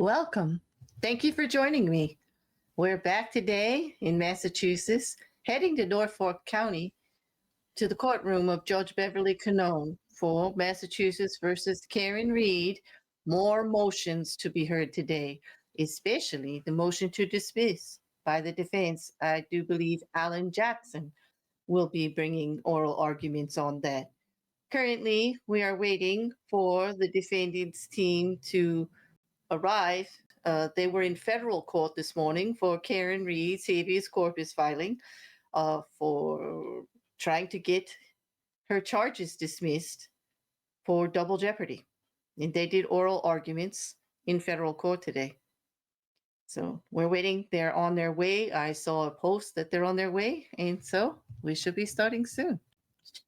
Welcome. Thank you for joining me. We're back today in Massachusetts, heading to Norfolk County to the courtroom of Judge Beverly Cannon for Massachusetts versus Karen Reed. More motions to be heard today, especially the motion to dismiss by the defense. I do believe Alan Jackson will be bringing oral arguments on that. Currently, we are waiting for the defendants team to arrive. They were in federal court this morning for Karen Reed's habeas corpus filing for trying to get her charges dismissed for double jeopardy. And they did oral arguments in federal court today. So we're waiting. They're on their way. I saw a post that they're on their way. And so we should be starting soon.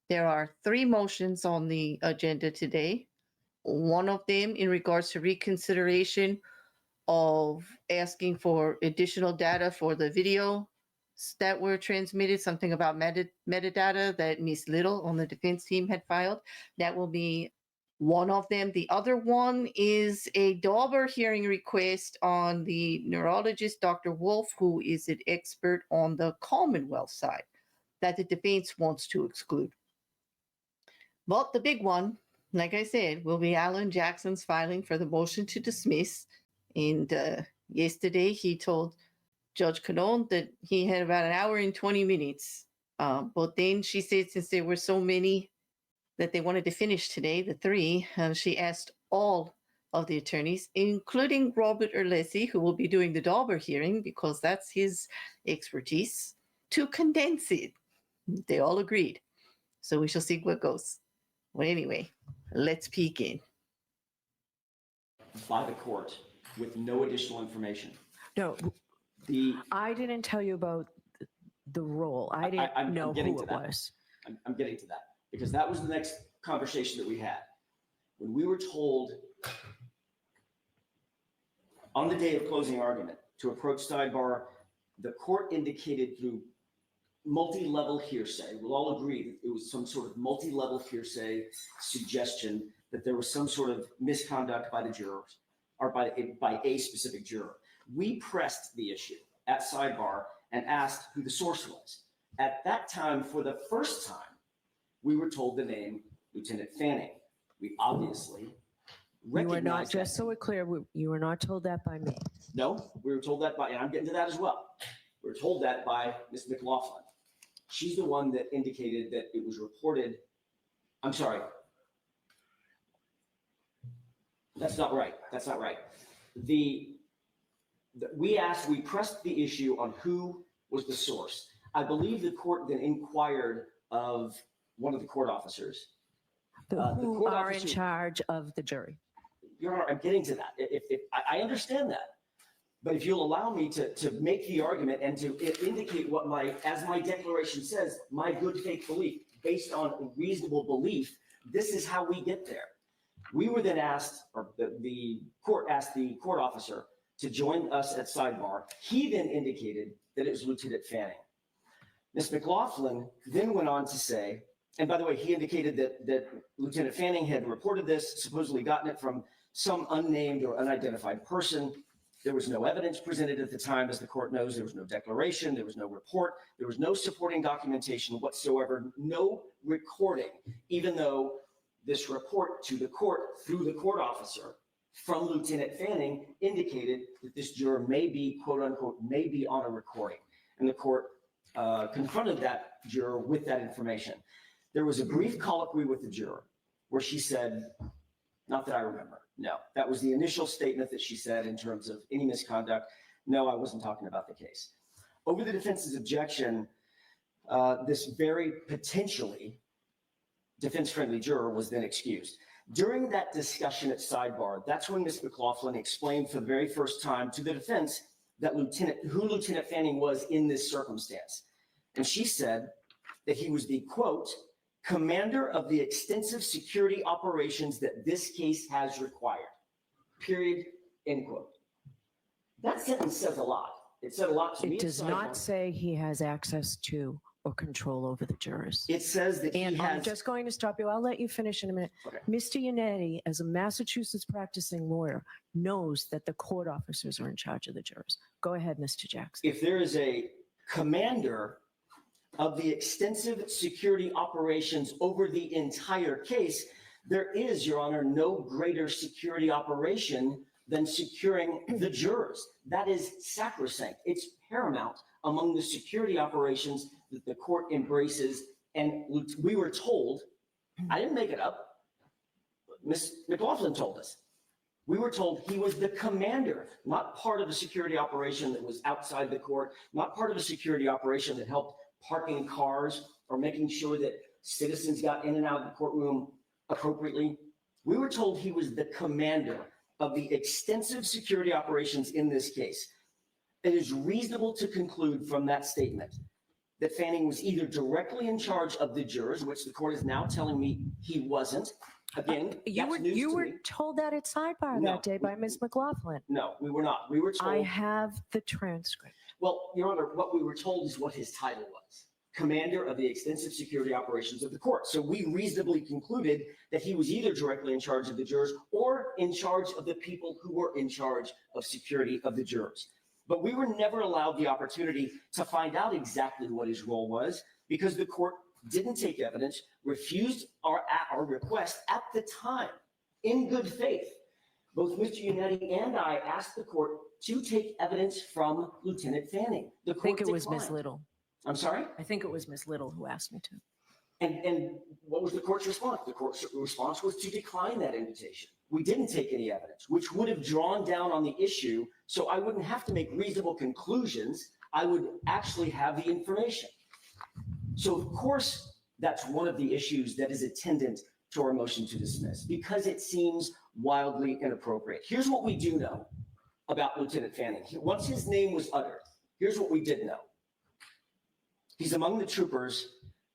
There are 3 motions on the agenda today. One of them in regards to reconsideration of asking for additional data for the video that were transmitted, something about metadata that Ms. Little on the defense team had filed. That will be one of them. The other one is a Dauber hearing request on the neurologist, Dr. Wolf, who is an expert on the Commonwealth side that the defense wants to exclude. But the big one, like I said, will be Alan Jackson's filing for the motion to dismiss. And yesterday he told Judge Cannon that he had about an hour and 20 minutes. But then she said since there were so many that they wanted to finish today, the 3, she asked all of the attorneys, including Robert Alessi, who will be doing the Dauber hearing because that's his expertise, to condense it. They all agreed. So we shall see what goes. Well, anyway, let's peek in. By the court with no additional information. No, I didn't tell you about the role. I didn't know who it was. I'm getting to that because that was the next conversation that we had. When we were told on the day of closing argument to approach sidebar, the court indicated through multi-level hearsay, we'll all agree that it was some sort of multi-level hearsay suggestion that there was some sort of misconduct by the jurors or by a specific juror. We pressed the issue at sidebar and asked who the source was. At that time, for the first time, we were told the name Lieutenant Fanning. We obviously recognized. You were not, just so we're clear, you were not told that by me. No, we were told that by, and I'm getting to that as well. We were told that by Ms. McLaughlin. She's the one that indicated that it was reported. I'm sorry. That's not right. That's not right. We pressed the issue on who was the source. I believe the court then inquired of one of the court officers. Who are in charge of the jury. Your Honor, I'm getting to that. I understand that. But if you'll allow me to make the argument and to indicate what as my declaration says, my good faith belief, based on reasonable belief, this is how we get there. We were then asked, or the court asked the court officer to join us at sidebar. He then indicated that it was Lieutenant Fanning. Ms. McLaughlin then went on to say, and by the way, he indicated that Lieutenant Fanning had reported this, supposedly gotten it from some unnamed or unidentified person. There was no evidence presented at the time. As the court knows, there was no declaration, there was no report, there was no supporting documentation whatsoever, no recording, even though this report to the court through the court officer from Lieutenant Fanning indicated that this juror may be, quote unquote, may be on a recording. And the court confronted that juror with that information. There was a brief colloquy with the juror where she said, not that I remember. No, that was the initial statement that she said in terms of any misconduct. No, I wasn't talking about the case. Over the defense's objection, this very potentially defense-friendly juror was then excused. During that discussion at sidebar, that's when Ms. McLaughlin explained for the very first time to the defense that who Lieutenant Fanning was in this circumstance. And she said that he was the, quote, commander of the extensive security operations that this case has required, period, end quote. That sentence says a lot. It said a lot to me. It does not say he has access to or control over the jurors. It says that And he I'm has. just going to stop you. I'll let you finish in a minute. Okay. Mr. Yannetti, as a Massachusetts practicing lawyer, knows that the court officers are in charge of the jurors. Go ahead, Mr. Jackson. If there is a commander of the extensive security operations over the entire case, there is, Your Honor, no greater security operation than securing the jurors. That is sacrosanct. It's paramount among the security operations that the court embraces. And we were told, I didn't make it up, Ms. McLaughlin told us. We were told he was the commander, not part of a security operation that was outside the court, not part of a security operation that helped parking cars or making sure that citizens got in and out of the courtroom appropriately. We were told he was the commander of the extensive security operations in this case. It is reasonable to conclude from that statement that Fanning was either directly in charge of the jurors, which the court is now telling me he wasn't. Again, you were told that at sidebar that day by Ms. McLaughlin. No, we were not. We were told. I have the transcript. Well, Your Honor, what we were told is what his title was. Commander of the extensive security operations of the court. So we reasonably concluded that he was either directly in charge of the jurors or in charge of the people who were in charge of security of the jurors. But we were never allowed the opportunity to find out exactly what his role was because the court didn't take evidence, refused our request at the time in good faith. Both Mr. Yannetti and I asked the court to take evidence from Lieutenant Fanning. The court I think it was declined. Ms. Little. I'm sorry? I think it was Ms. Little who asked me to. And what was the court's response? The court's response was to decline that invitation. We didn't take any evidence, which would have drawn down on the issue, so I wouldn't have to make reasonable conclusions. I would actually have the information. So of course, that's one of the issues that is attendant to our motion to dismiss, because it seems wildly inappropriate. Here's what we do know about Lieutenant Fanning. Once his name was uttered, here's what we did know. He's among the troopers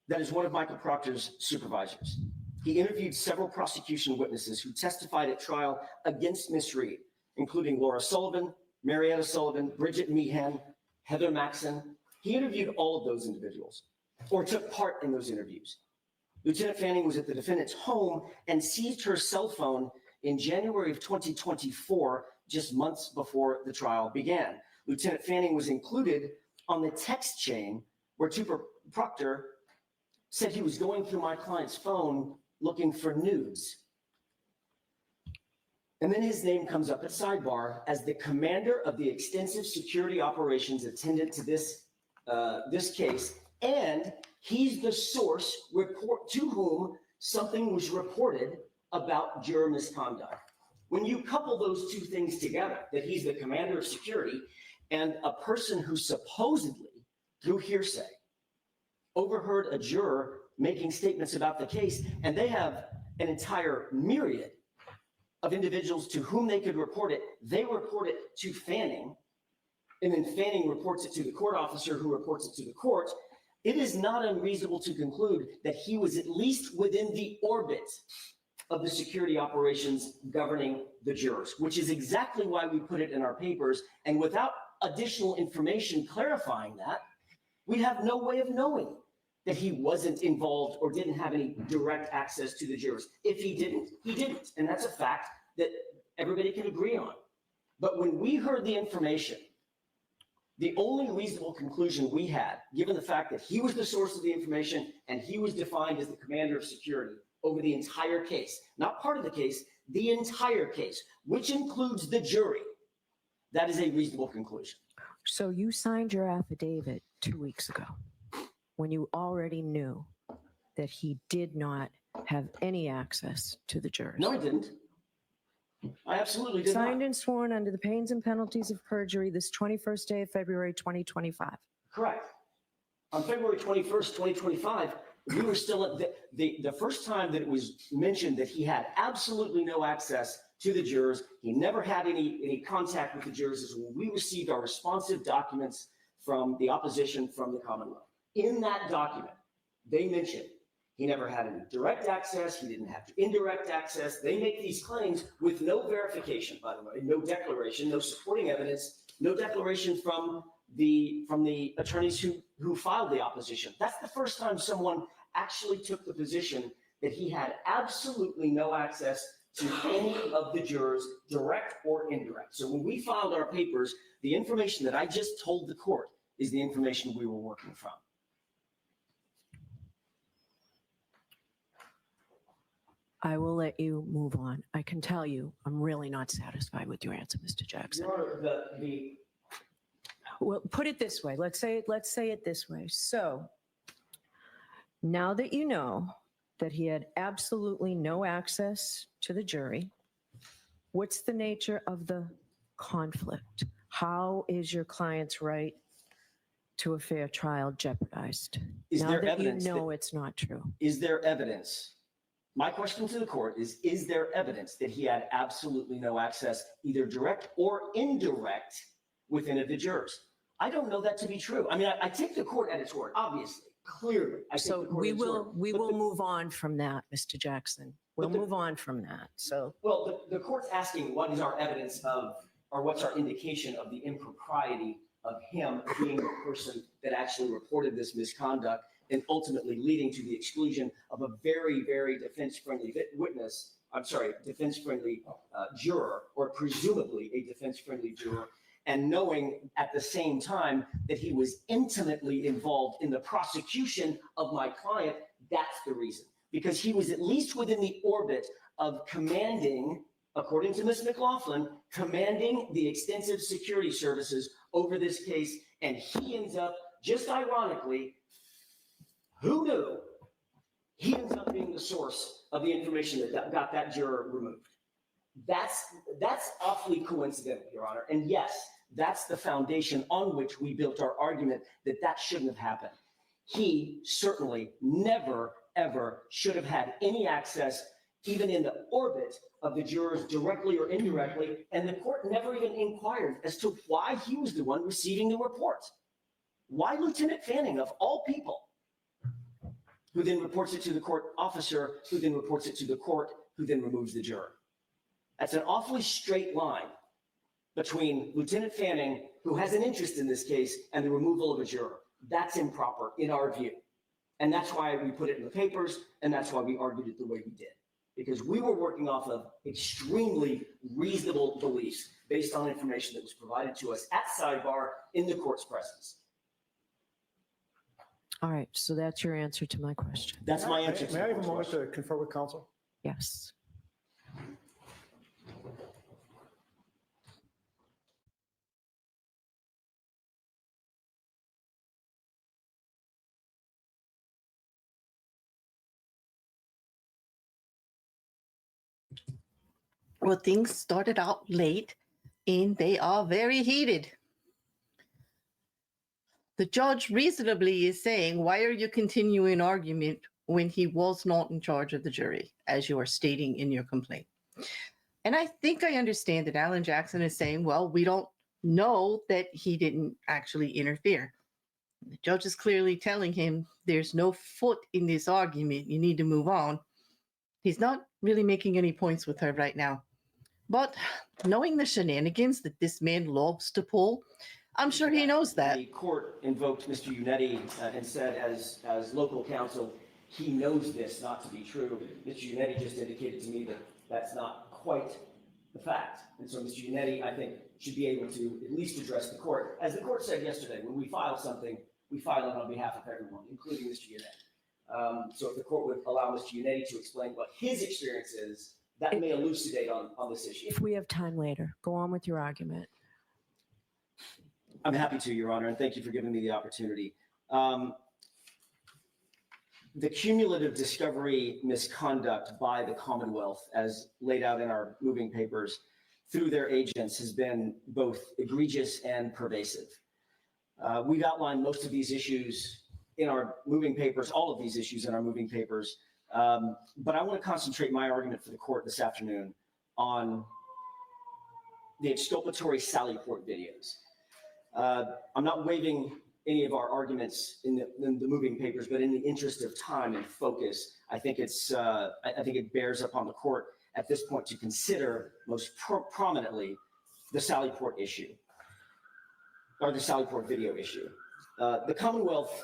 that is one of Michael Proctor's supervisors. He interviewed several prosecution witnesses who testified at trial against Miss Reed, including Laura Sullivan, Marietta Sullivan, Bridget Meehan, Heather Maxson. He interviewed all of those individuals or took part in those interviews. Lieutenant Fanning was at the defendant's home and seized her cell phone in January of 2024, just months before the trial began. Lieutenant Fanning was included on the text chain where Trooper Proctor said he was going through my client's phone looking for nudes. And then his name comes up at sidebar as the commander of the extensive security operations attendant to this case, and he's the source to whom something was reported about juror misconduct. When you couple those two things together, that he's the commander of security and a person who supposedly, through hearsay, overheard a juror making statements about the case, and they have an entire myriad of individuals to whom they could report it. They report it to Fanning, and then Fanning reports it to the court officer who reports it to the court. It is not unreasonable to conclude that he was at least within the orbit of the security operations governing the jurors, which is exactly why we put it in our papers. And without additional information clarifying that, we have no way of knowing that he wasn't involved or didn't have any direct access to the jurors. If he didn't, he didn't. And that's a fact that everybody can agree on. But when we heard the information, the only reasonable conclusion we had, given the fact that he was the source of the information and he was defined as the commander of security over the entire case, not part of the case, the entire case, which includes the jury, that is a reasonable conclusion. So you signed your affidavit 2 weeks ago when you already knew that he did not have any access to the jurors. No, I didn't. I absolutely did Signed not. and sworn under the pains and penalties of perjury this 21st day of February 2025. Correct. On February 21st, 2025, we were still at the first time that it was mentioned that he had absolutely no access to the jurors. He never had any contact with the jurors is when we received our responsive documents from the opposition from the Commonwealth. In that document, they mentioned he never had any direct access. He didn't have indirect access. They make these claims with no verification, by the way, no declaration, no supporting evidence, no declaration from the attorneys who filed the opposition. That's the first time someone actually took the position that he had absolutely no access to any of the jurors, direct or indirect. So when we filed our papers, the information that I just told the court is the information we were working from. I will let you move on. I can tell you, I'm really not satisfied with your answer, Mr. Jackson. Your Honor, the Well, put it this way. Let's say it this way. So now that you know that he had absolutely no access to the jury, what's the nature of the conflict? How is your client's right to a fair trial jeopardized? Is now there that evidence you know it's not true? Is there evidence? My question to the court is there evidence that he had absolutely no access, either direct or indirect, with any of the jurors? I don't know that to be true. I mean, I take the court at its word, obviously, clearly. I take So the court we at its word. will move on from that, Mr. Jackson. We'll move on from that. So Well, the court's asking what is our evidence of, or what's our indication of the impropriety of him being the person that actually reported this misconduct and ultimately leading to the exclusion of a very, very defense-friendly witness, defense-friendly juror, or presumably a defense-friendly juror, and knowing at the same time that he was intimately involved in the prosecution of my client. That's the reason. Because he was at least within the orbit of commanding, according to Ms. McLaughlin, commanding the extensive security services over this case, and he ends up, just ironically, who knew? He ends up being the source of the information that got that juror removed. That's awfully coincidental, Your Honor. And yes, that's the foundation on which we built our argument that shouldn't have happened. He certainly never, ever should have had any access, even in the orbit of the jurors, directly or indirectly. And the court never even inquired as to why he was the one receiving the report. Why Lieutenant Fanning, of all people, who then reports it to the court officer, who then reports it to the court, who then removes the juror. That's an awfully straight line between Lieutenant Fanning, who has an interest in this case, and the removal of a juror. That's improper in our view. And that's why we put it in the papers, and that's why we argued it the way we did. Because we were working off of extremely reasonable beliefs based on information that was provided to us at sidebar in the court's presence. all right, so that's your answer to my question. That's my answer to May I have a the moment question. to confer with counsel? Yes. Well, things started out late and they are very heated. The judge reasonably is saying, why are you continuing argument when he was not in charge of the jury, as you are stating in your complaint? And I think I understand that Alan Jackson is saying, well, we don't know that he didn't actually interfere. The judge is clearly telling him there's no foot in this argument. You need to move on. He's not really making any points with her right now. But knowing the shenanigans that this man loves to pull, I'm sure he knows that. The court invoked Mr. Yannetti and said, as local counsel, he knows this not to be true. Mr. Yannetti just indicated to me that that's not quite the fact. And so Mr. Yannetti, I think, should be able to at least address the court. As the court said yesterday, when we file something, we file it on behalf of everyone, including Mr. Yannetti. So if the court would allow Mr. Yannetti to explain what his experience is, that may elucidate on this issue. If we have time later, go on with your argument. I'm happy to, Your Honor, and thank you for giving me the opportunity. The cumulative discovery misconduct by the Commonwealth, as laid out in our moving papers, through their agents has been both egregious and pervasive. We've outlined most of these issues in our moving papers, all of these issues in our moving papers, but I want to concentrate my argument for the court this afternoon on the exculpatory Sally Port videos. I'm not waiving any of our arguments in the moving papers, but in the interest of time and focus, I think it bears upon the court at this point to consider most prominently the Sally Port issue. or the Sallyport video issue. The Commonwealth,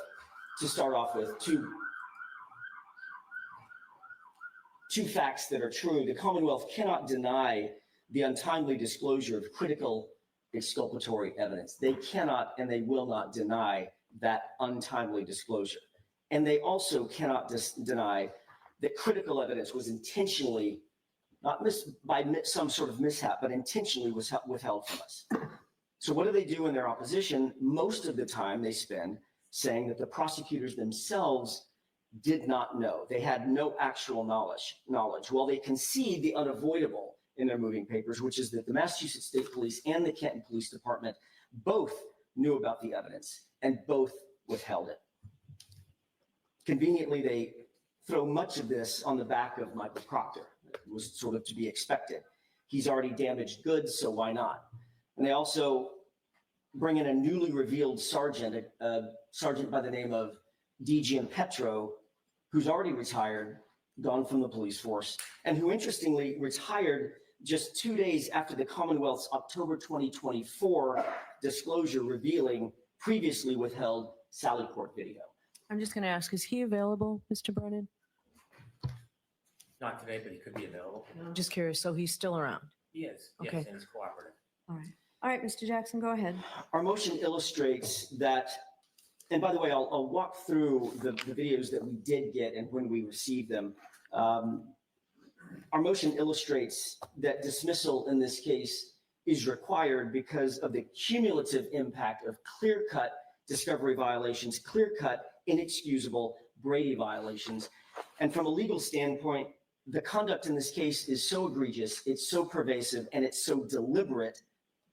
to start off with, two facts that are true. The Commonwealth cannot deny the untimely disclosure of critical exculpatory evidence. They cannot and they will not deny that untimely disclosure. And they also cannot deny that critical evidence was intentionally, not by some sort of mishap, but intentionally was withheld from us. So what do they do in their opposition? Most of the time they spend saying that the prosecutors themselves did not know. They had no actual knowledge. While they concede the unavoidable in their moving papers, which is that the Massachusetts State Police and the Canton Police Department both knew about the evidence and both withheld it. Conveniently, they throw much of this on the back of Michael Proctor. It was sort of to be expected. He's already damaged goods, so why not? And they also bring in a newly revealed sergeant, a sergeant by the name of DGM Petro, who's already retired, gone from the police force, and who interestingly retired just 2 days after the Commonwealth's October 2024 disclosure revealing previously withheld Sallyport video. I'm just going to ask, is he available, Mr. Brennan? Not today, but he could be available. I'm just curious. So he's still around. He is, Okay. yes, and he's cooperative. All right. All right, Mr. Jackson, go ahead. Our motion illustrates that, and by the way, I'll walk through the videos that we did get and when we received them. Our motion illustrates that dismissal in this case is required because of the cumulative impact of clear-cut discovery violations, clear-cut, inexcusable Brady violations. And from a legal standpoint, the conduct in this case is so egregious, it's so pervasive, and it's so deliberate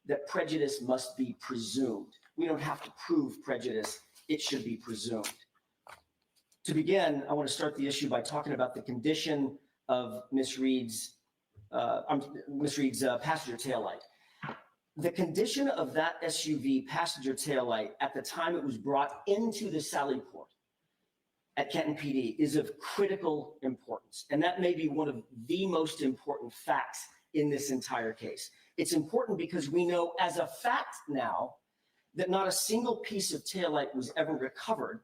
that prejudice must be presumed. We don't have to prove prejudice, it should be presumed. To begin, I want to start the issue by talking about the condition of Miss Reed's passenger taillight. The condition of that SUV passenger taillight at the time it was brought into the Sallyport at Canton PD is of critical importance. And that may be one of the most important facts in this entire case. It's important because we know as a fact now that not a single piece of taillight was ever recovered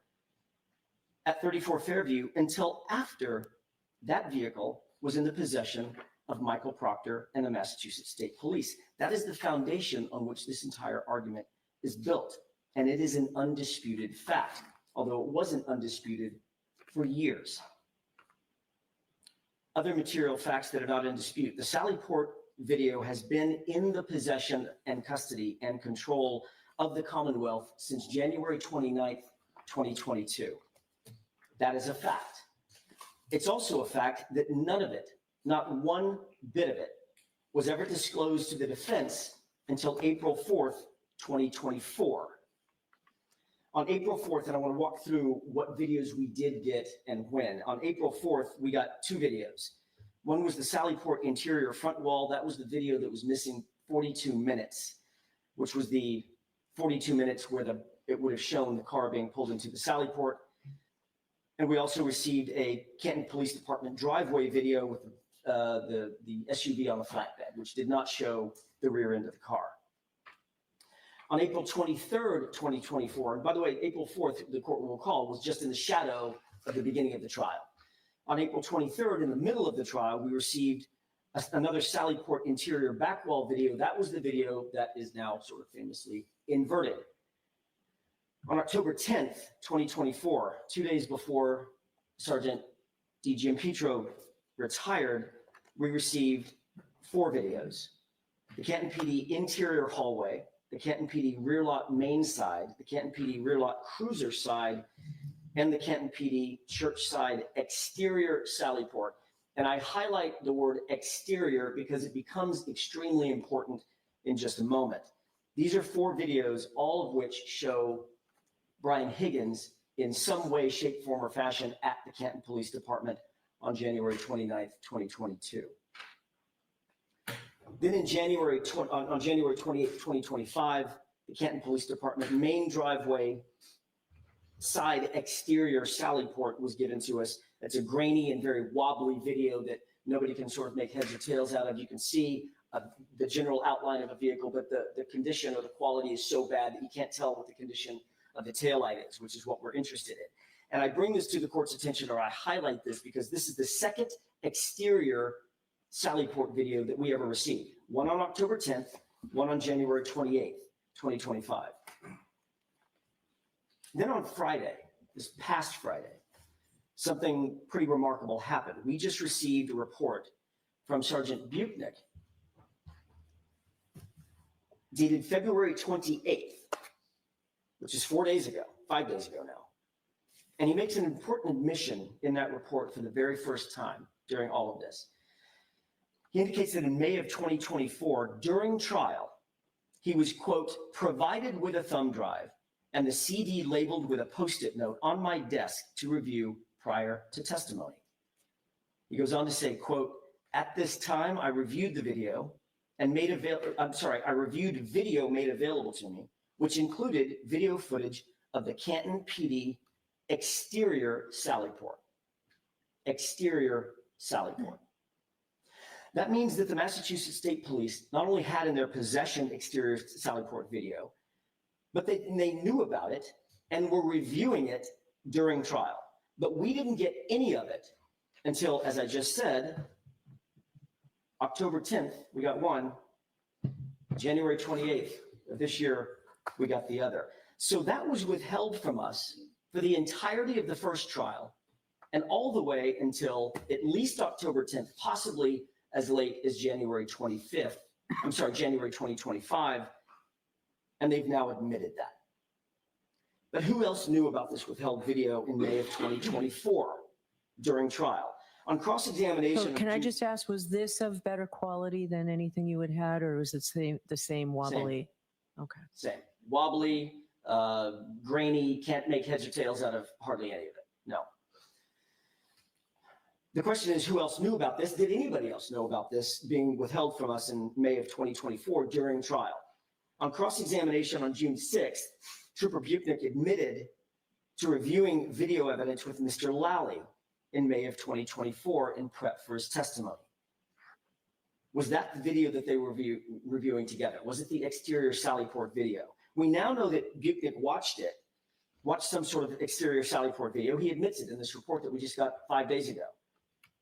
at 34 Fairview until after that vehicle was in the possession of Michael Proctor and the Massachusetts State Police. That is the foundation on which this entire argument is built. And it is an undisputed fact, although it wasn't undisputed for years. Other material facts that are not in dispute. The Sallyport video has been in the possession and custody and control of the Commonwealth since January 29th, 2022. That is a fact. It's also a fact that none of it, not one bit of it, was ever disclosed to the defense until April 4th, 2024. On April 4th, and I want to walk through what videos we did get and when. On April 4th, we got two videos. One was the Sallyport interior front wall. That was the video that was missing 42 minutes, which was the 42 minutes where it would have shown the car being pulled into the Sallyport. And we also received a Canton Police Department driveway video with the SUV on the flatbed, which did not show the rear end of the car. On April 23rd, 2024, and by the way, April 4th, the court will recall, was just in the shadow of the beginning of the trial. On April 23rd, in the middle of the trial, we received another Sallyport interior back wall video. That was the video that is now sort of famously inverted. On October 10th, 2024, 2 days before Sergeant DGM Petro retired, we received four videos. The Canton PD interior hallway, the Canton PD rear lot main side, the Canton PD rear lot cruiser side, and the Canton PD church side exterior Sallyport. And I highlight the word exterior because it becomes extremely important in just a moment. These are four videos, all of which show Brian Higgins in some way, shape, form, or fashion at the Canton Police Department on January 29th, 2022. Then on January 28th, 2025, the Canton Police Department main driveway side exterior Sallyport was given to us. That's a grainy and very wobbly video that nobody can sort of make heads or tails out of. You can see the general outline of a vehicle, but the condition or the quality is so bad that you can't tell what the condition of the taillight is, which is what we're interested in. And I bring this to the court's attention, or I highlight this, because this is the second exterior Sallyport video that we ever received. One on October 10th, one on January 28th, 2025. Then on Friday, this past Friday, something pretty remarkable happened. We just received a report from Sergeant Buchnick dated February 28th, which is 5 days ago now. And he makes an important admission in that report for the very first time during all of this. He indicates that in May of 2024, during trial, he was, quote, provided with a thumb drive and the CD labeled with a Post-it note on my desk to review prior to testimony. He goes on to say, quote, at this time, I reviewed the video and I reviewed video made available to me, which included video footage of the Canton PD exterior Sallyport. Exterior Sallyport. That means that the Massachusetts State Police not only had in their possession exterior Sallyport video, but they knew about it and were reviewing it during trial. But we didn't get any of it until, as I just said, October 10th, we got one. January 28th of this year, we got the other. So that was withheld from us for the entirety of the first trial and all the way until at least October 10th, possibly as late as January 2025. And they've now admitted that. But who else knew about this withheld video in May of 2024 during trial? On cross-examination. So can I just ask, was this of better quality than anything you had had, or was it the same wobbly? Okay. Same. Wobbly, grainy, can't make heads or tails out of hardly any of it. No. The question is, who else knew about this? Did anybody else know about this being withheld from us in May of 2024 during trial? On cross-examination on June 6th, Trooper Buchnick admitted to reviewing video evidence with Mr. Lally in May of 2024 in prep for his testimony. Was that the video that they were reviewing together? Was it the exterior Sallyport video? We now know that Buchnick watched some sort of exterior Sallyport video. He admits it in this report that we just got 5 days ago.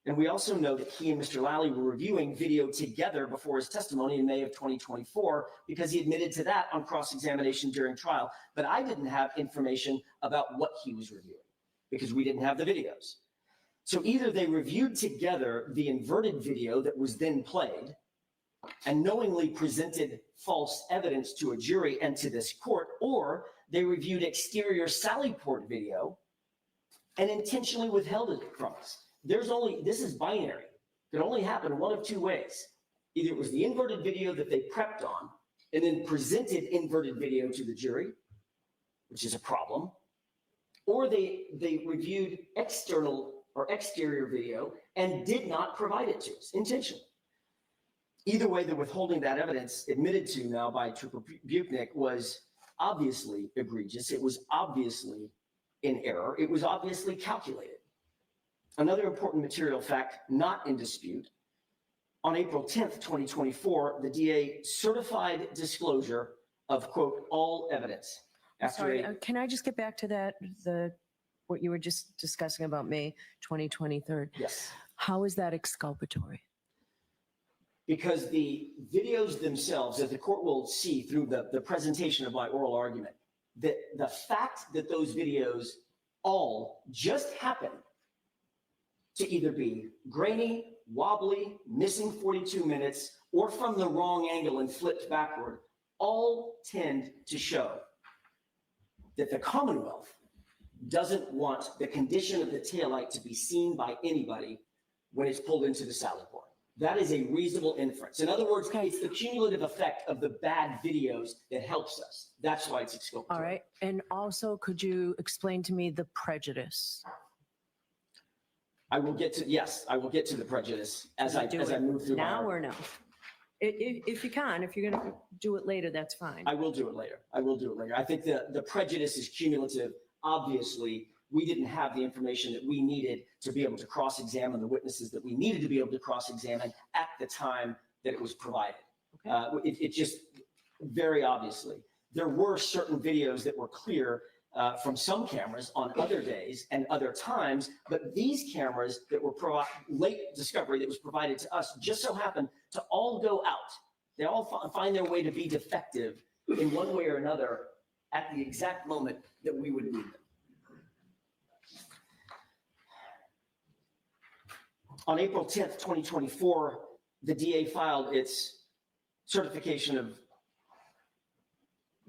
And we also know that he and Mr. Lally were reviewing video together before his testimony in May of 2024, because he admitted to that on cross-examination during trial. But I didn't have information about what he was reviewing because we didn't have the videos. So either they reviewed together the inverted video that was then played and knowingly presented false evidence to a jury and to this court, or they reviewed exterior Sallyport video and intentionally withheld it from us. This is binary. It could only happen one of two ways. Either it was the inverted video that they prepped on and then presented inverted video to the jury, which is a problem, or they reviewed external or exterior video and did not provide it to us intentionally. Either way, the withholding that evidence admitted to now by Trooper Buchnick was obviously egregious. It was obviously in error. It was obviously calculated. Another important material fact not in dispute, on April 10th, 2024, the DA certified disclosure of, quote, all evidence. Sorry, can I just get back to that, what you were just discussing about May 2023? Yes. How is that exculpatory? Because the videos themselves, as the court will see through the presentation of my oral argument, that the fact that those videos all just happened to either be grainy, wobbly, missing 42 minutes, or from the wrong angle and flipped backward, all tend to show that the Commonwealth doesn't want the condition of the taillight to be seen by anybody when it's pulled into the Sallyport. That is a reasonable inference. In other words, it's the cumulative effect of the bad videos that helps us. That's why it's exculpatory. All right. And also, could you explain to me the prejudice? I will get to the prejudice as I move through. Now or no? If you can, if you're going to do it later, that's fine. I will do it later. I think the prejudice is cumulative. Obviously, we didn't have the information that we needed to be able to cross-examine the witnesses that we needed to be able to cross-examine at the time that it was provided. Okay. It just very obviously. There were certain videos that were clear from some cameras on other days and other times, but these cameras that were late discovery that was provided to us just so happened to all go out. They all find their way to be defective in one way or another at the exact moment that we would need them. On April 10th, 2024, the DA filed its certification of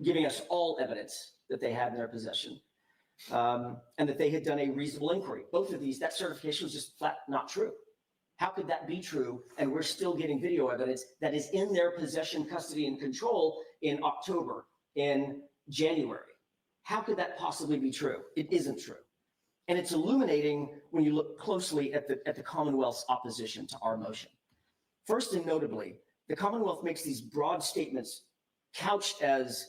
giving us all evidence that they had in their possession, and that they had done a reasonable inquiry. Both of these, that certification was just flat not true. How could that be true? And we're still getting video evidence that is in their possession, custody, and control in October, in January. How could that possibly be true? It isn't true. And it's illuminating when you look closely at the Commonwealth's opposition to our motion. First and notably, the Commonwealth makes these broad statements couched as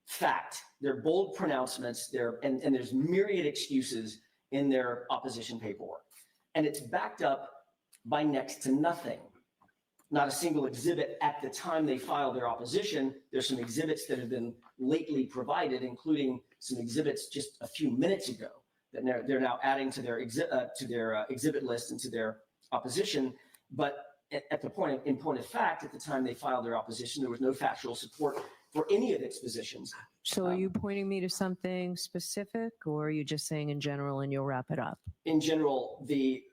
fact. They're bold pronouncements, and there's myriad excuses in their opposition paperwork. And it's backed up by next to nothing. Not a single exhibit at the time they filed their opposition. There's some exhibits that have been lately provided, including some exhibits just a few minutes ago that they're now adding to their exhibit list and to their opposition. But at the point of fact, at the time they filed their opposition, there was no factual support for any of its positions. So are you pointing me to something specific, or are you just saying in general and you'll wrap it up? In general, the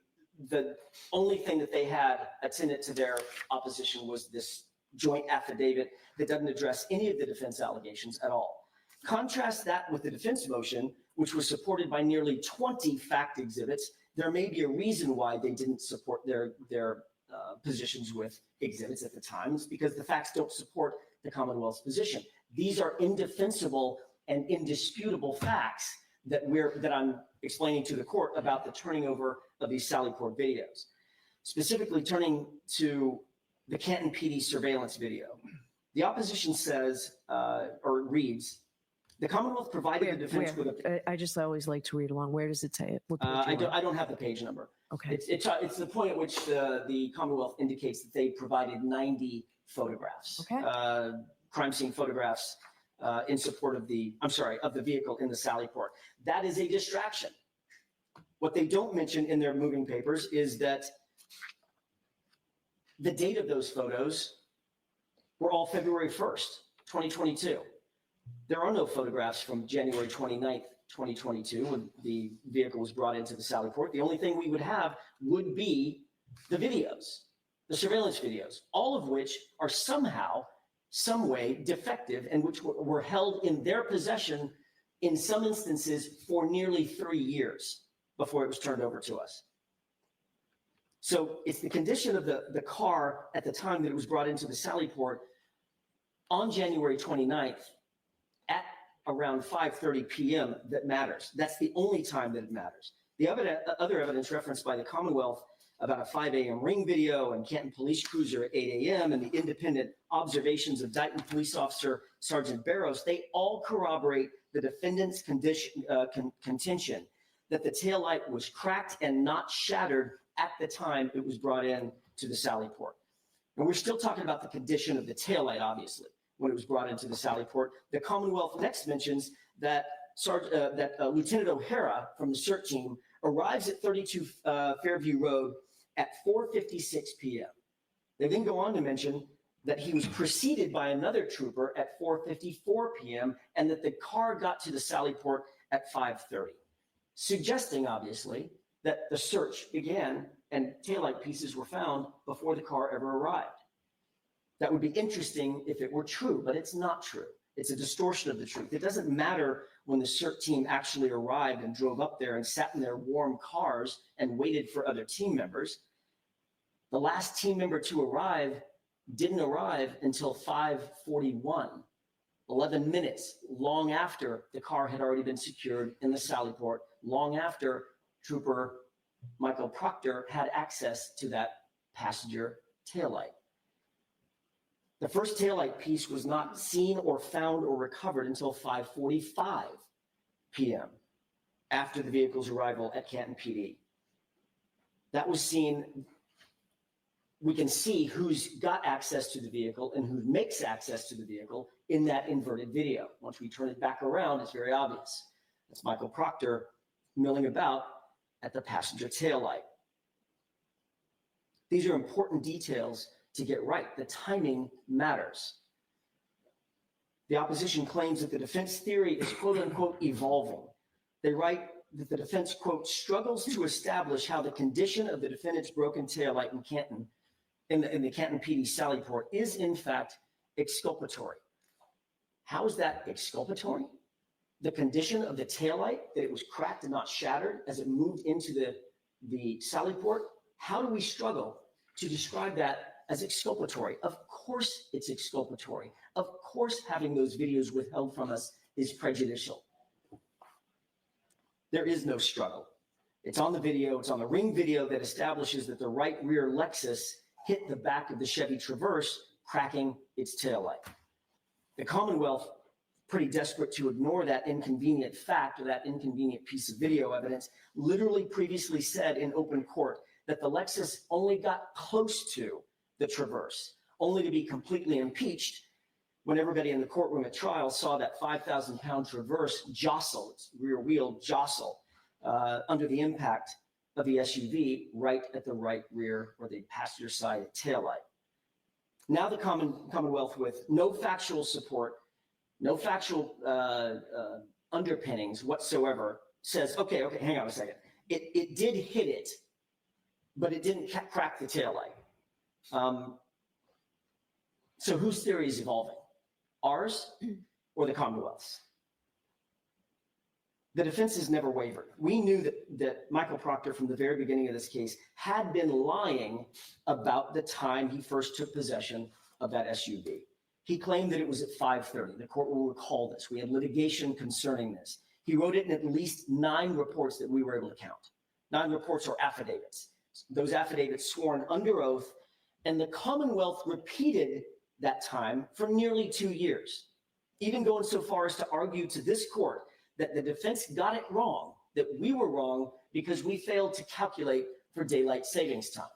only thing that they had attendant to their opposition was this joint affidavit that doesn't address any of the defense allegations at all. Contrast that with the defense motion, which was supported by nearly 20 fact exhibits. There may be a reason why they didn't support their positions with exhibits at the time. It's because the facts don't support the Commonwealth's position. These are indefensible and indisputable facts that I'm explaining to the court about the turning over of these Sallyport videos. Specifically turning to the Canton PD surveillance video. The opposition says, or reads, the Commonwealth provided the defense with a... I just always like to read along. Where does it say it? What page I you on? don't have the page number. Okay. It's the point at which the Commonwealth indicates that they provided 90 photographs, Okay. crime scene photographs in support of the vehicle in the Sallyport. That is a distraction. What they don't mention in their moving papers is that the date of those photos were all February 1st, 2022. There are no photographs from January 29th, 2022, when the vehicle was brought into the Sallyport. The only thing we would have would be the videos, the surveillance videos, all of which are somehow, some way defective and which were held in their possession in some instances for nearly 3 years before it was turned over to us. So it's the condition of the car at the time that it was brought into the Sallyport on January 29th at around 5:30 p.m. that matters. That's the only time that it matters. The other evidence referenced by the Commonwealth about a 5 a.m. ring video and Canton police cruiser at 8 a.m. and the independent observations of Dighton police officer Sergeant Barrows, they all corroborate the defendant's contention that the taillight was cracked and not shattered at the time it was brought in to the Sallyport. And we're still talking about the condition of the taillight, obviously, when it was brought into the Sallyport. The Commonwealth next mentions that Lieutenant O'Hara from the CERT team arrives at 32 Fairview Road at 4:56 p.m. They then go on to mention that he was preceded by another trooper at 4:54 p.m. and that the car got to the Sallyport at 5:30, suggesting, obviously, that the search began and taillight pieces were found before the car ever arrived. That would be interesting if it were true, but it's not true. It's a distortion of the truth. It doesn't matter when the CERT team actually arrived and drove up there and sat in their warm cars and waited for other team members. The last team member to arrive didn't arrive until 5:41, 11 minutes, long after the car had already been secured in the Sallyport, long after Trooper Michael Proctor had access to that passenger taillight. The first taillight piece was not seen or found or recovered until 5:45 p.m. after the vehicle's arrival at Canton PD. That was seen we can see who's got access to the vehicle and who makes access to the vehicle in that inverted video. Once we turn it back around, it's very obvious. It's Michael Proctor milling about at the passenger taillight. These are important details to get right. The timing matters. The opposition claims that the defense theory is quote unquote evolving. They write that the defense quote struggles to establish how the condition of the defendant's broken taillight in Canton, in the Canton PD Sallyport is in fact exculpatory. How is that exculpatory? The condition of the taillight, that it was cracked and not shattered as it moved into the Sallyport. How do we struggle to describe that as exculpatory? Of course it's exculpatory. Of course having those videos withheld from us is prejudicial. There is no struggle. It's on the video, it's on the ring video that establishes that the right rear Lexus hit the back of the Chevy Traverse, cracking its taillight. The Commonwealth, pretty desperate to ignore that inconvenient fact or that inconvenient piece of video evidence, literally previously said in open court that the Lexus only got close to the Traverse, only to be completely impeached when everybody in the courtroom at trial saw that 5,000-pound Traverse jostle, its rear wheel jostle, under the impact of the SUV right at the right rear or the passenger side taillight. Now the Commonwealth, with no factual support, no factual underpinnings whatsoever, says, okay, hang on a second. It did hit it, but it didn't crack the taillight. So whose theory is evolving? Ours or the Commonwealth's? The defense has never wavered. We knew that Michael Proctor, from the very beginning of this case, had been lying about the time he first took possession of that SUV. He claimed that it was at 5:30. The court will recall this. We had litigation concerning this. He wrote it in at least 9 reports that we were able to count. 9 reports or affidavits. Those affidavits sworn under oath, and the Commonwealth repeated that time for nearly 2 years, even going so far as to argue to this court that the defense got it wrong, that we were wrong because we failed to calculate for daylight savings time.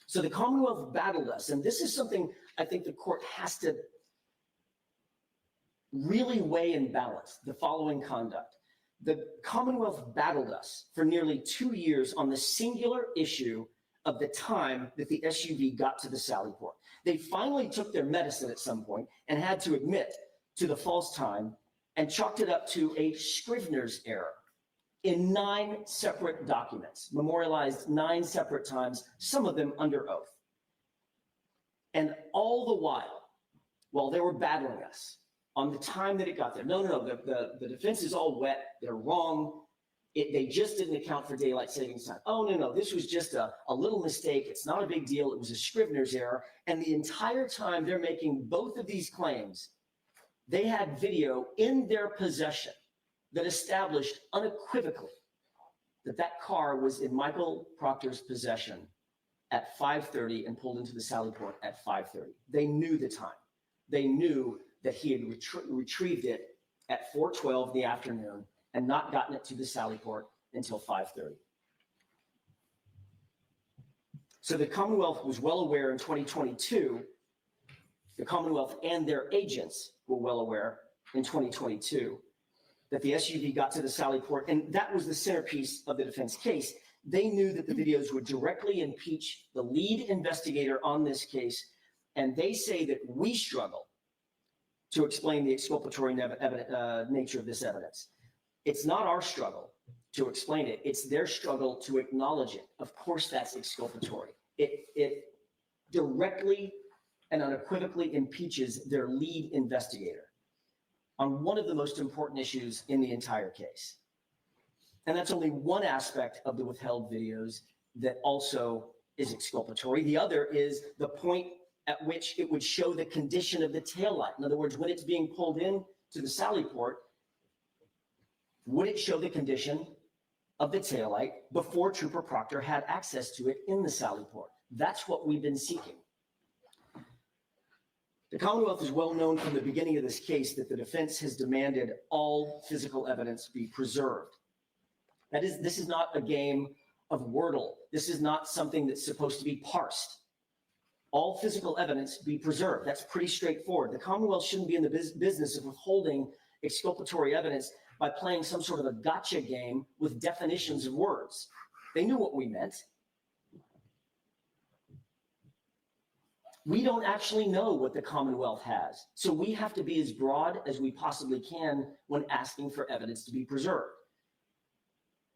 So the Commonwealth battled us, and this is something I think the court has to really weigh and balance the following conduct. The Commonwealth battled us for nearly 2 years on the singular issue of the time that the SUV got to the Sallyport. They finally took their medicine at some point and had to admit to the false time and chalked it up to a Scrivener's error in 9 separate documents, memorialized 9 separate times, some of them under oath. And all the while they were battling us on the time that it got there, no, the defense is all wet, they're wrong, they just didn't account for daylight savings time. Oh, no, this was just a little mistake, it's not a big deal, it was a Scrivener's error. And the entire time they're making both of these claims, they had video in their possession that established unequivocally that that car was in Michael Proctor's possession at 5:30 and pulled into the Sallyport at 5:30. They knew the time. They knew that he had retrieved it at 4:12 in the afternoon and not gotten it to the Sallyport until 5:30. So the Commonwealth was well aware in 2022, the Commonwealth and their agents were well aware in 2022 that the SUV got to the Sallyport, and that was the centerpiece of the defense case. They knew that the videos would directly impeach the lead investigator on this case, and they say that we struggle to explain the exculpatory nature of this evidence. It's not our struggle to explain it, it's their struggle to acknowledge it. Of course that's exculpatory. It directly and unequivocally impeaches their lead investigator on one of the most important issues in the entire case. And that's only one aspect of the withheld videos that also is exculpatory. The other is the point at which it would show the condition of the taillight. In other words, when it's being pulled in to the Sallyport, would it show the condition of the taillight before Trooper Proctor had access to it in the Sallyport? That's what we've been seeking. The Commonwealth is well known from the beginning of this case that the defense has demanded all physical evidence be preserved. This is not a game of Wordle. This is not something that's supposed to be parsed. All physical evidence be preserved. That's pretty straightforward. The Commonwealth shouldn't be in the business of withholding exculpatory evidence by playing some sort of a gotcha game with definitions of words. They knew what we meant. We don't actually know what the Commonwealth has, so we have to be as broad as we possibly can when asking for evidence to be preserved.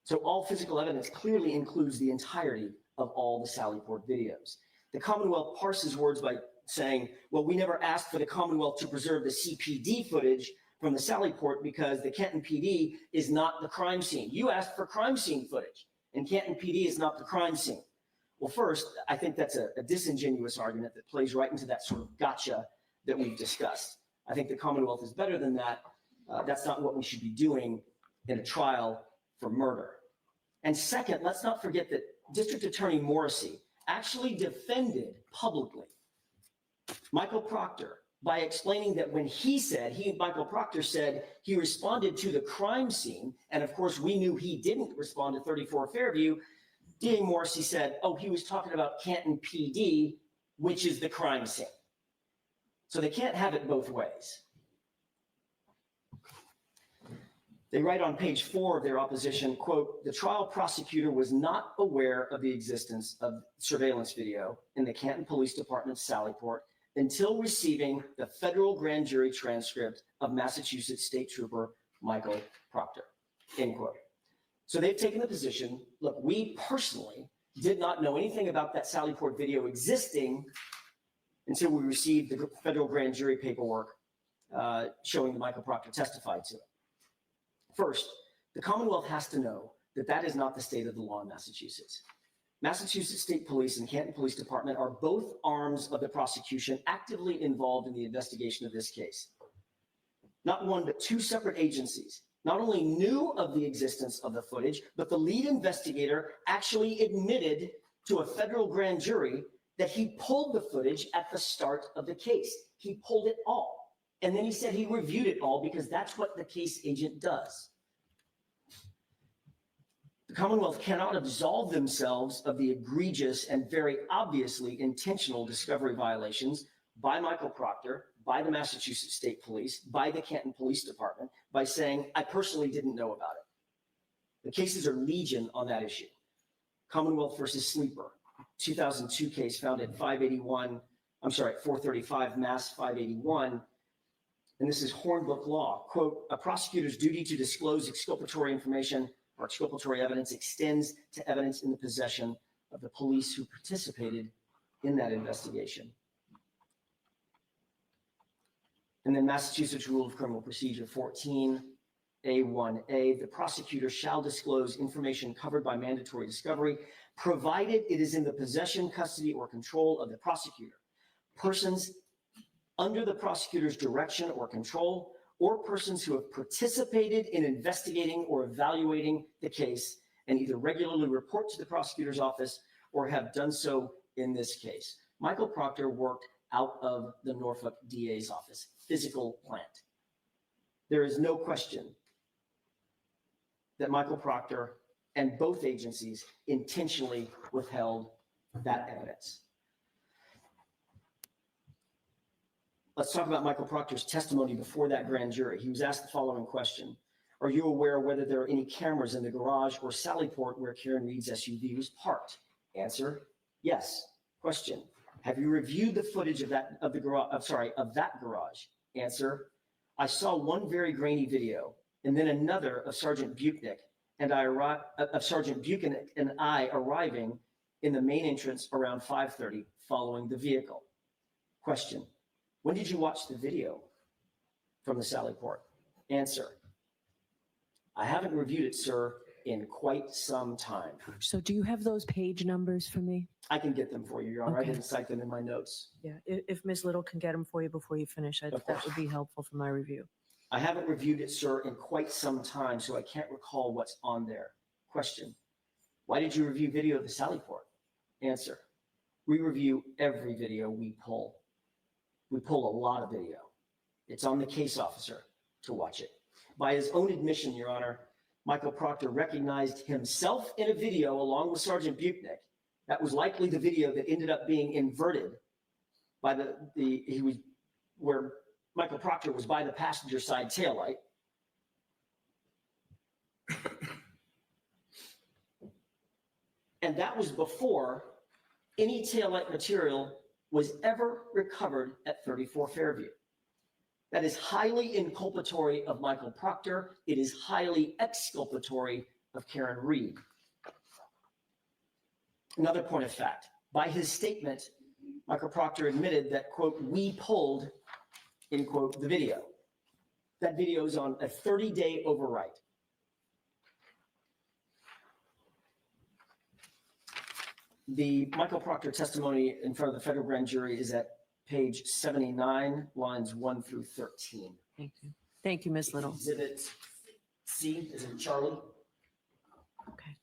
So all physical evidence clearly includes the entirety of all the Sallyport videos. The Commonwealth parses words by saying, well, we never asked for the Commonwealth to preserve the CPD footage from the Sallyport because the Canton PD is not the crime scene. You asked for crime scene footage, and Canton PD is not the crime scene. Well, first, I think that's a disingenuous argument that plays right into that sort of gotcha that we've discussed. I think the Commonwealth is better than that. That's not what we should be doing in a trial for murder. And second, let's not forget that District Attorney Morrissey actually defended publicly Michael Proctor by explaining that when Michael Proctor said he responded to the crime scene, and of course we knew he didn't respond to 34 Fairview, DA Morrissey said, oh, he was talking about Canton PD, which is the crime scene. So they can't have it both ways. They write on page 4 of their opposition, quote, the trial prosecutor was not aware of the existence of surveillance video in the Canton Police Department's Sallyport until receiving the federal grand jury transcript of Massachusetts State Trooper Michael Proctor, end quote. So they've taken the position, look, we personally did not know anything about that Sallyport video existing until we received the federal grand jury paperwork showing that Michael Proctor testified to it. First, the Commonwealth has to know that that is not the state of the law in Massachusetts. Massachusetts State Police and Canton Police Department are both arms of the prosecution actively involved in the investigation of this case. Not one, but two separate agencies not only knew of the existence of the footage, but the lead investigator actually admitted to a federal grand jury that he pulled the footage at the start of the case. He pulled it all. And then he said he reviewed it all because that's what the case agent does. The Commonwealth cannot absolve themselves of the egregious and very obviously intentional discovery violations by Michael Proctor, by the Massachusetts State Police, by the Canton Police Department, by saying, I personally didn't know about it. The cases are legion on that issue. Commonwealth versus Sleeper, 2002 case found at 435 Mass 581. And this is Hornbook law. Quote, a prosecutor's duty to disclose exculpatory information or exculpatory evidence extends to evidence in the possession of the police who participated in that investigation. And then Massachusetts Rule of Criminal Procedure 14A1A, the prosecutor shall disclose information covered by mandatory discovery, provided it is in the possession, custody, or control of the prosecutor. Persons under the prosecutor's direction or control, or persons who have participated in investigating or evaluating the case and either regularly report to the prosecutor's office or have done so in this case. Michael Proctor worked out of the Norfolk DA's office, physical plant. There is no question that Michael Proctor and both agencies intentionally withheld that evidence. Let's talk about Michael Proctor's testimony before that grand jury. He was asked the following question. Are you aware whether there are any cameras in the garage or Sallyport where Karen Reed's SUV was parked? Answer, yes. Question, have you reviewed the footage of that garage? Answer, I saw one very grainy video and then another of Sergeant Buchanan and I arriving in the main entrance around 5:30 following the vehicle. Question, when did you watch the video from the Sallyport? Answer, I haven't reviewed it, sir, in quite some time. So do you have those page numbers for me? I can get them for you, Your Honor. Okay. I didn't cite them in my notes. Yeah, if Ms. Little can get them for you before you finish, Of that course. would be helpful for my review. I haven't reviewed it, sir, in quite some time, so I can't recall what's on there. Question, why did you review video of the Sallyport? Answer, we review every video we pull. We pull a lot of video. It's on the case officer to watch it. By his own admission, Your Honor, Michael Proctor recognized himself in a video along with Sergeant Buchnick. That was likely the video that ended up being inverted by where Michael Proctor was by the passenger side taillight. And that was before any taillight material was ever recovered at 34 Fairview. That is highly inculpatory of Michael Proctor. It is highly exculpatory of Karen Reed. Another point of fact, by his statement, Michael Proctor admitted that, quote, we pulled, end quote, the video. That video is on a 30-day overwrite. The Michael Proctor testimony in front of the federal grand jury is at page 79, lines 1 through 13. Thank you. Thank you, Ms. Little. Exhibit C, is in Charlie. Okay.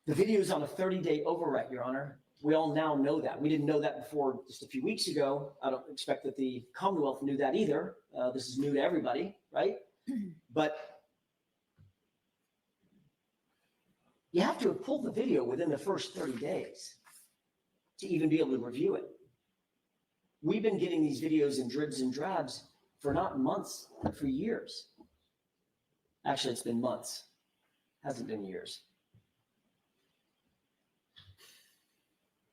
The video is on a 30-day overwrite, Your Honor. We all now know that. We didn't know that before just a few weeks ago. I don't expect that the Commonwealth knew that either. This is new to everybody, right? But you have to have pulled the video within the first 30 days to even be able to review it. We've been getting these videos in dribs and drabs for not months, but for years. Actually, it's been months. Hasn't been years.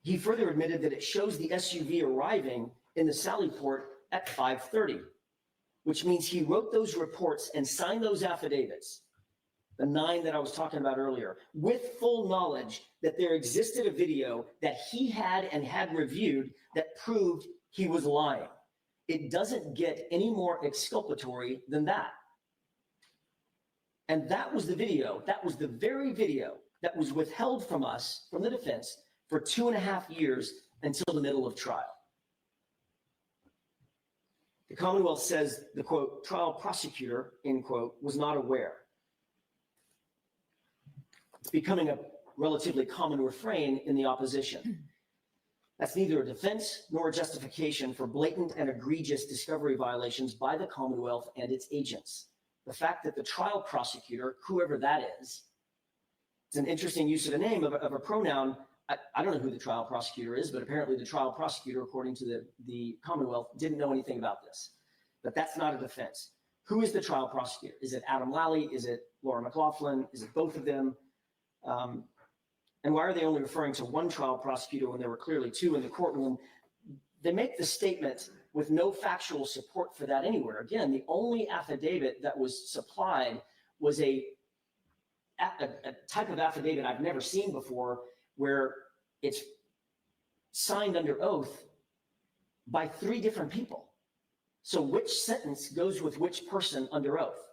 He further admitted that it shows the SUV arriving in the Sallyport at 5:30, which means he wrote those reports and signed those affidavits, the 9 that I was talking about earlier, with full knowledge that there existed a video that he had and had reviewed that proved he was lying. It doesn't get any more exculpatory than that. And that was the video, that was the very video that was withheld from us, from the defense, for 2.5 years until the middle of trial. The Commonwealth says the, quote, trial prosecutor, end quote, was not aware. It's becoming a relatively common refrain in the opposition. That's neither a defense nor a justification for blatant and egregious discovery violations by the Commonwealth and its agents. The fact that the trial prosecutor, whoever that is, it's an interesting use of a name, of a pronoun. I don't know who the trial prosecutor is, but apparently the trial prosecutor, according to the Commonwealth, didn't know anything about this. But that's not a defense. Who is the trial prosecutor? Is it Adam Lally? Is it Laura McLaughlin? Is it both of them? And why are they only referring to one trial prosecutor when there were clearly 2 in the courtroom? They make the statement with no factual support for that anywhere. Again, the only affidavit that was supplied was a type of affidavit I've never seen before, where it's signed under oath by 3 different people. So which sentence goes with which person under oath?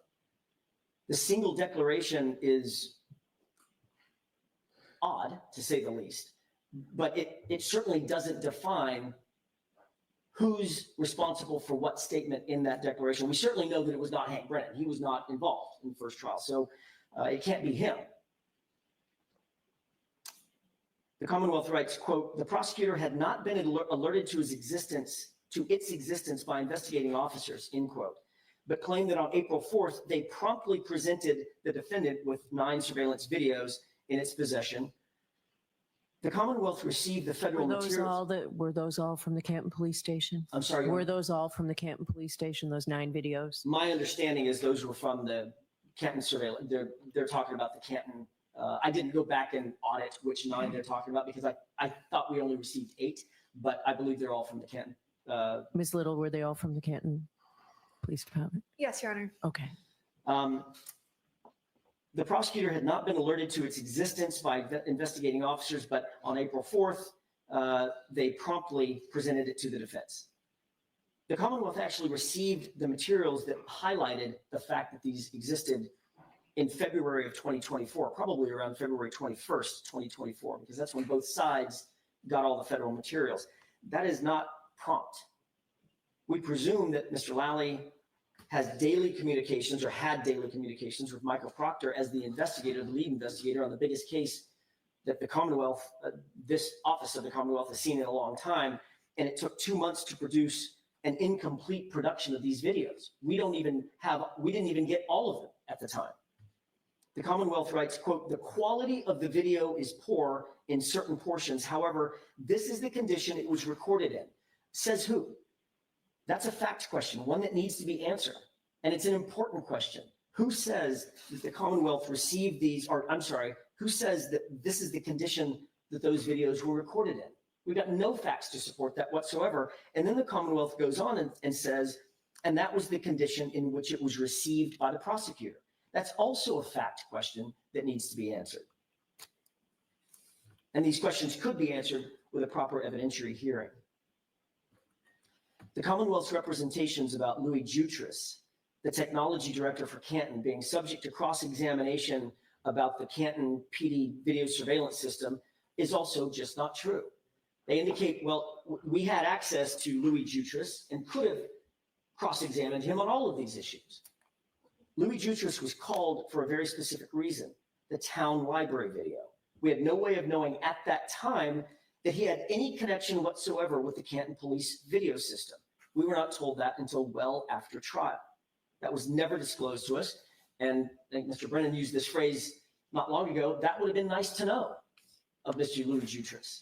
The single declaration is odd, to say the least, but it certainly doesn't define who's responsible for what statement in that declaration. We certainly know that it was not Hank Brennan. He was not involved in the first trial, so it can't be him. The Commonwealth writes, quote, the prosecutor had not been alerted to its existence by investigating officers, end quote, but claimed that on April 4th, they promptly presented the defendant with 9 surveillance videos in its possession. The Commonwealth received the federal materials. Were those all from the Canton Police Station? I'm sorry. Were those all from the Canton Police Station, those 9 videos? My understanding is those were from the Canton surveillance. They're talking about the Canton. I didn't go back and audit which 9 they're talking about because I thought we only received 8, but I believe they're all from the Canton. Ms. Little, were they all from the Canton Police Department? Yes, Your Honor. Okay. The prosecutor had not been alerted to its existence by investigating officers, but on April 4th, they promptly presented it to the defense. The Commonwealth actually received the materials that highlighted the fact that these existed in February of 2024, probably around February 21st, 2024, because that's when both sides got all the federal materials. That is not prompt. We presume that Mr. Lally has daily communications or had daily communications with Michael Proctor as the investigator, the lead investigator on the biggest case that the Commonwealth, this office of the Commonwealth has seen in a long time. And it took 2 months to produce an incomplete production of these videos. We didn't even get all of them at the time. The Commonwealth writes, quote, "The quality of the video is poor in certain portions. However, this is the condition it was recorded in." Says who? That's a fact question, one that needs to be answered. And it's an important question. Who says that the Commonwealth received these, or I'm sorry, who says that this is the condition that those videos were recorded in? We've got no facts to support that whatsoever. And then the Commonwealth goes on and says, and that was the condition in which it was received by the prosecutor. That's also a fact question that needs to be answered. And these questions could be answered with a proper evidentiary hearing. The Commonwealth's representations about Louis Jutras, the technology director for Canton, being subject to cross-examination about the Canton PD video surveillance system is also just not true. They indicate, well, we had access to Louis Jutras and could have cross-examined him on all of these issues. Louis Jutras was called for a very specific reason, the town library video. We had no way of knowing at that time that he had any connection whatsoever with the Canton police video system. We were not told that until well after trial. That was never disclosed to us. And I think Mr. Brennan used this phrase not long ago, that would have been nice to know of Mr. Louis Jutras.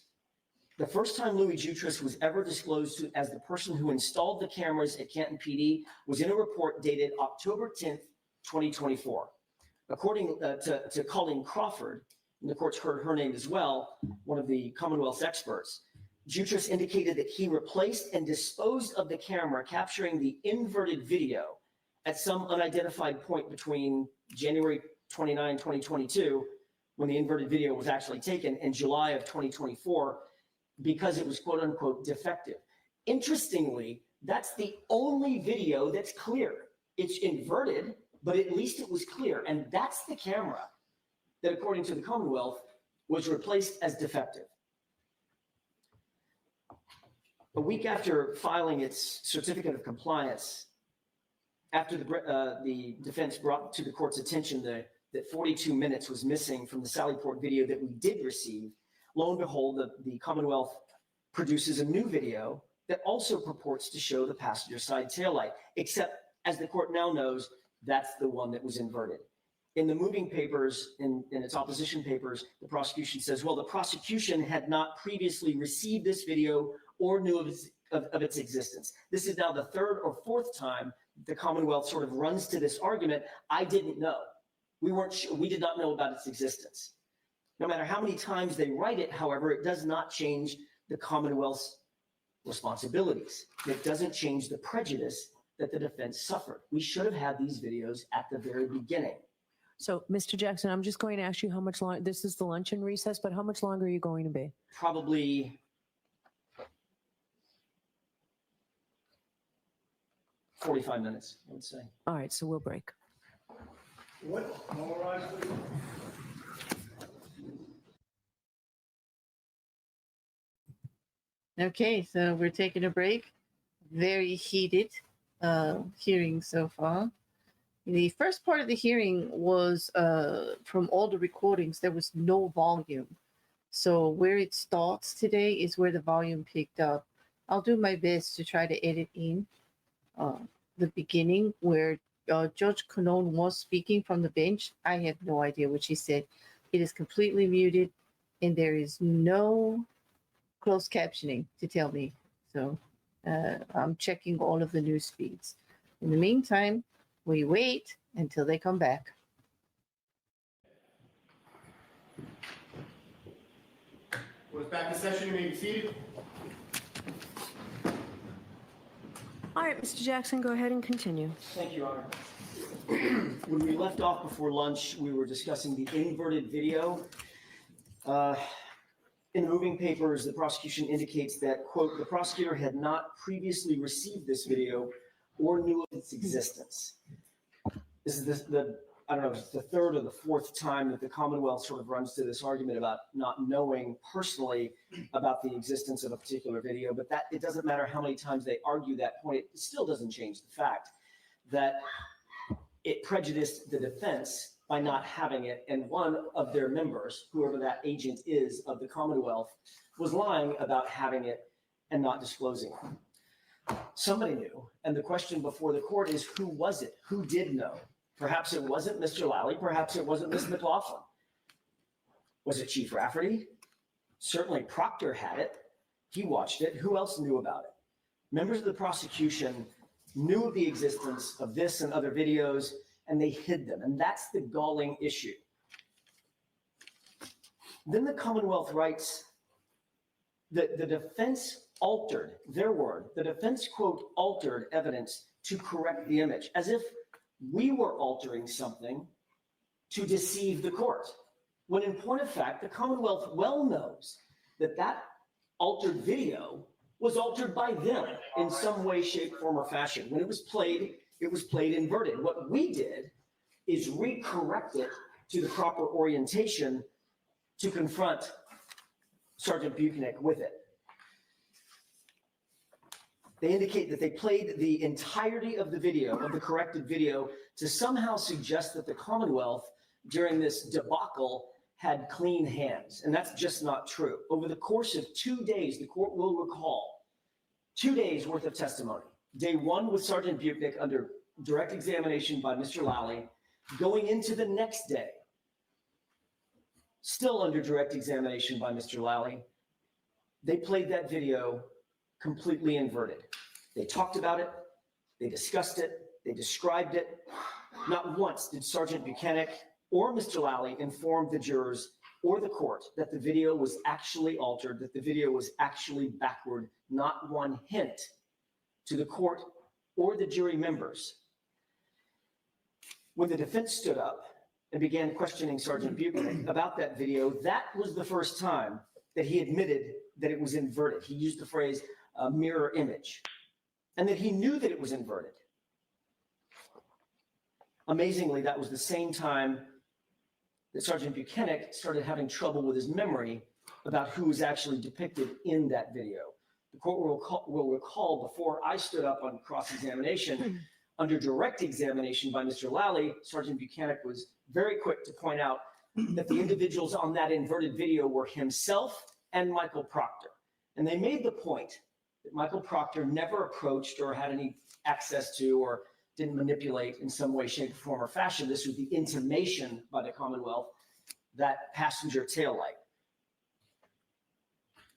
The first time Louis Jutras was ever disclosed to as the person who installed the cameras at Canton PD was in a report dated October 10th, 2024. According to Colleen Crawford, and the court's heard her name as well, one of the Commonwealth's experts, Jutras indicated that he replaced and disposed of the camera capturing the inverted video at some unidentified point between January 29, 2022, when the inverted video was actually taken, and July of 2024, because it was quote unquote defective. Interestingly, that's the only video that's clear. It's inverted, but at least it was clear. And that's the camera that, according to the Commonwealth, was replaced as defective. A week after filing its certificate of compliance, after the defense brought to the court's attention that 42 minutes was missing from the Sallyport video that we did receive, lo and behold, the Commonwealth produces a new video that also purports to show the passenger side taillight, except, as the court now knows, that's the one that was inverted. In the moving papers, in its opposition papers, the prosecution says, well, the prosecution had not previously received this video or knew of its existence. This is now the third or fourth time the Commonwealth sort of runs to this argument. I didn't know. We did not know about its existence. No matter how many times they write it, however, it does not change the Commonwealth's responsibilities. It doesn't change the prejudice that the defense suffered. We should have had these videos at the very beginning. So, Mr. Jackson, I'm just going to ask you how much longer, this is the luncheon recess, but how much longer are you going to be? Probably 45 minutes, I would say. All right, so we'll break. What, memorize, please? Okay, so we're taking a break. Very heated hearing so far. The first part of the hearing was from all the recordings, there was no volume. So where it starts today is where the volume picked up. I'll do my best to try to edit in the beginning where Judge Cannon was speaking from the bench. I have no idea what she said. It is completely muted and there is no closed captioning to tell me. So I'm checking all of the news feeds. In the meantime, we wait until they come back. We're back in session. You may be seated. All right, Mr. Jackson, go ahead and continue. Thank you, Your Honor. When we left off before lunch, we were discussing the inverted video. In the moving papers, the prosecution indicates that, quote, the prosecutor had not previously received this video or knew of its existence. This is I don't know, if it's the third or the fourth time that the Commonwealth sort of runs to this argument about not knowing personally about the existence of a particular video, but that it doesn't matter how many times they argue that point, it still doesn't change the fact that it prejudiced the defense by not having it, and one of their members, whoever that agent is of the Commonwealth, was lying about having it and not disclosing it. Somebody knew. And the question before the court is, who was it? Who did know? Perhaps it wasn't Mr. Lally. Perhaps it wasn't Ms. McLaughlin. Was it Chief Rafferty? Certainly Proctor had it. He watched it. Who else knew about it? Members of the prosecution knew of the existence of this and other videos, and they hid them. And that's the galling issue. Then the Commonwealth writes that the defense altered, their word, the defense, quote, altered evidence to correct the image, as if we were altering something to deceive the court. When in point of fact, the Commonwealth well knows that that altered video was altered by them in some way, shape, form, or fashion. When it was played inverted. What we did is recorrect it to the proper orientation to confront Sergeant Buchanan with it. They indicate that they played the entirety of the video, of the corrected video, to somehow suggest that the Commonwealth during this debacle had clean hands. And that's just not true. Over the course of 2 days, the court will recall 2 days worth of testimony. Day one with Sergeant Buchanan under direct examination by Mr. Lally, going into the next day, still under direct examination by Mr. Lally. They played that video completely inverted. They talked about it, they discussed it, they described it. Not once did Sergeant Buchanan or Mr. Lally inform the jurors or the court that the video was actually altered, that the video was actually backward. Not one hint to the court or the jury members. When the defense stood up and began questioning Sergeant Buchanan about that video, that was the first time that he admitted that it was inverted. He used the phrase mirror image, and that he knew that it was inverted. Amazingly, that was the same time that Sergeant Buchanan started having trouble with his memory about who was actually depicted in that video. The court will recall before I stood up on cross-examination, under direct examination by Mr. Lally, Sergeant Buchanan was very quick to point out that the individuals on that inverted video were himself and Michael Proctor. And they made the point that Michael Proctor never approached or had any access to or didn't manipulate in some way, shape, form, or fashion. This was the intimation by the Commonwealth, that passenger taillight.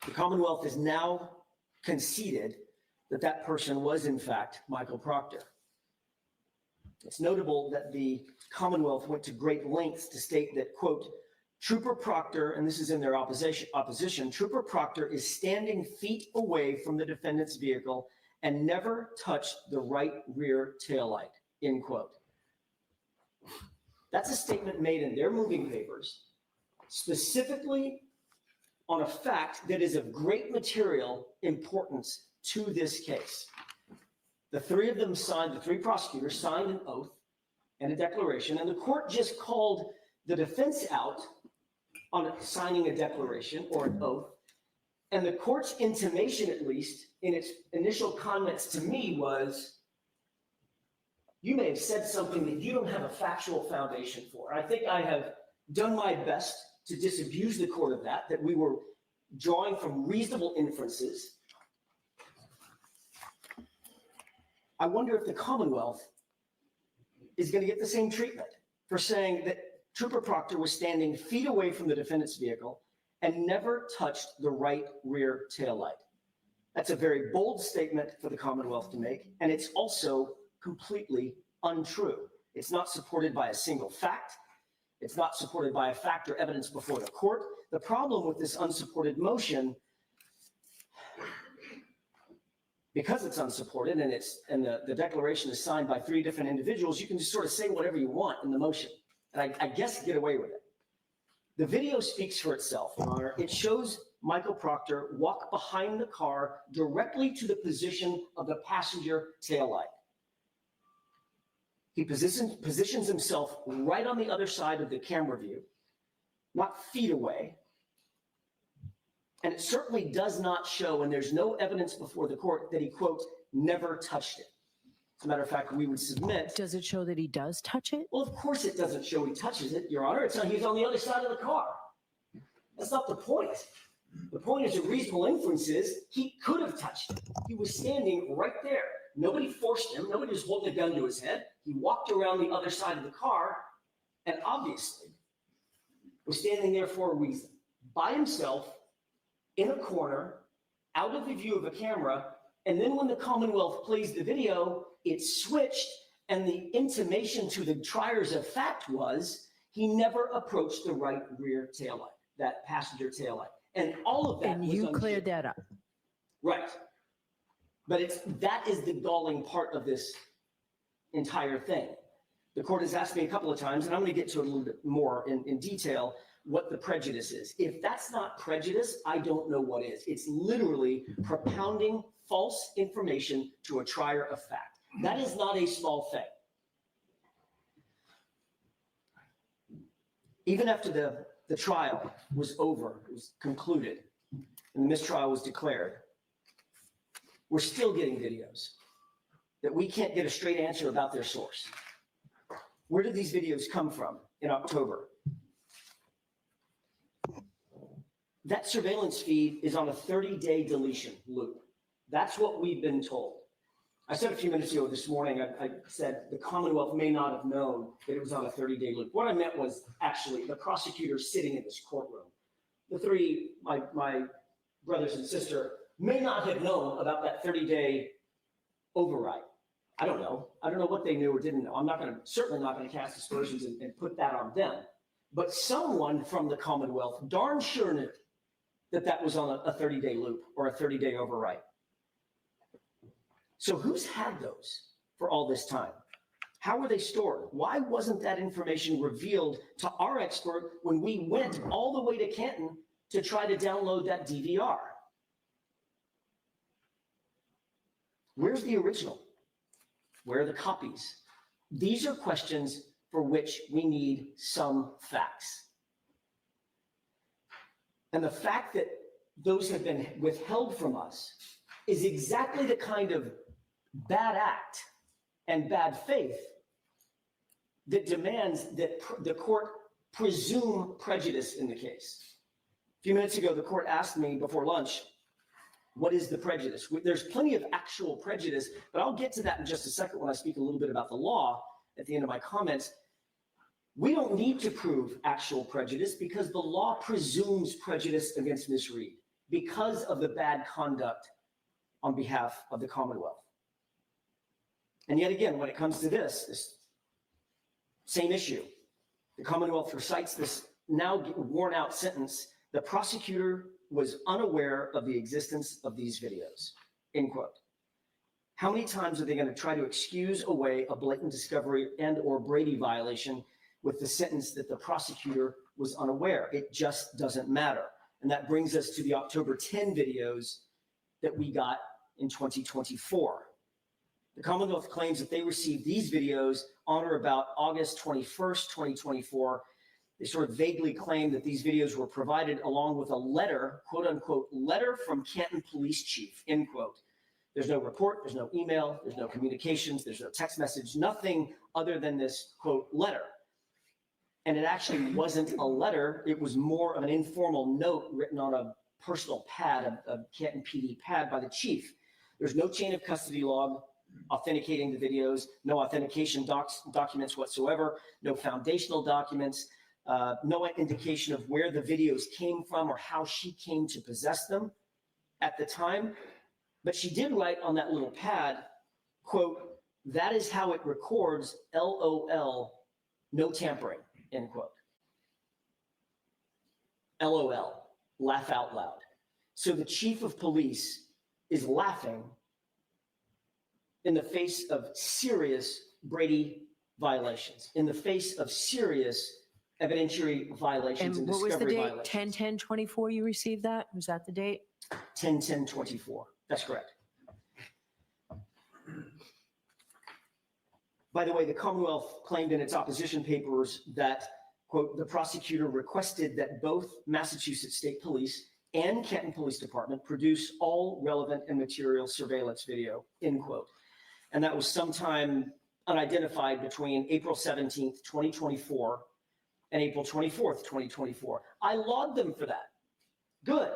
The Commonwealth has now conceded that that person was in fact Michael Proctor. It's notable that the Commonwealth went to great lengths to state that, quote, Trooper Proctor, and this is in their opposition, Trooper Proctor is standing feet away from the defendant's vehicle and never touched the right rear taillight, end quote. That's a statement made in their moving papers, specifically on a fact that is of great material importance to this case. The three of them signed, the three prosecutors signed an oath and a declaration, and the court just called the defense out on signing a declaration or an oath. And the court's intimation, at least in its initial comments to me, was, you may have said something that you don't have a factual foundation for. I think I have done my best to disabuse the court of that we were drawing from reasonable inferences. I wonder if the Commonwealth is going to get the same treatment for saying that Trooper Proctor was standing feet away from the defendant's vehicle and never touched the right rear taillight. That's a very bold statement for the Commonwealth to make, and it's also completely untrue. It's not supported by a single fact. It's not supported by a fact or evidence before the court. The problem with this unsupported motion, because it's unsupported and the declaration is signed by three different individuals, you can just sort of say whatever you want in the motion, and I guess get away with it. The video speaks for itself, Your Honor. It shows Michael Proctor walk behind the car directly to the position of the passenger taillight. He positions himself right on the other side of the camera view, not feet away. And it certainly does not show, and there's no evidence before the court, that he, quote, never touched it. As a matter of fact, we would submit. Does it show that he does touch it? Well, of course it doesn't show he touches it, Your Honor. He's on the other side of the car. That's not the point. The point is, a reasonable inference is he could have touched it. He was standing right there. Nobody forced him. Nobody was holding a gun to his head. He walked around the other side of the car and obviously was standing there for a reason. By himself, in a corner, out of the view of a camera. And then when the Commonwealth plays the video, it switched. And the intimation to the triers of fact was he never approached the right rear taillight, that passenger taillight. And all of that And was you unclear. cleared that up. Right. But that is the galling part of this entire thing. The court has asked me a couple of times, and I'm going to get to it a little bit more in detail, what the prejudice is. If that's not prejudice, I don't know what is. It's literally propounding false information to a trier of fact. That is not a small thing. Even after the trial was over, it was concluded, and the mistrial was declared, we're still getting videos that we can't get a straight answer about their source. Where did these videos come from in October? That surveillance feed is on a 30-day deletion loop. That's what we've been told. I said a few minutes ago this morning, I said the Commonwealth may not have known that it was on a 30-day loop. What I meant was actually the prosecutor sitting in this courtroom. The three, my brothers and sister, may not have known about that 30-day override. I don't know. I don't know what they knew or didn't know. I'm certainly not going to cast aspersions and put that on them. But someone from the Commonwealth darn sure knew that was on a 30-day loop or a 30-day override. So who's had those for all this time? How were they stored? Why wasn't that information revealed to our expert when we went all the way to Canton to try to download that DVR? Where's the original? Where are the copies? These are questions for which we need some facts. And the fact that those have been withheld from us is exactly the kind of bad act and bad faith that demands that the court presume prejudice in the case. A few minutes ago, the court asked me before lunch, what is the prejudice? There's plenty of actual prejudice, but I'll get to that in just a second when I speak a little bit about the law at the end of my comments. We don't need to prove actual prejudice because the law presumes prejudice against Ms. Reed because of the bad conduct on behalf of the Commonwealth. And yet again, when it comes to this same issue, the Commonwealth recites this now worn out sentence, the prosecutor was unaware of the existence of these videos, end quote. How many times are they going to try to excuse away a blatant discovery and or Brady violation with the sentence that the prosecutor was unaware? It just doesn't matter. And that brings us to the October 10 videos that we got in 2024. The Commonwealth claims that they received these videos on or about August 21st, 2024. They sort of vaguely claim that these videos were provided along with a letter, quote unquote, letter from Canton Police Chief, end quote. There's no report, there's no email, there's no communications, there's no text message, nothing other than this, quote, letter. And it actually wasn't a letter, it was more of an informal note written on a personal pad, a Canton PD pad by the chief. There's no chain of custody log authenticating the videos, no authentication documents whatsoever, no foundational documents, no indication of where the videos came from or how she came to possess them at the time. But she did write on that little pad, quote, that is how it records, LOL, no tampering, end quote. LOL, laugh out loud. So the chief of police is laughing in the face of serious Brady violations, in the face of serious evidentiary violations and what was the discovery date? violations. 10/10/24 you received that? Was that the date? 10/10/24. That's correct. By the way, the Commonwealth claimed in its opposition papers that, quote, the prosecutor requested that both Massachusetts State Police and Canton Police Department produce all relevant and material surveillance video, end quote. And that was sometime unidentified between April 17th, 2024 and April 24th, 2024. I laud them for that. Good.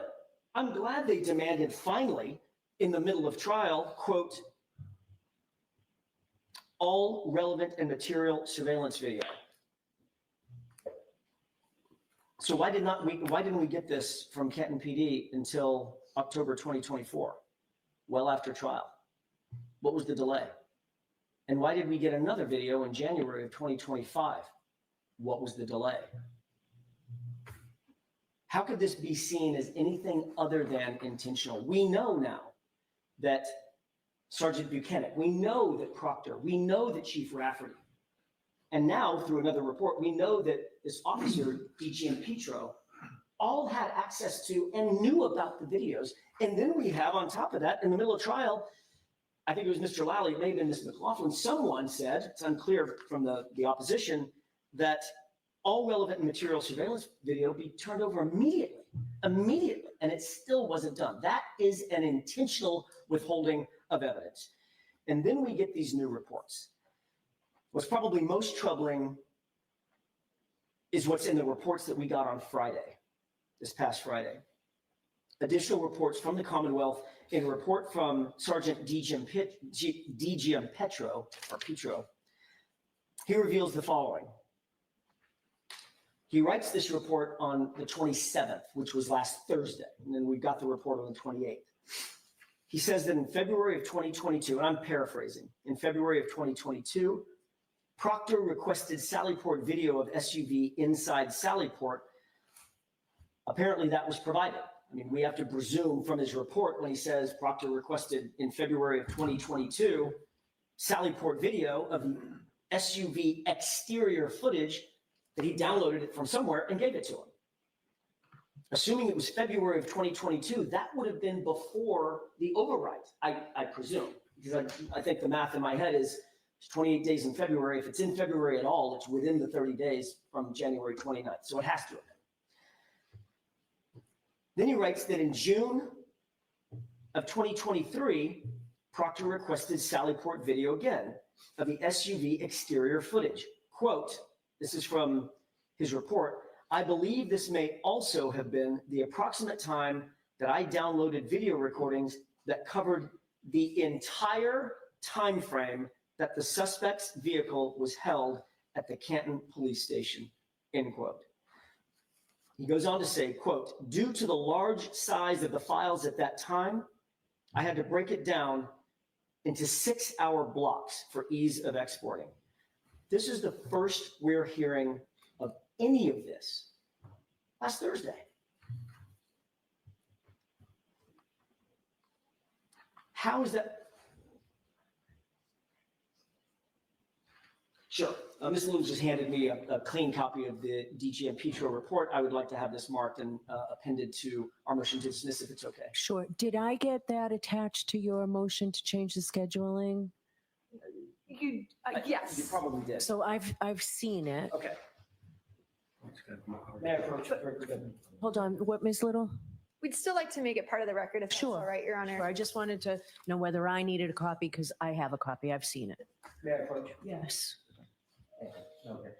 I'm glad they demanded finally, in the middle of trial, quote, all relevant and material surveillance video. So why didn't we get this from Canton PD until October 2024, well after trial? What was the delay? And why did we get another video in January of 2025? What was the delay? How could this be seen as anything other than intentional? We know now that Sergeant Buchanan, we know that Proctor, we know that Chief Rafferty, and now through another report, we know that this officer, DGM Petro, all had access to and knew about the videos. And then we have on top of that, in the middle of trial, I think it was Mr. Lally, it may have been Ms. McLaughlin, someone said, it's unclear from the opposition, that all relevant and material surveillance video be turned over immediately, and it still wasn't done. That is an intentional withholding of evidence. And then we get these new reports. What's probably most troubling is what's in the reports that we got on Friday, this past Friday. Additional reports from the Commonwealth in a report from Sergeant DGM Petro. He reveals the following. He writes this report on the 27th, which was last Thursday, and then we got the report on the 28th. He says that in February of 2022, and I'm paraphrasing, in February of 2022, Proctor requested Sallyport video of SUV inside Sallyport. Apparently that was provided. I mean, we have to presume from his report when he says Proctor requested in February of 2022, Sallyport video of the SUV exterior footage, that he downloaded it from somewhere and gave it to him. Assuming it was February of 2022, that would have been before the override, I presume, because I think the math in my head is it's 28 days in February. If it's in February at all, it's within the 30 days from January 29th. So it has to have been. Then he writes that in June of 2023, Proctor requested Sallyport video again of the SUV exterior footage. Quote, this is from his report, I believe this may also have been the approximate time that I downloaded video recordings that covered the entire time frame that the suspect's vehicle was held at the Canton police station, end quote. He goes on to say, quote, due to the large size of the files at that time, I had to break it down into 6-hour blocks for ease of exporting. This is the first we're hearing of any of this last Thursday. How is that? Sure. Ms. Lewis just handed me a clean copy of the DGM Petro report. I would like to have this marked and appended to our motion to dismiss if it's okay. Sure. Did I get that attached to your motion to change the scheduling? Yes. You probably did. So I've seen it. Okay. May I approach? Hold on. What, Ms. Little? We'd still like to make it part of the record if that's Sure. all right, Your Honor. Sure, I just wanted to know whether I needed a copy because I have a copy. I've seen it. May I approach? Yes. Okay.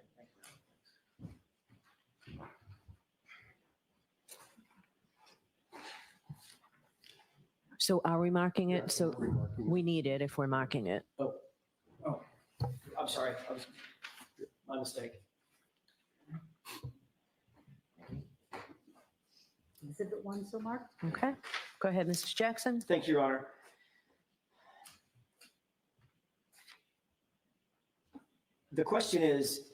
So are we marking it? So we need it if we're marking it. Oh, I'm sorry. My mistake. Exhibit 1, so marked. Okay. Go ahead, Mr. Jackson. Thank you, Your Honor. The question is,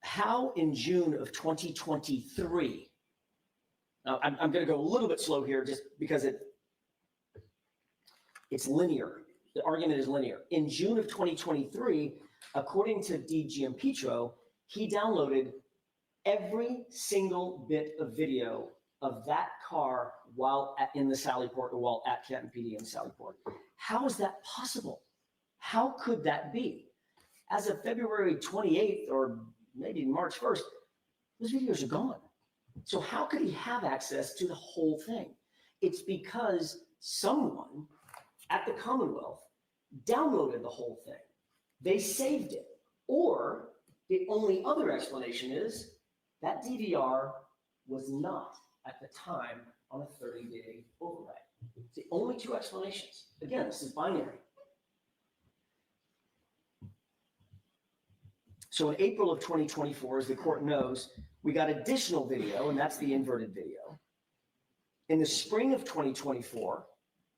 how in June of 2023, now I'm going to go a little bit slow here just because it's linear. The argument is linear. In June of 2023, according to DGM Petro, he downloaded every single bit of video of that car while in the Sallyport or while at Canton PD in Sallyport. How is that possible? How could that be? As of February 28th or maybe March 1st, those videos are gone. So how could he have access to the whole thing? It's because someone at the Commonwealth downloaded the whole thing. They saved it. Or the only other explanation is that DVR was not at the time on a 30-day override. It's the only two explanations. Again, this is binary. So in April of 2024, as the court knows, we got additional video, and that's the inverted video. In the spring of 2024,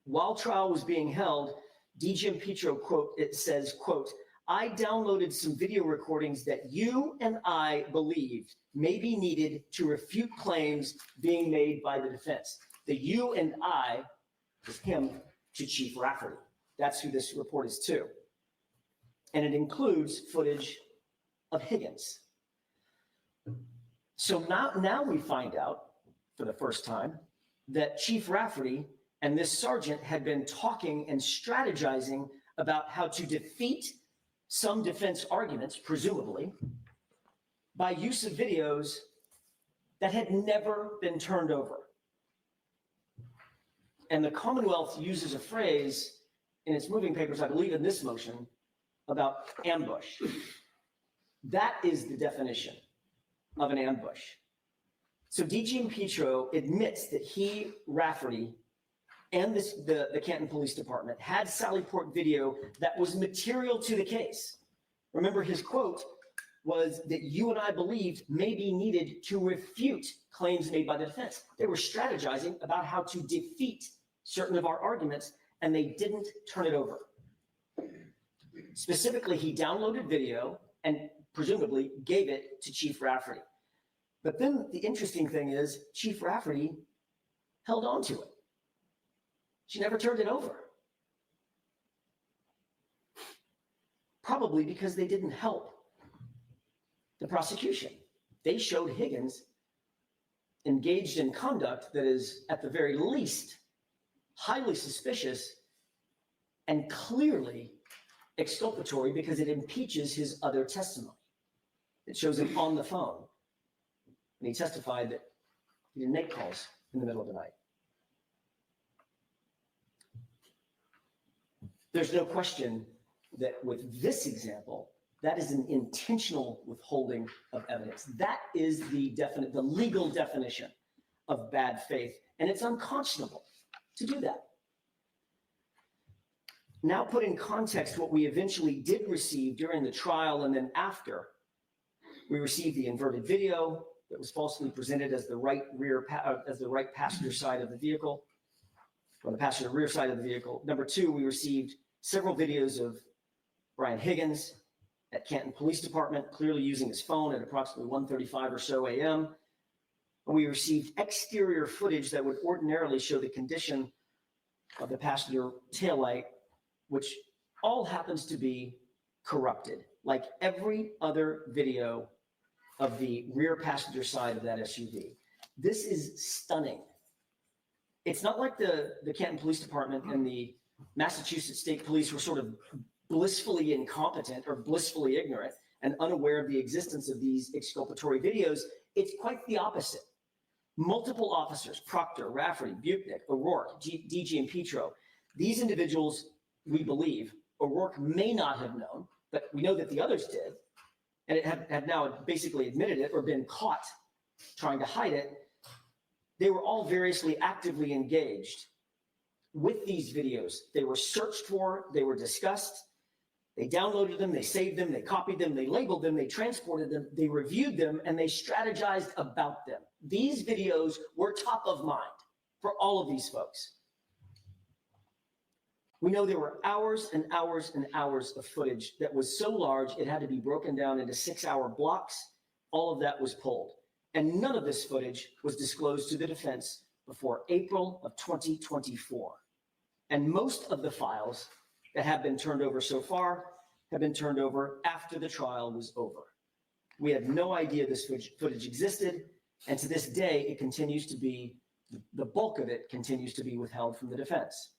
while trial was being held, DG Petro, quote, it says, quote, I downloaded some video recordings that you and I believed may be needed to refute claims being made by the defense. The you and I is him to Chief Rafferty. That's who this report is to. And it includes footage of Higgins. So now we find out for the first time that Chief Rafferty and this sergeant had been talking and strategizing about how to defeat some defense arguments, presumably, by use of videos that had never been turned over. And the Commonwealth uses a phrase in its moving papers, I believe in this motion, about ambush. That is the definition of an ambush. So DG Petro admits that he, Rafferty, and the Canton Police Department had Sallyport video that was material to the case. Remember, his quote was that you and I believed may be needed to refute claims made by the defense. They were strategizing about how to defeat certain of our arguments, and they didn't turn it over. Specifically, he downloaded video and presumably gave it to Chief Rafferty. But then the interesting thing is Chief Rafferty held on to it. She never turned it over. Probably because they didn't help the prosecution. They showed Higgins engaged in conduct that is, at the very least, highly suspicious and clearly exculpatory because it impeaches his other testimony. It shows him on the phone. And he testified that he didn't make calls in the middle of the night. There's no question that with this example, that is an intentional withholding of evidence. That is the legal definition of bad faith, and it's unconscionable to do that. Now put in context what we eventually did receive during the trial and then after. We received the inverted video that was falsely presented as the right passenger side of the vehicle, or the passenger rear side of the vehicle. Number two, we received several videos of Brian Higgins at Canton Police Department, clearly using his phone at approximately 1:35 or so a.m. And we received exterior footage that would ordinarily show the condition of the passenger taillight, which all happens to be corrupted, like every other video of the rear passenger side of that SUV. This is stunning. It's not like the Canton Police Department and the Massachusetts State Police were sort of blissfully incompetent or blissfully ignorant and unaware of the existence of these exculpatory videos. It's quite the opposite. Multiple officers, Proctor, Rafferty, Buchnick, O'Rourke, DG and Petro, these individuals, we believe, O'Rourke may not have known, but we know that the others did, and it had now basically admitted it or been caught trying to hide it. They were all variously actively engaged with these videos. They were searched for, they were discussed, they downloaded them, they saved them, they copied them, they labeled them, they transported them, they reviewed them, and they strategized about them. These videos were top of mind for all of these folks. We know there were hours and hours and hours of footage that was so large it had to be broken down into 6-hour blocks. All of that was pulled. And none of this footage was disclosed to the defense before April of 2024. And most of the files that have been turned over so far have been turned over after the trial was over. We had no idea this footage existed, and to this day, it continues to be, the bulk of it continues to be withheld from the defense.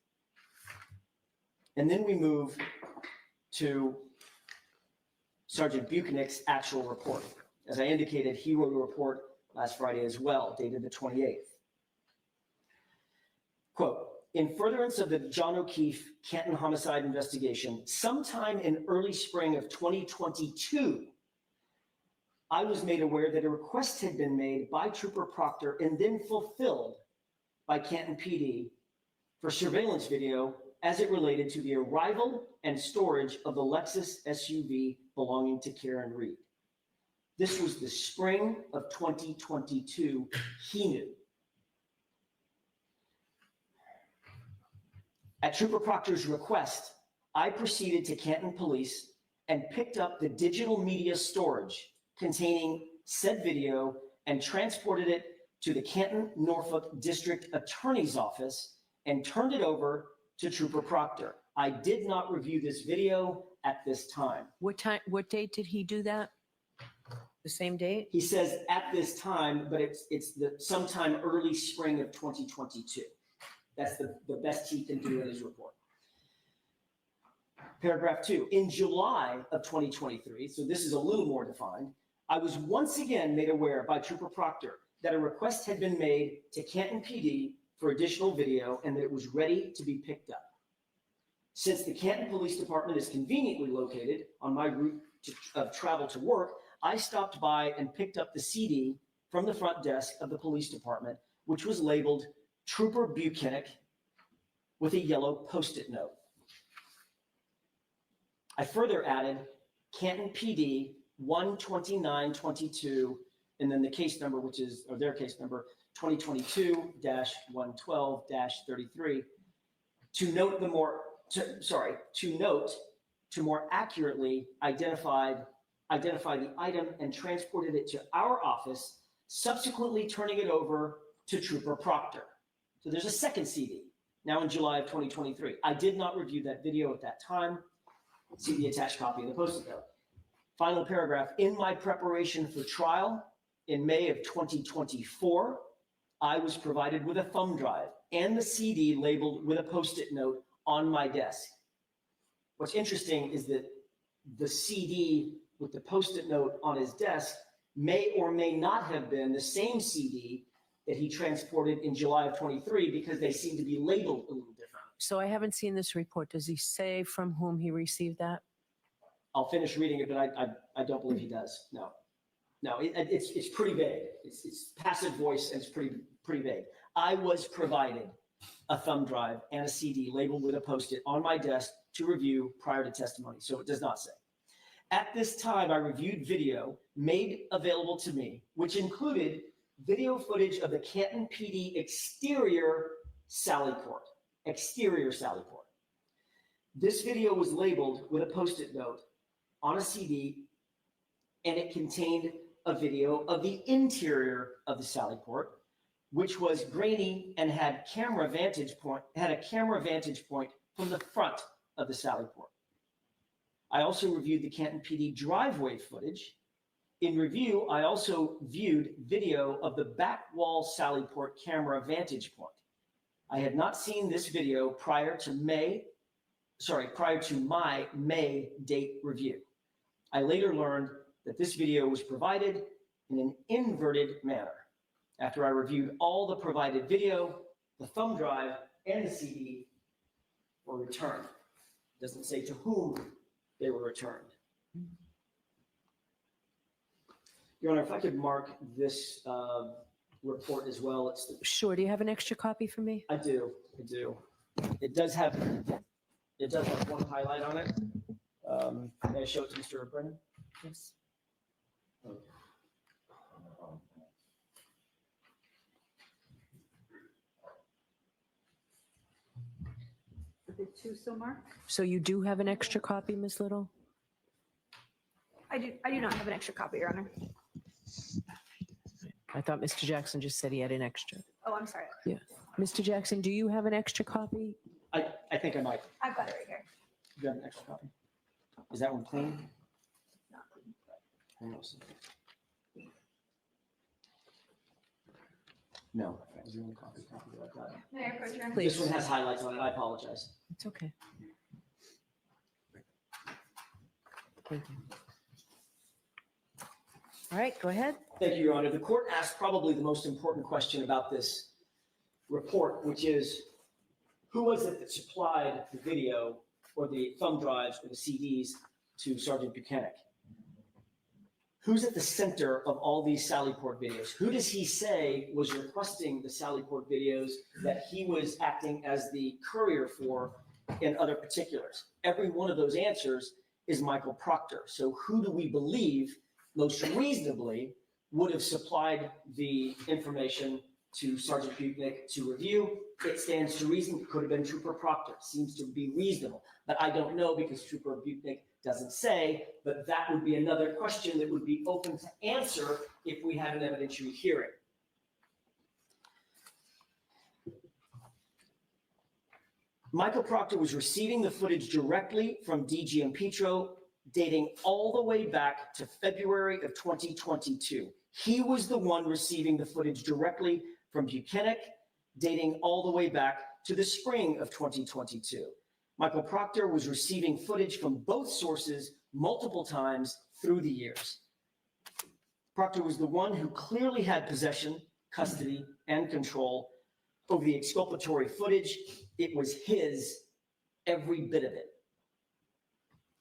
And then we move to Sergeant Buchnick's actual report. As I indicated, he wrote a report last Friday as well, dated the 28th. Quote, in furtherance of the John O'Keefe Canton homicide investigation, sometime in early spring of 2022, I was made aware that a request had been made by Trooper Proctor and then fulfilled by Canton PD for surveillance video as it related to the arrival and storage of the Lexus SUV belonging to Karen Reed. This was the spring of 2022. He knew. At Trooper Proctor's request, I proceeded to Canton Police and picked up the digital media storage containing said video and transported it to the Canton, Norfolk District Attorney's Office and turned it over to Trooper Proctor. I did not review this video at this time. What date did he do that? The same date? He says at this time, but it's the sometime early spring of 2022. That's the best he can do in his report. Paragraph 2, in July of 2023, so this is a little more defined, I was once again made aware by Trooper Proctor that a request had been made to Canton PD for additional video and that it was ready to be picked up. Since the Canton Police Department is conveniently located on my route of travel to work, I stopped by and picked up the CD from the front desk of the police department, which was labeled Trooper Buchanan with a yellow Post-it note. I further added Canton PD 12922, and then the case number, which is, or their case number, 2022-112-33, to note to more accurately identify the item and transported it to our office, subsequently turning it over to Trooper Proctor. So there's a second CD, now in July of 2023. I did not review that video at that time. See the attached copy of the Post-it note. Final paragraph, in my preparation for trial in May of 2024, I was provided with a thumb drive and the CD labeled with a Post-it note on my desk. What's interesting is that the CD with the Post-it note on his desk may or may not have been the same CD that he transported in July of 23 because they seem to be labeled a little different. So I haven't seen this report. Does he say from whom he received that? I'll finish reading it, but I don't believe he does. No, it's pretty vague. It's passive voice and it's pretty vague. I was provided a thumb drive and a CD labeled with a Post-it on my desk to review prior to testimony. So it does not say. At this time, I reviewed video made available to me, which included video footage of the Canton PD exterior Sally Port. Exterior Sally Port. This video was labeled with a Post-it note on a CD, and it contained a video of the interior of the Sally Port, which was grainy and had a camera vantage point from the front of the Sally Port. I also reviewed the Canton PD driveway footage. In review, I also viewed video of the back wall Sally Port camera vantage point. I had not seen this video prior to my May date review. I later learned that this video was provided in an inverted manner. After I reviewed all the provided video, the thumb drive and the CD were returned. It doesn't say to whom they were returned. Your Honor, if I could mark this report as well. Sure. Do you have an extra copy for me? I do. It does have one highlight on it. May I show it to Mr. Brennan? Yes. Okay. Are there two so marked? So you do have an extra copy, Ms. Little? I do not have an extra copy, Your Honor. I thought Mr. Jackson just said he had an extra. Oh, I'm sorry. Yeah. Mr. Jackson, do you have an extra copy? I think I might. I've got it right here. You have an extra copy? Is that one clean? Not clean. I know. No, that was the only copy that I've got. May I approach, Your Honor? Please. This one has highlights on it. I apologize. It's okay. Thank you. All right, go ahead. Thank you, Your Honor. The court asked probably the most important question about this report, which is who was it that supplied the video or the thumb drives or the CDs to Sergeant Buchanan? Who's at the center of all these Sallyport videos? Who does he say was requesting the Sallyport videos that he was acting as the courier for in other particulars? Every one of those answers is Michael Proctor. So who do we believe most reasonably would have supplied the information to Sergeant Butnick to review? It stands to reason it could have been Trooper Proctor. Seems to be reasonable, but I don't know because Trooper Butnick doesn't say, but that would be another question that would be open to answer if we had an evidentiary hearing. Michael Proctor was receiving the footage directly from DG and Petro, dating all the way back to February of 2022. He was the one receiving the footage directly from Buchanan, dating all the way back to the spring of 2022. Michael Proctor was receiving footage from both sources multiple times through the years. Proctor was the one who clearly had possession, custody, and control over the exculpatory footage. It was his, every bit of it.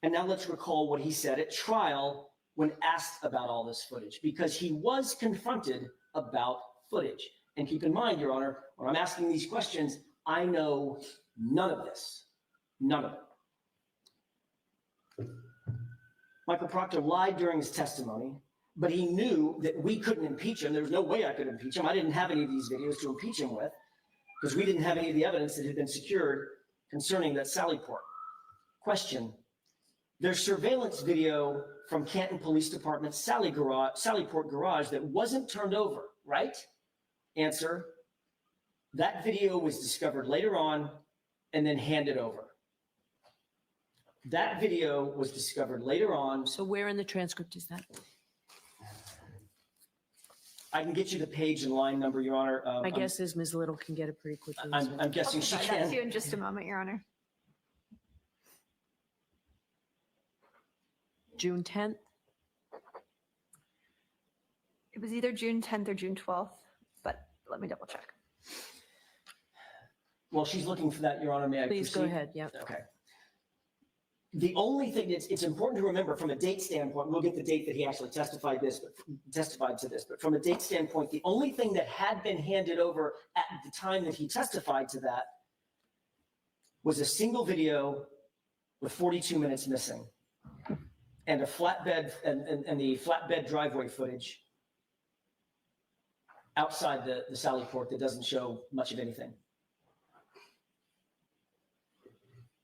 And now let's recall what he said at trial when asked about all this footage, because he was confronted about footage. And keep in mind, Your Honor, when I'm asking these questions, I know none of this. None of it. Michael Proctor lied during his testimony, but he knew that we couldn't impeach him. There was no way I could impeach him. I didn't have any of these videos to impeach him with because we didn't have any of the evidence that had been secured concerning that Sallyport. Question: there's surveillance video from Canton Police Department's Sallyport garage that wasn't turned over, right? Answer: that video was discovered later on and then handed over. That video was discovered later on. So where in the transcript is that? I can get you the page and line number, Your Honor. My guess is Ms. Little can get it pretty quickly. as well. I'm guessing she Provide that to can. you in just a moment, Your Honor. June 10th? It was either June 10th or June 12th, but let me double check. While she's looking for that, Your Honor, may I proceed? Please go ahead, yep. Okay. The only thing it's important to remember from a date standpoint, we'll get the date that he actually testified to this, but from a date standpoint, the only thing that had been handed over at the time that he testified to that was a single video with 42 minutes missing and a flatbed and the flatbed driveway footage outside the Sallyport that doesn't show much of anything.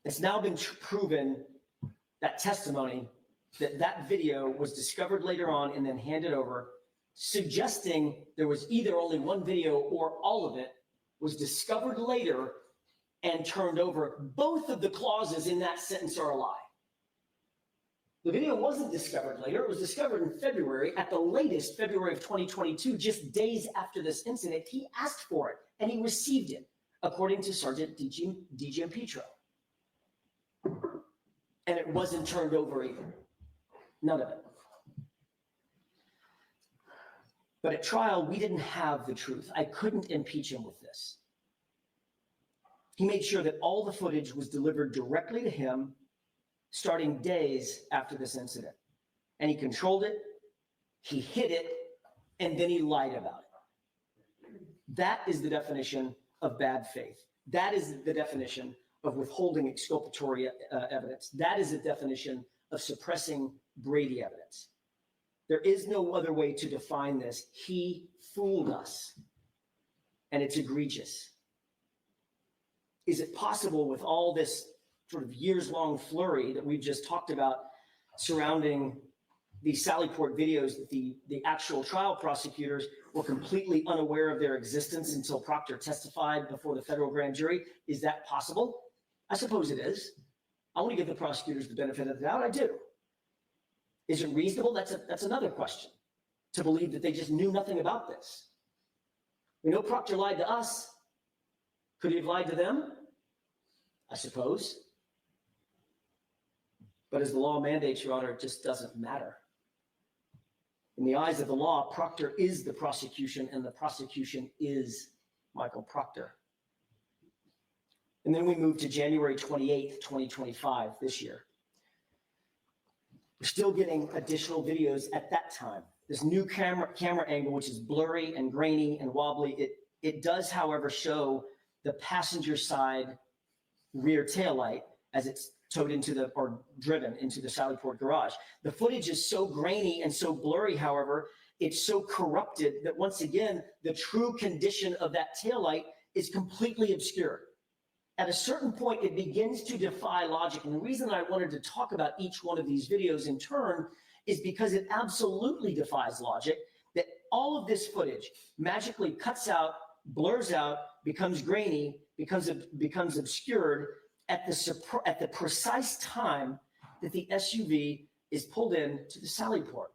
It's now been proven, that testimony, that video was discovered later on and then handed over, suggesting there was either only one video or all of it was discovered later and turned over. Both of the clauses in that sentence are a lie. The video wasn't discovered later. It was discovered in February, at the latest February of 2022, just days after this incident. He asked for it and he received it, according to Sergeant DG Petro. And it wasn't turned over either. None of it. But at trial, we didn't have the truth. I couldn't impeach him with this. He made sure that all the footage was delivered directly to him, starting days after this incident. And he controlled it, he hid it, and then he lied about it. That is the definition of bad faith. That is the definition of withholding exculpatory evidence. That is a definition of suppressing Brady evidence. There is no other way to define this. He fooled us, and it's egregious. Is it possible with all this sort of years-long flurry that we've just talked about surrounding the Sallyport videos that the actual trial prosecutors were completely unaware of their existence until Proctor testified before the federal grand jury? Is that possible? I suppose it is. I want to give the prosecutors the benefit of the doubt. I do. Is it reasonable? That's another question, to believe that they just knew nothing about this. We know Proctor lied to us. Could he have lied to them? I suppose. But as the law mandates, Your Honor, it just doesn't matter. In the eyes of the law, Proctor is the prosecution, and the prosecution is Michael Proctor. And then we move to January 28th, 2025, this year. We're still getting additional videos at that time. This new camera angle, which is blurry and grainy and wobbly, it does, however, show the passenger side rear taillight as it's towed into the, or driven into the Sallyport garage. The footage is so grainy and so blurry, however, it's so corrupted that once again, the true condition of that taillight is completely obscured. At a certain point, it begins to defy logic. And the reason I wanted to talk about each one of these videos in turn is because it absolutely defies logic that all of this footage magically cuts out, blurs out, becomes grainy, becomes obscured at the precise time that the SUV is pulled in to the Sallyport.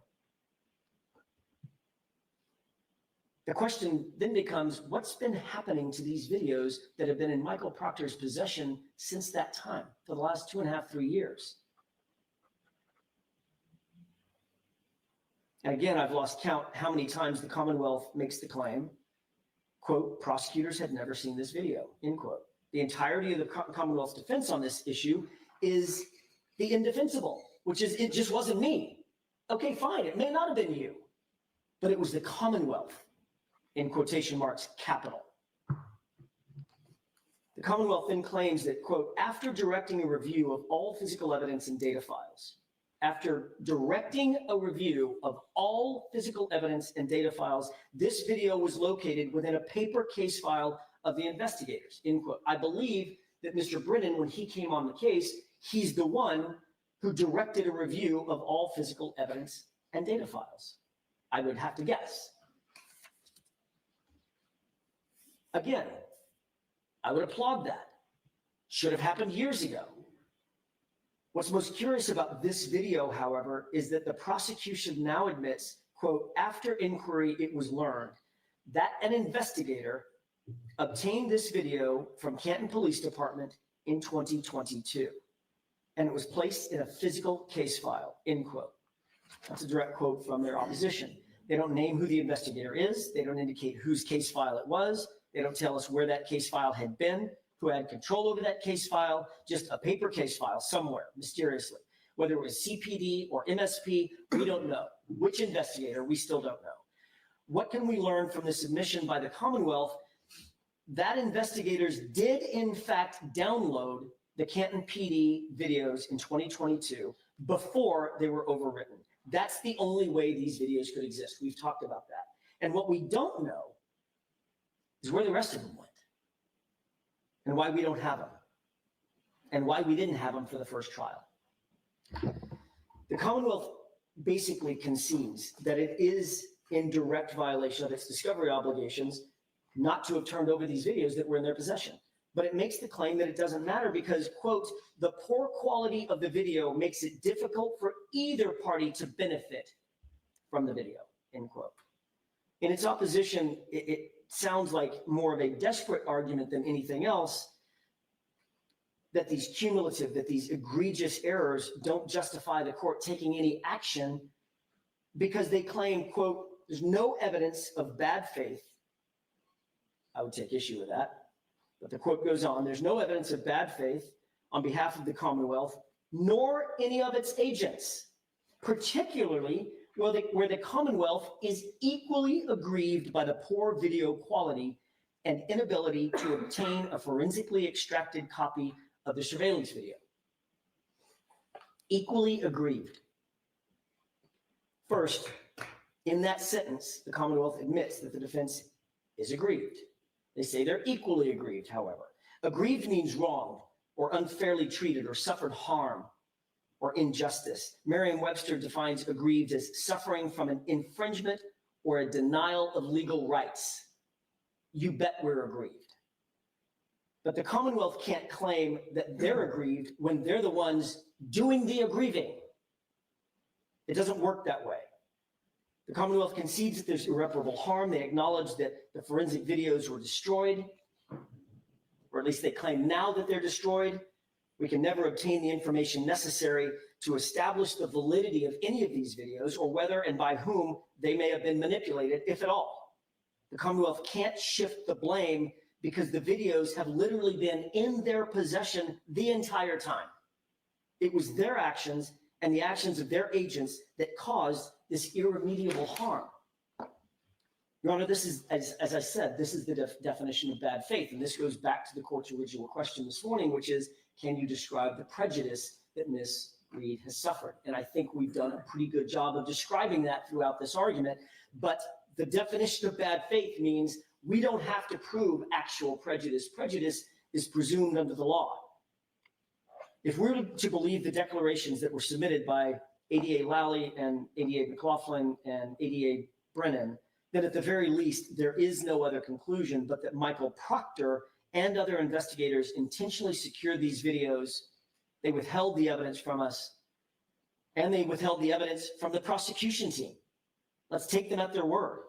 The question then becomes, what's been happening to these videos that have been in Michael Proctor's possession since that time, for the last 2.5, 3 years? And again, I've lost count how many times the Commonwealth makes the claim, quote, prosecutors had never seen this video, end quote. The entirety of the Commonwealth's defense on this issue is the indefensible, which is, it just wasn't me. Okay, fine, it may not have been you, but it was the Commonwealth, in quotation marks, capital. The Commonwealth then claims that, quote, after directing a review of all physical evidence and data files, after directing a review of all physical evidence and data files, this video was located within a paper case file of the investigators, end quote. I believe that Mr. Brennan, when he came on the case, he's the one who directed a review of all physical evidence and data files. I would have to guess. Again, I would applaud that. Should have happened years ago. What's most curious about this video, however, is that the prosecution now admits, quote, after inquiry, it was learned that an investigator obtained this video from Canton Police Department in 2022, and it was placed in a physical case file, end quote. That's a direct quote from their opposition. They don't name who the investigator is. They don't indicate whose case file it was. They don't tell us where that case file had been, who had control over that case file, just a paper case file somewhere, mysteriously. Whether it was CPD or MSP, we don't know. Which investigator, we still don't know. What can we learn from the submission by the Commonwealth? That investigators did, in fact, download the Canton PD videos in 2022 before they were overwritten. That's the only way these videos could exist. We've talked about that. And what we don't know is where the rest of them went and why we don't have them and why we didn't have them for the first trial. The Commonwealth basically concedes that it is in direct violation of its discovery obligations not to have turned over these videos that were in their possession. But it makes the claim that it doesn't matter because, quote, the poor quality of the video makes it difficult for either party to benefit from the video, end quote. In its opposition, it sounds like more of a desperate argument than anything else that these cumulative, that these egregious errors don't justify the court taking any action because they claim, quote, there's no evidence of bad faith. I would take issue with that. But the quote goes on, there's no evidence of bad faith on behalf of the Commonwealth, nor any of its agents, particularly where the Commonwealth is equally aggrieved by the poor video quality and inability to obtain a forensically extracted copy of the surveillance video. Equally aggrieved. First, in that sentence, the Commonwealth admits that the defense is aggrieved. They say they're equally aggrieved, however. Aggrieved means wronged or unfairly treated or suffered harm or injustice. Merriam-Webster defines aggrieved as suffering from an infringement or a denial of legal rights. You bet we're aggrieved. But the Commonwealth can't claim that they're aggrieved when they're the ones doing the aggrieving. It doesn't work that way. The Commonwealth concedes that there's irreparable harm. They acknowledge that the forensic videos were destroyed, or at least they claim now that they're destroyed. We can never obtain the information necessary to establish the validity of any of these videos or whether and by whom they may have been manipulated, if at all. The Commonwealth can't shift the blame because the videos have literally been in their possession the entire time. It was their actions and the actions of their agents that caused this irremediable harm. Your Honor, this is, as I said, this is the definition of bad faith. And this goes back to the court's original question this morning, which is, can you describe the prejudice that Ms. Reed has suffered? And I think we've done a pretty good job of describing that throughout this argument. But the definition of bad faith means we don't have to prove actual prejudice. Prejudice is presumed under the law. If we're to believe the declarations that were submitted by ADA Lally and ADA McLaughlin and ADA Brennan, then at the very least, there is no other conclusion but that Michael Proctor and other investigators intentionally secured these videos. They withheld the evidence from us, and they withheld the evidence from the prosecution team. Let's take them at their word.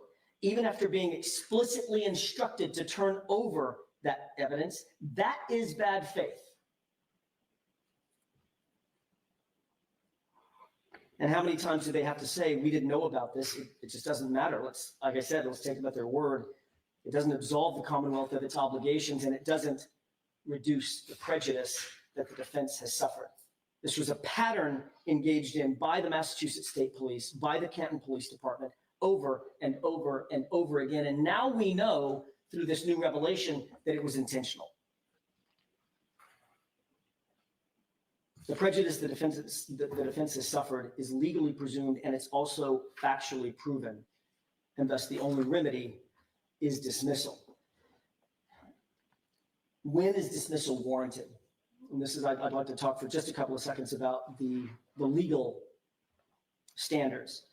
Even after being explicitly instructed to turn over that evidence, that is bad faith. And how many times do they have to say, we didn't know about this? It just doesn't matter. Like I said, let's take them at their word. It doesn't absolve the Commonwealth of its obligations, and it doesn't reduce the prejudice that the defense has suffered. This was a pattern engaged in by the Massachusetts State Police, by the Canton Police Department, over and over and over again. And now we know through this new revelation that it was intentional. The prejudice the defense has suffered is legally presumed, and it's also factually proven. And thus the only remedy is dismissal. When is dismissal warranted? And this is, I'd like to talk for just a couple of seconds about the legal standards.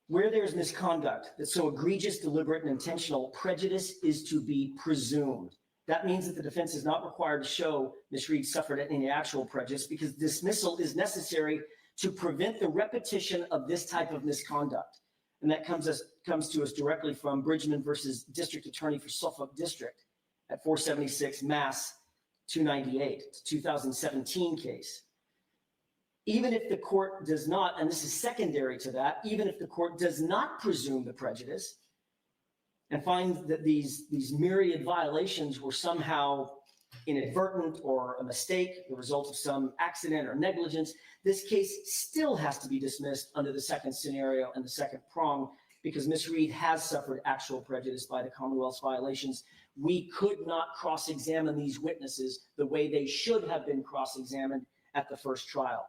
Where there's misconduct that's so egregious, deliberate, and intentional, prejudice is to be presumed. That means that the defense is not required to show Ms. Reed suffered any actual prejudice, because dismissal is necessary to prevent the repetition of this type of misconduct. And that comes to us directly from Bridgman versus District Attorney for Suffolk District at 476 Mass 298. It's a 2017 case. Even if the court does not, and this is secondary to that, even if the court does not presume the prejudice and finds that these myriad violations were somehow inadvertent or a mistake, the result of some accident or negligence, this case still has to be dismissed under the second scenario and the second prong, because Ms. Reed has suffered actual prejudice by the Commonwealth's violations. We could not cross-examine these witnesses the way they should have been cross-examined at the first trial.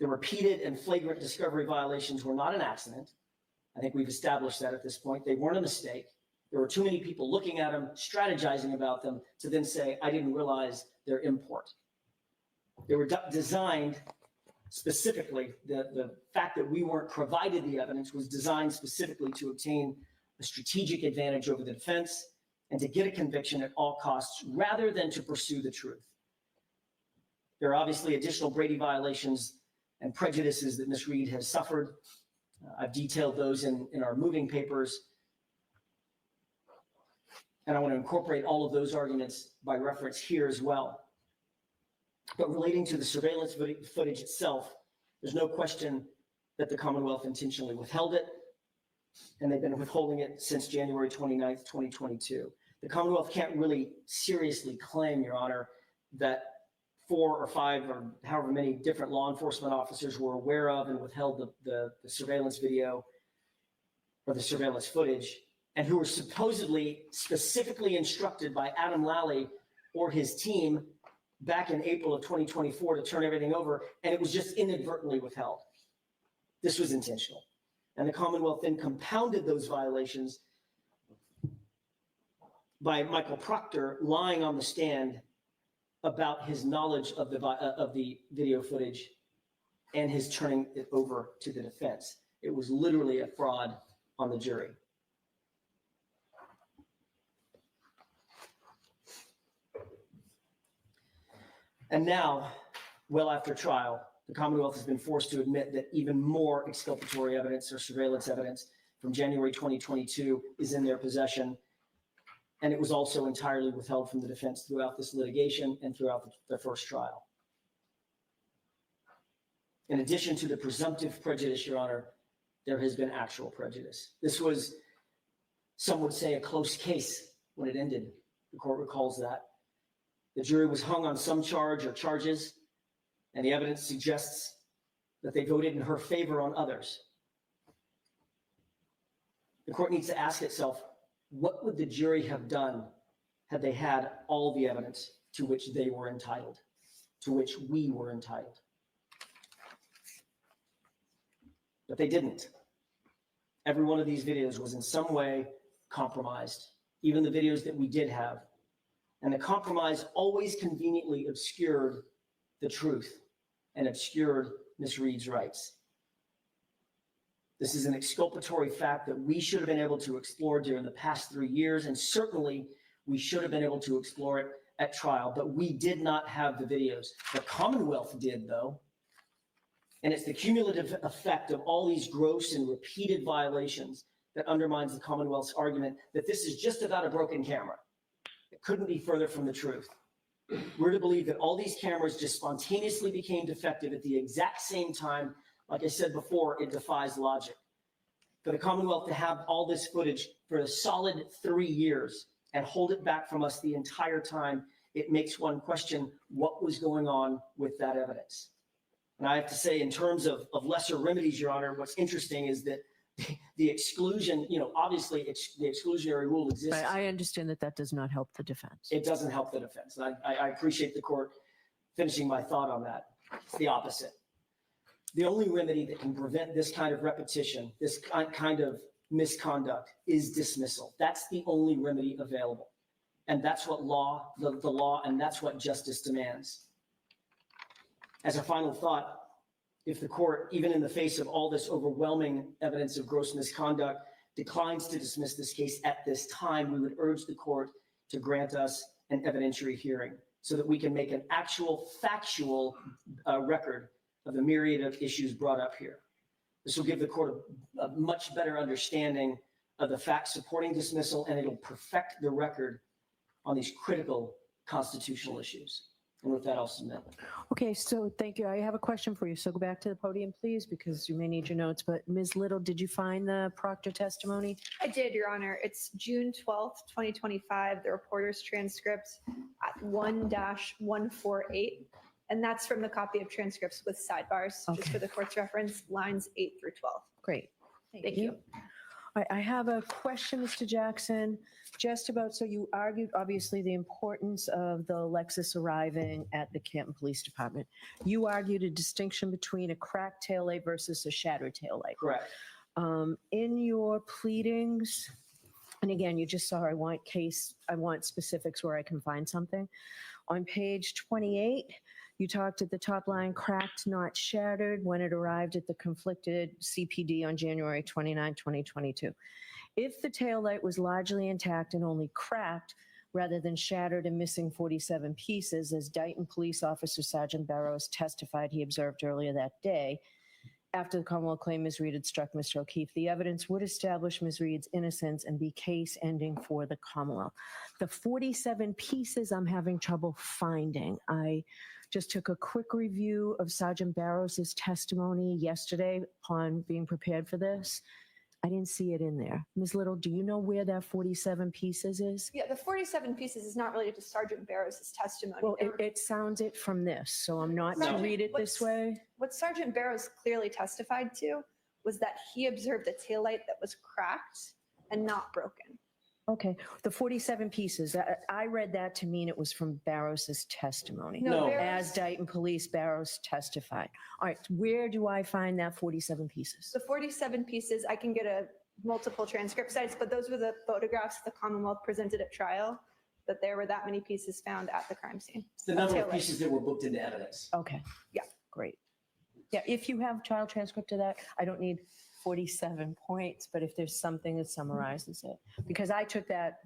The repeated and flagrant discovery violations were not an accident. I think we've established that at this point. They weren't a mistake. There were too many people looking at them, strategizing about them, to then say, I didn't realize their import. They were designed specifically, the fact that we weren't provided the evidence was designed specifically to obtain a strategic advantage over the defense and to get a conviction at all costs rather than to pursue the truth. There are obviously additional Brady violations and prejudices that Ms. Reed has suffered. I've detailed those in our moving papers. And I want to incorporate all of those arguments by reference here as well. But relating to the surveillance footage itself, there's no question that the Commonwealth intentionally withheld it, and they've been withholding it since January 29th, 2022. The Commonwealth can't really seriously claim, Your Honor, that 4 or 5 or however many different law enforcement officers were aware of and withheld the surveillance video or the surveillance footage, and who were supposedly specifically instructed by Adam Lally or his team back in April of 2024 to turn everything over, and it was just inadvertently withheld. This was intentional. And the Commonwealth then compounded those violations by Michael Proctor lying on the stand about his knowledge of the video footage and his turning it over to the defense. It was literally a fraud on the jury. And now, well after trial, the Commonwealth has been forced to admit that even more exculpatory evidence or surveillance evidence from January 2022 is in their possession. And it was also entirely withheld from the defense throughout this litigation and throughout the first trial. In addition to the presumptive prejudice, Your Honor, there has been actual prejudice. This was, some would say, a close case when it ended. The court recalls that. The jury was hung on some charge or charges, and the evidence suggests that they voted in her favor on others. The court needs to ask itself, what would the jury have done had they had all the evidence to which they were entitled, to which we were entitled? But they didn't. Every one of these videos was in some way compromised, even the videos that we did have. And the compromise always conveniently obscured the truth and obscured Ms. Reed's rights. This is an exculpatory fact that we should have been able to explore during the past 3 years, and certainly we should have been able to explore it at trial, but we did not have the videos. The Commonwealth did, though. And it's the cumulative effect of all these gross and repeated violations that undermines the Commonwealth's argument that this is just about a broken camera. It couldn't be further from the truth. We're to believe that all these cameras just spontaneously became defective at the exact same time. Like I said before, it defies logic. For the Commonwealth to have all this footage for a solid 3 years and hold it back from us the entire time, it makes one question what was going on with that evidence. And I have to say, in terms of lesser remedies, Your Honor, what's interesting is that the exclusion, obviously the exclusionary rule exists. I understand that that does not help the defense. It doesn't help the defense. And I appreciate the court finishing my thought on that. It's the opposite. The only remedy that can prevent this kind of repetition, this kind of misconduct, is dismissal. That's the only remedy available. And that's what the law, and that's what justice demands. As a final thought, if the court, even in the face of all this overwhelming evidence of gross misconduct, declines to dismiss this case at this time, we would urge the court to grant us an evidentiary hearing so that we can make an actual factual record of the myriad of issues brought up here. This will give the court a much better understanding of the facts supporting dismissal, and it'll perfect the record on these critical constitutional issues. And with that, I'll submit. Okay, so thank you. I have a question for you. So go back to the podium, please, because you may need your notes. But Ms. Little, did you find the proctor testimony? I did, Your Honor. It's June 12th, 2025, the reporter's transcript at 1-148. And that's from the copy of transcripts with sidebars, just Okay. for the court's reference, lines 8 through 12. Great. Thank you. I have a question, Mr. Jackson, just about, so you argued obviously the importance of the Lexus arriving at the Canton Police Department. You argued a distinction between a cracked taillight versus a shattered taillight. Correct. In your pleadings, and again, you just saw, I want specifics where I can find something. On page 28, you talked at the top line, cracked, not shattered, when it arrived at the conflicted CPD on January 29, 2022. If the taillight was largely intact and only cracked rather than shattered and missing 47 pieces, as Dayton Police Officer Sergeant Barrows testified he observed earlier that day, after the Commonwealth claimed Ms. Reed had struck Mr. O'Keefe, the evidence would establish Ms. Reed's innocence and be case ending for the Commonwealth. The 47 pieces I'm having trouble finding. I just took a quick review of Sergeant Barrows' testimony yesterday upon being prepared for this. I didn't see it in there. Ms. Little, do you know where that 47 pieces is? Yeah, the 47 pieces is not related to Sergeant Barrows' testimony. Well, They were- it sounds it from this, so I'm not to No. read it this way. What Sergeant Barrows clearly testified to was that he observed a taillight that was cracked and not broken. Okay, the 47 pieces, I read that to mean it was from Barrows' testimony. No. As Dayton Police Barrows testified. All right, where do I find that 47 pieces? The 47 pieces, I can get a multiple transcript sites, but those were the photographs the Commonwealth presented at trial, that there were that many pieces found at the crime scene. It's the number of Taillight. pieces that were booked into evidence. Okay. Yeah. Great. Yeah, if you have trial transcript of that, I don't need 47 points, but if there's something that summarizes it, because I took that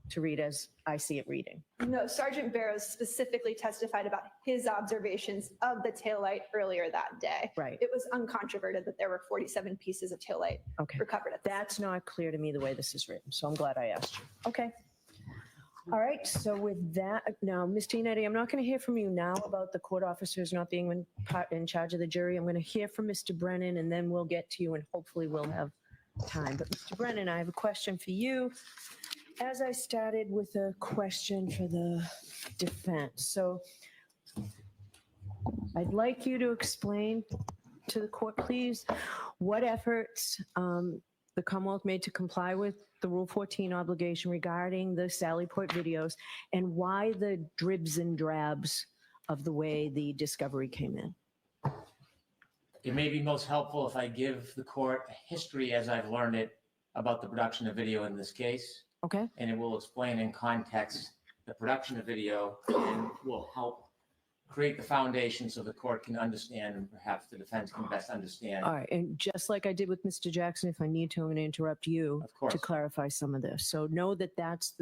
to read as I see it reading. No, Sergeant Barrows specifically testified about his observations of the taillight earlier that day. Right. It was uncontroverted that there were 47 pieces of taillight Okay. recovered at the scene. That's not clear to me the way this is written, so I'm glad I asked you. Okay. All right, so with that, now, Mr. Yannetti, I'm not going to hear from you now about the court officers not being in charge of the jury. I'm going to hear from Mr. Brennan, and then we'll get to you, and hopefully we'll have time. But Mr. Brennan, I have a question for you. As I started with a question for the defense, so I'd like you to explain to the court, please, what efforts the Commonwealth made to comply with the Rule 14 obligation regarding the Sallyport videos, and why the dribs and drabs of the way the discovery came in. It may be most helpful if I give the court a history as I've learned it about the production of video in this case, Okay? and it will explain in context the production of video and will help create the foundation so the court can understand and perhaps the defense can best understand. All right, and just like I did with Mr. Jackson, if I need to, I'm going to interrupt you Of course. to clarify some of this. So know that that's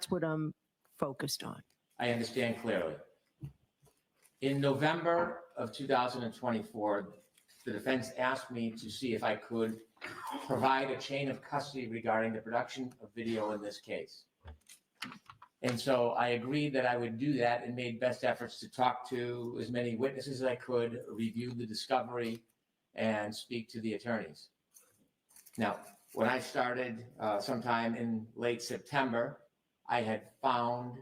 what I'm focused on. I understand clearly. In November of 2024, the defense asked me to see if I could provide a chain of custody regarding the production of video in this case. And so I agreed that I would do that and made best efforts to talk to as many witnesses as I could, review the discovery, and speak to the attorneys. Now, when I started sometime in late September, I had found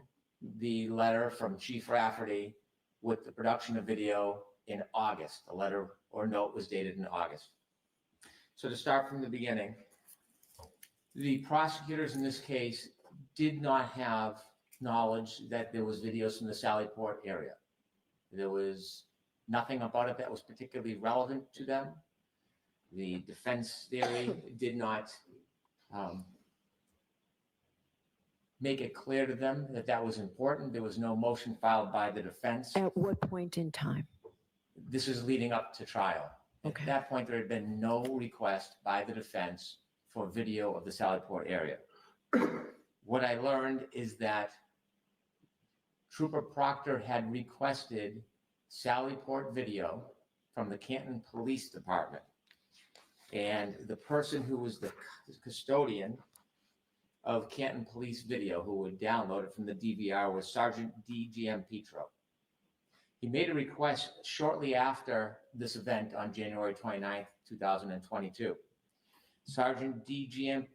the letter from Chief Rafferty with the production of video in August. The letter or note was dated in August. So to start from the beginning, the prosecutors in this case did not have knowledge that there was videos from the Sallyport area. There was nothing about it that was particularly relevant to them. The defense theory did not make it clear to them that that was important. There was no motion filed by the defense. At what point in time? This is leading up to trial. Okay. At that point, there had been no request by the defense for video of the Sallyport area. What I learned is that Trooper Proctor had requested Sallyport video from the Canton Police Department. And the person who was the custodian of Canton Police Video, who would download it from the DVR, was Sergeant D.G.M. Petro. He made a request shortly after this event on January 29th, 2022. Sergeant D.G.M.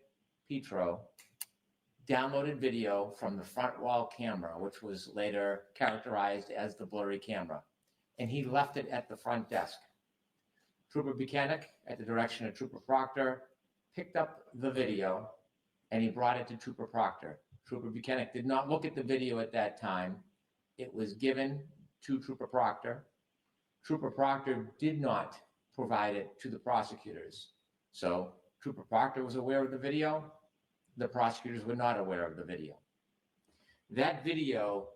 Petro downloaded video from the front wall camera, which was later characterized as the blurry camera, and he left it at the front desk. Trooper Buchanan, at the direction of Trooper Proctor, picked up the video and he brought it to Trooper Proctor. Trooper Buchanan did not look at the video at that time. It was given to Trooper Proctor. Trooper Proctor did not provide it to the prosecutors. So Trooper Proctor was aware of the video. The prosecutors were not aware of the video. That video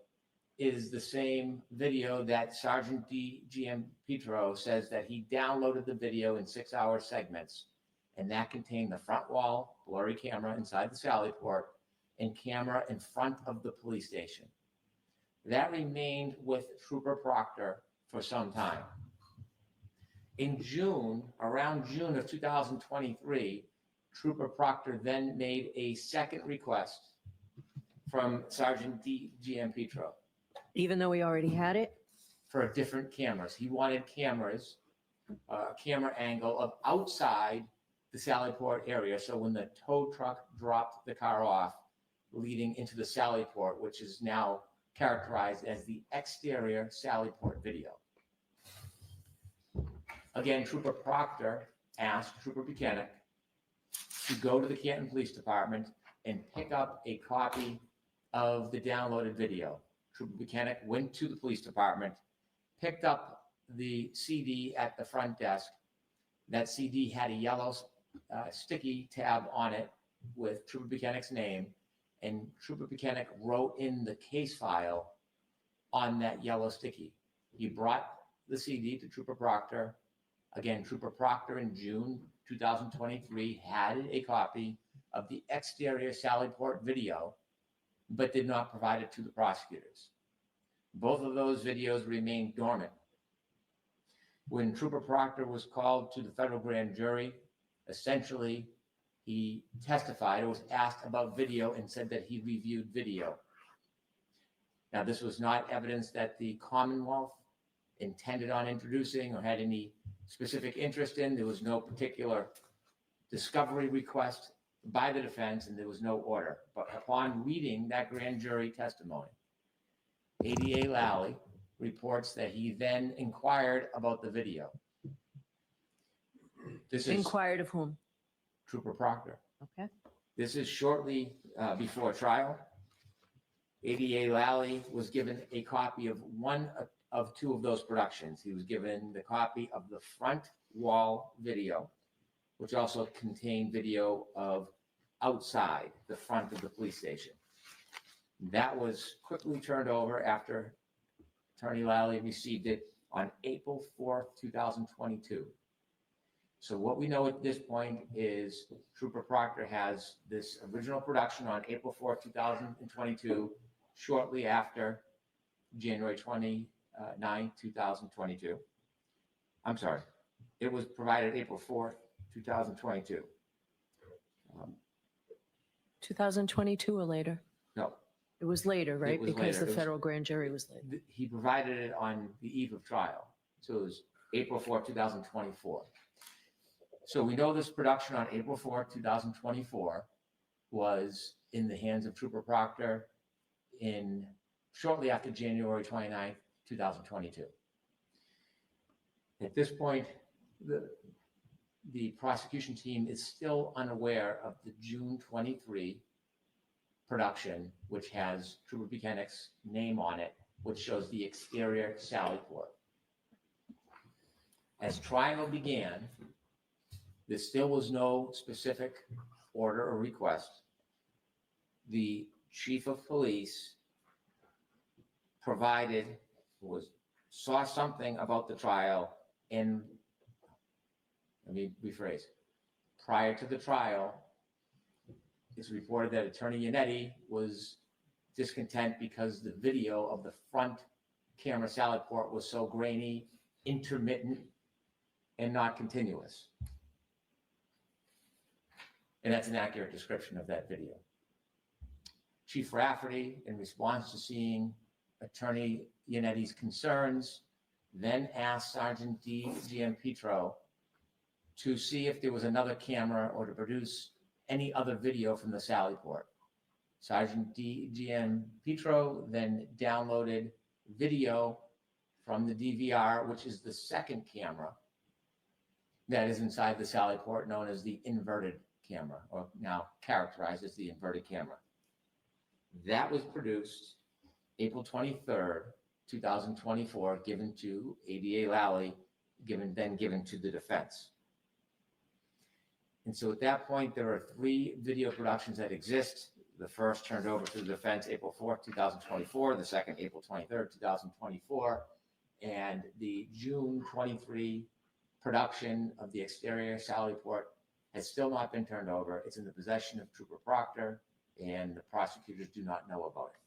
is the same video that Sergeant D.G.M. Petro says that he downloaded the video in 6-hour segments, and that contained the front wall blurry camera inside the Sallyport and camera in front of the police station. That remained with Trooper Proctor for some time. In June, around June of 2023, Trooper Proctor then made a second request from Sergeant D.G.M. Petro. Even though we already had it? For different cameras. He wanted cameras, camera angle of outside the Sallyport area. So when the tow truck dropped the car off, leading into the Sallyport, which is now characterized as the exterior Sallyport video. Again, Trooper Proctor asked Trooper Buchanan to go to the Canton Police Department and pick up a copy of the downloaded video. Trooper Buchanan went to the police department, picked up the CD at the front desk. That CD had a yellow sticky tab on it with Trooper Buchanan's name, and Trooper Buchanan wrote in the case file on that yellow sticky. He brought the CD to Trooper Proctor. Again, Trooper Proctor in June 2023 had a copy of the exterior Sallyport video, but did not provide it to the prosecutors. Both of those videos remained dormant. When Trooper Proctor was called to the federal grand jury, essentially he testified or was asked about video and said that he reviewed video. Now, this was not evidence that the Commonwealth intended on introducing or had any specific interest in. There was no particular discovery request by the defense, and there was no order. But upon reading that grand jury testimony, ADA Lally reports that he then inquired about the video. This is Inquired of whom? Trooper Proctor. Okay. This is shortly before trial. ADA Lally was given a copy of one of two of those productions. He was given the copy of the front wall video, which also contained video of outside the front of the police station. That was quickly turned over after Attorney Lally received it on April 4th, 2022. So what we know at this point is Trooper Proctor has this original production on April 4th, 2022, shortly after January 29th, 2022. I'm sorry, it was provided April 4th, 2022. 2022 or later? No, It was later, right? was Because later. the It was- federal grand jury was later. he provided it on the eve of trial. So it was April 4th, 2024. So we know this production on April 4th, 2024 was in the hands of Trooper Proctor in shortly after January 29th, 2022. At this point, the prosecution team is still unaware of the June 23 production, which has Trooper Buchanan's name on it, which shows the exterior Sally Port. As trial began, there still was no specific order or request. The chief of police saw something about the trial, and let me rephrase. Prior to the trial, it's reported that Attorney Yannetti was discontent because the video of the front camera Sally Port was so grainy, intermittent, and not continuous. And that's an accurate description of that video. Chief Rafferty, in response to seeing Attorney Yannetti's concerns, then asked Sergeant D.G.M. Petro to see if there was another camera or to produce any other video from the Sally Port. Sergeant D.G.M. Petro then downloaded video from the DVR, which is the second camera that is inside the Sally Port, known as the inverted camera, or now characterized as the inverted camera. That was produced April 23rd, 2024, given to ADA Lally, then given to the defense. And so at that point, there are 3 video productions that exist. The first turned over to the defense April 4th, 2024, the second April 23rd, 2024, and the June 23 production of the exterior Sally Port has still not been turned over. It's in the possession of Trooper Proctor, and the prosecutors do not know about it.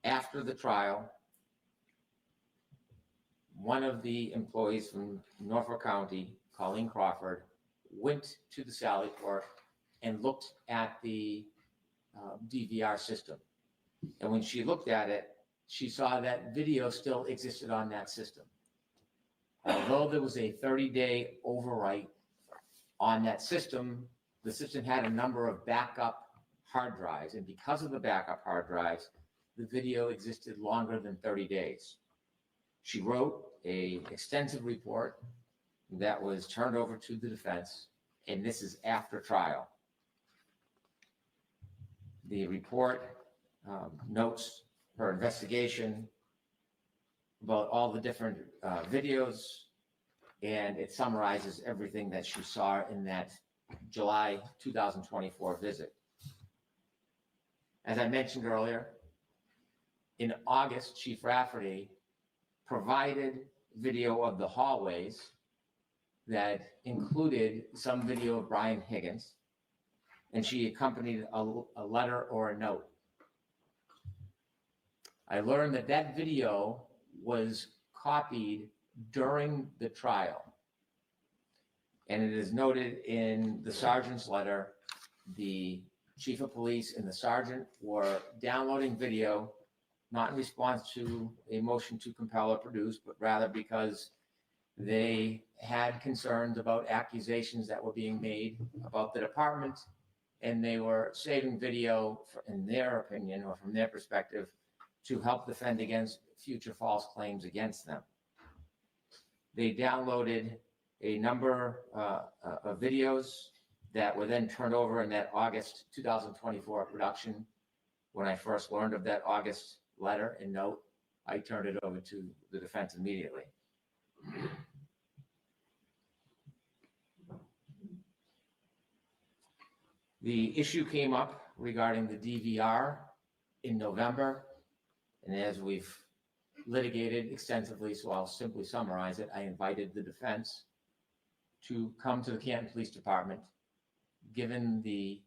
After the trial, one of the employees from Norfolk County, Colleen Crawford, went to the Sally Port and looked at the DVR system. And when she looked at it, she saw that video still existed on that system. Although there was a 30-day overwrite on that system, the system had a number of backup hard drives. And because of the backup hard drives, the video existed longer than 30 days. She wrote an extensive report that was turned over to the defense, and this is after trial. The report notes her investigation about all the different videos, and it summarizes everything that she saw in that July 2024 visit. As I mentioned earlier, in August, Chief Rafferty provided video of the hallways that included some video of Brian Higgins, and she accompanied a letter or a note. I learned that that video was copied during the trial, and it is noted in the sergeant's letter. The chief of police and the sergeant were downloading video, not in response to a motion to compel or produce, but rather because they had concerns about accusations that were being made about the department and they were saving video, in their opinion or from their perspective, to help defend against future false claims against them. They downloaded a number of videos that were then turned over in that August 2024 production. When I first learned of that August letter and note, I turned it over to the defense immediately. The issue came up regarding the DVR in November, and as we've litigated extensively, so I'll simply summarize it, I invited the defense to come to the Canton Police Department. Given the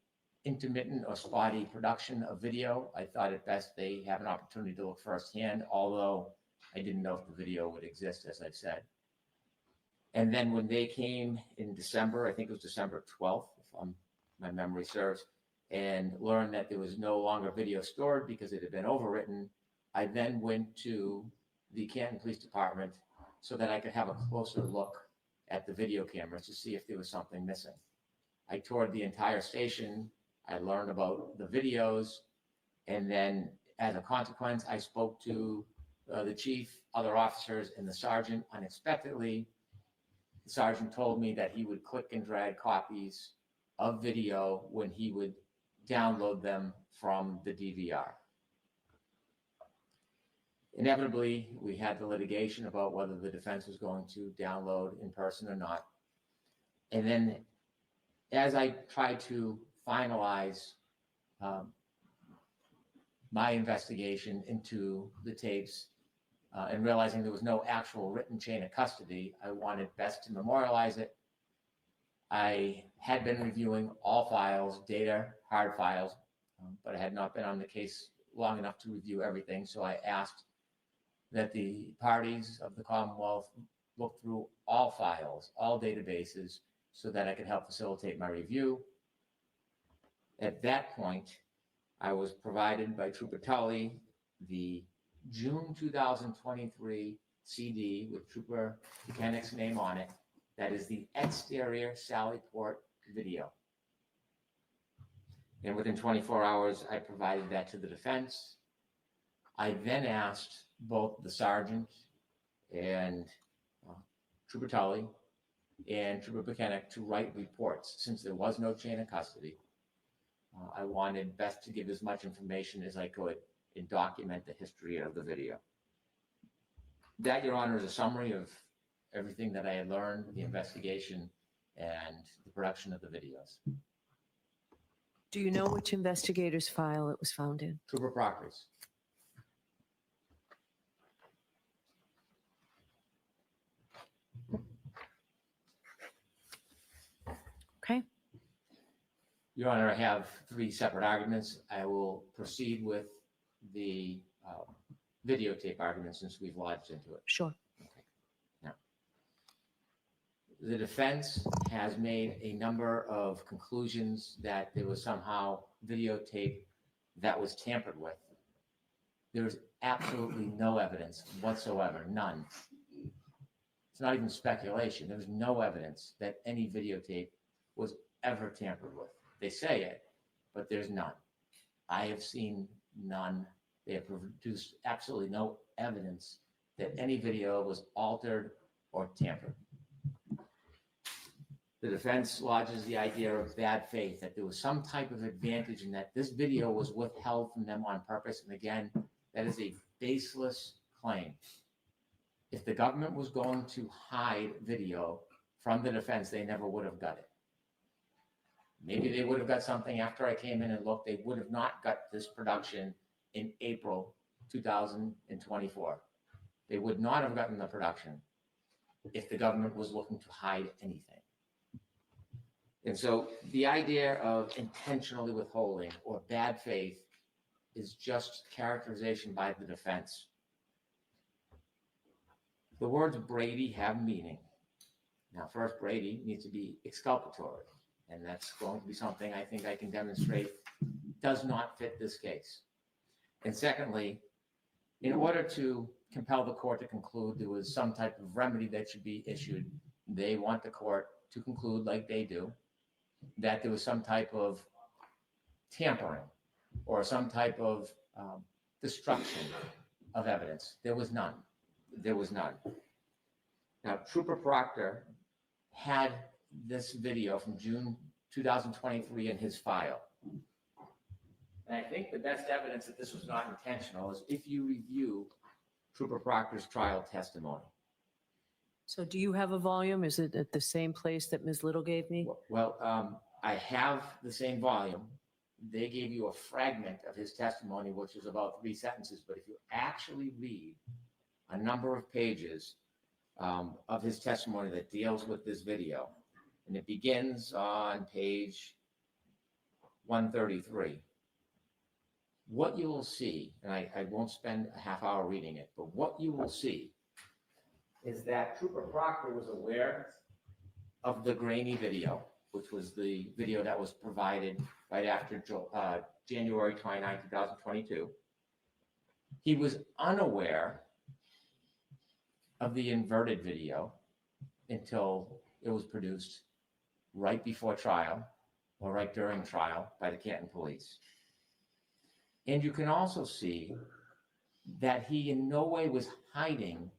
intermittent or spotty production of video, I thought it best they have an opportunity to look firsthand, although I didn't know if the video would exist, as I've said. And then when they came in December, I think it was December 12th, if my memory serves, and learned that there was no longer video stored because it had been overwritten, I then went to the Canton Police Department so that I could have a closer look at the video cameras to see if there was something missing. I toured the entire station. I learned about the videos. And then as a consequence, I spoke to the chief, other officers, and the sergeant. Unexpectedly, the sergeant told me that he would click and drag copies of video when he would download them from the DVR. Inevitably, we had the litigation about whether the defense was going to download in person or not. And then as I tried to finalize my investigation into the tapes and realizing there was no actual written chain of custody, I wanted best to memorialize it. I had been reviewing all files, data, hard files, but I had not been on the case long enough to review everything. So I asked that the parties of the Commonwealth look through all files, all databases, so that I could help facilitate my review. At that point, I was provided by Trooper Tully the June 2023 CD with Trooper Buchanan's name on it. That is the exterior Sallyport video. And within 24 hours, I provided that to the defense. I then asked both the sergeant and Trooper Tully and Trooper Buchanan to write reports. Since there was no chain of custody, I wanted best to give as much information as I could and document the history of the video. That, Your Honor, is a summary of everything that I had learned, the investigation, and the production of the videos. Do you know which investigator's file it was found in? Trooper Proctor's. Okay. Your Honor, I have three separate arguments. I will proceed with the videotape argument since we've lodged into it. Sure. Okay. Now, the defense has made a number of conclusions that there was somehow videotape that was tampered with. There is absolutely no evidence whatsoever, none. It's not even speculation. There's no evidence that any videotape was ever tampered with. They say it, but there's none. I have seen none. They have produced absolutely no evidence that any video was altered or tampered. The defense lodges the idea of bad faith, that there was some type of advantage in that this video was withheld from them on purpose. And again, that is a baseless claim. If the government was going to hide video from the defense, they never would have got it. Maybe they would have got something after I came in and looked. They would have not got this production in April 2024. They would not have gotten the production if the government was looking to hide anything. And so the idea of intentionally withholding or bad faith is just characterization by the defense. The words Brady have meaning. Now, first, Brady needs to be exculpatory. And that's going to be something I think I can demonstrate does not fit this case. And secondly, in order to compel the court to conclude there was some type of remedy that should be issued, they want the court to conclude, like they do, that there was some type of tampering or some type of destruction of evidence. There was none. There was none. Now, Trooper Proctor had this video from June 2023 in his file. And I think the best evidence that this was not intentional is if you review Trooper Proctor's trial testimony. So do you have a volume? Is it at the same place that Ms. Little gave me? Well, I have the same volume. They gave you a fragment of his testimony, which is about 3 sentences. But if you actually read a number of pages of his testimony that deals with this video, and it begins on page 133, what you will see, and I won't spend a half hour reading it, but what you will see is that Trooper Proctor was aware of the grainy video, which was the video that was provided right after January 29, 2022. He was unaware of the inverted video until it was produced right before trial or right during trial by the Canton police. And you can also see that he in no way was hiding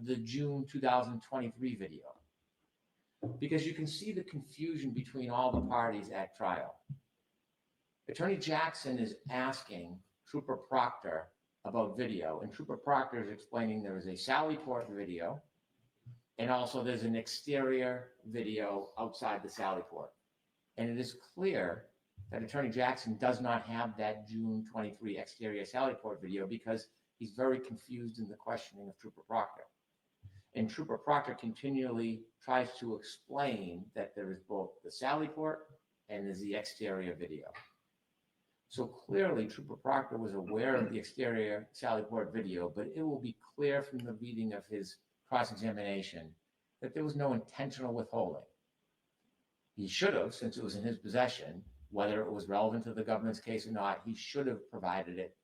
the June 2023 video, because you can see the confusion between all the parties at trial. Attorney Jackson is asking Trooper Proctor about video, and Trooper Proctor is explaining there is a Sallyport video, and also there's an exterior video outside the Sallyport. And it is clear that Attorney Jackson does not have that June 23 exterior Sallyport video because he's very confused in the questioning of Trooper Proctor. And Trooper Proctor continually tries to explain that there is both the Sallyport and there's the exterior video. So clearly Trooper Proctor was aware of the exterior Sallyport video, but it will be clear from the reading of his cross-examination that there was no intentional withholding. He should have, since it was in his possession, whether it was relevant to the government's case or not, he should have provided it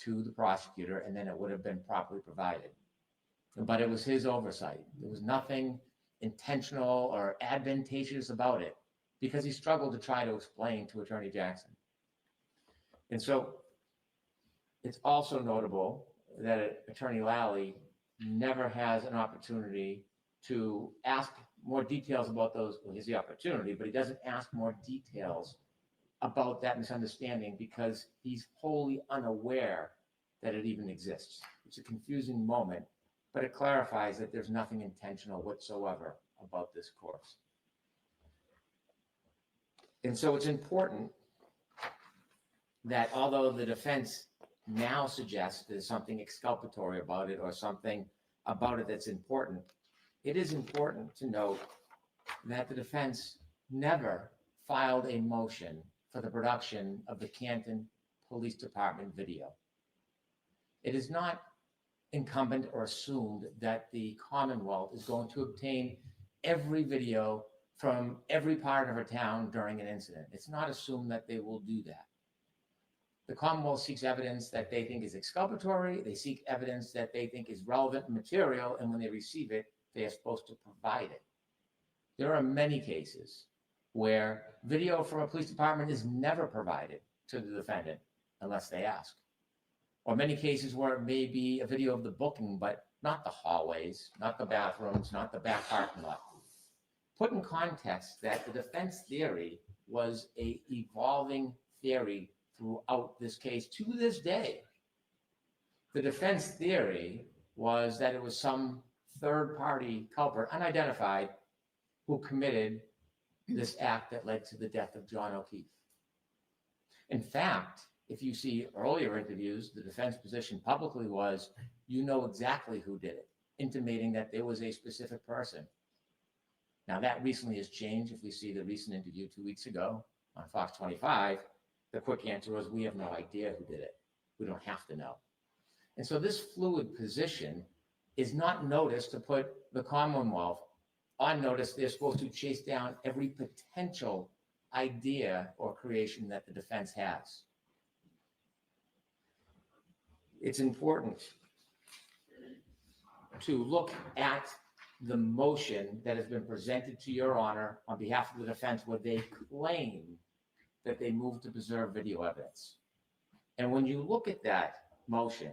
to the prosecutor, and then it would have been properly provided. But it was his oversight. There was nothing intentional or advantageous about it because he struggled to try to explain to Attorney Jackson. And so it's also notable that Attorney Lally never has an opportunity to ask more details about those. Well, he has the opportunity, but he doesn't ask more details about that misunderstanding because he's wholly unaware that it even exists. It's a confusing moment, but it clarifies that there's nothing intentional whatsoever about this course. And so it's important that although the defense now suggests there's something exculpatory about it or something about it that's important, it is important to note that the defense never filed a motion for the production of the Canton Police Department video. It is not incumbent or assumed that the Commonwealth is going to obtain every video from every part of a town during an incident. It's not assumed that they will do that. The Commonwealth seeks evidence that they think is exculpatory. They seek evidence that they think is relevant material, and when they receive it, they are supposed to provide it. There are many cases where video from a police department is never provided to the defendant unless they ask. Or many cases where it may be a video of the booking, but not the hallways, not the bathrooms, not the back parking lot. Put in context that the defense theory was an evolving theory throughout this case to this day. The defense theory was that it was some third-party culprit, unidentified, who committed this act that led to the death of John O'Keefe. In fact, if you see earlier interviews, the defense position publicly was, you know exactly who did it, intimating that there was a specific person. Now that recently has changed. If we see the recent interview 2 weeks ago on Fox 25, the quick answer was, we have no idea who did it. We don't have to know. And so this fluid position is not noticed to put the Commonwealth on notice. They're supposed to chase down every potential idea or creation that the defense has. It's important to look at the motion that has been presented to your honor on behalf of the defense, where they claim that they moved to preserve video evidence. And when you look at that motion,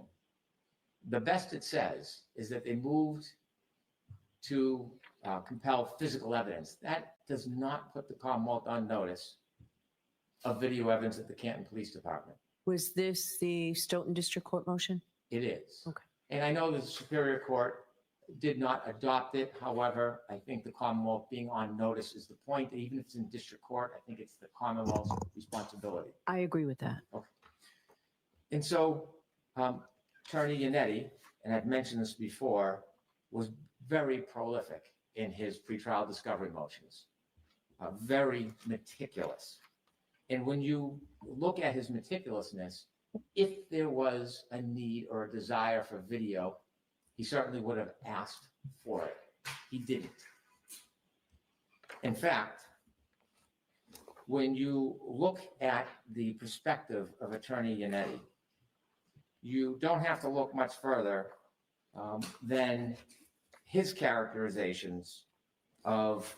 the best it says is that they moved to compel physical evidence. That does not put the Commonwealth on notice of video evidence at the Canton Police Department. Was this the Stoughton District Court motion? It is. Okay. And I know the Superior Court did not adopt it. However, I think the Commonwealth being on notice is the point. Even if it's in district court, I think it's the Commonwealth's responsibility. I agree with that. And so Attorney Yannetti, and I've mentioned this before, was very prolific in his pretrial discovery motions, very meticulous. And when you look at his meticulousness, if there was a need or a desire for video, he certainly would have asked for it. He didn't. In fact, when you look at the perspective of Attorney Yannetti, you don't have to look much further than his characterizations of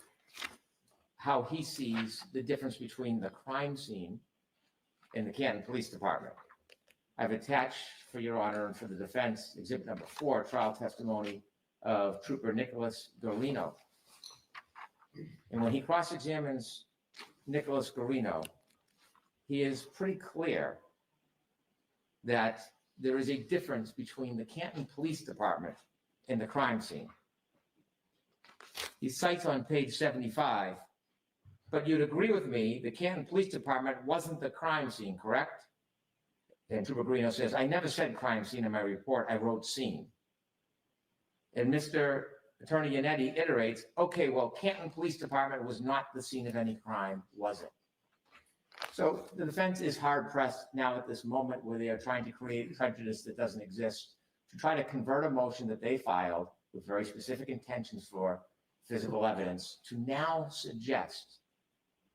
how he sees the difference between the crime scene and the Canton Police Department. I've attached, for your honor and for the defense, exhibit number 4, trial testimony of Trooper Nicholas Garino. And when he cross-examines Nicholas Garino, he is pretty clear that there is a difference between the Canton Police Department and the crime scene. He cites on page 75, but you'd agree with me, the Canton Police Department wasn't the crime scene, correct? And Trooper Garino says, I never said crime scene in my report, I wrote scene. And Mr. Attorney Yannetti iterates, okay, well, Canton Police Department was not the scene of any crime, was it? So the defense is hard pressed now at this moment where they are trying to create prejudice that doesn't exist to try to convert a motion that they filed with very specific intentions for physical evidence to now suggest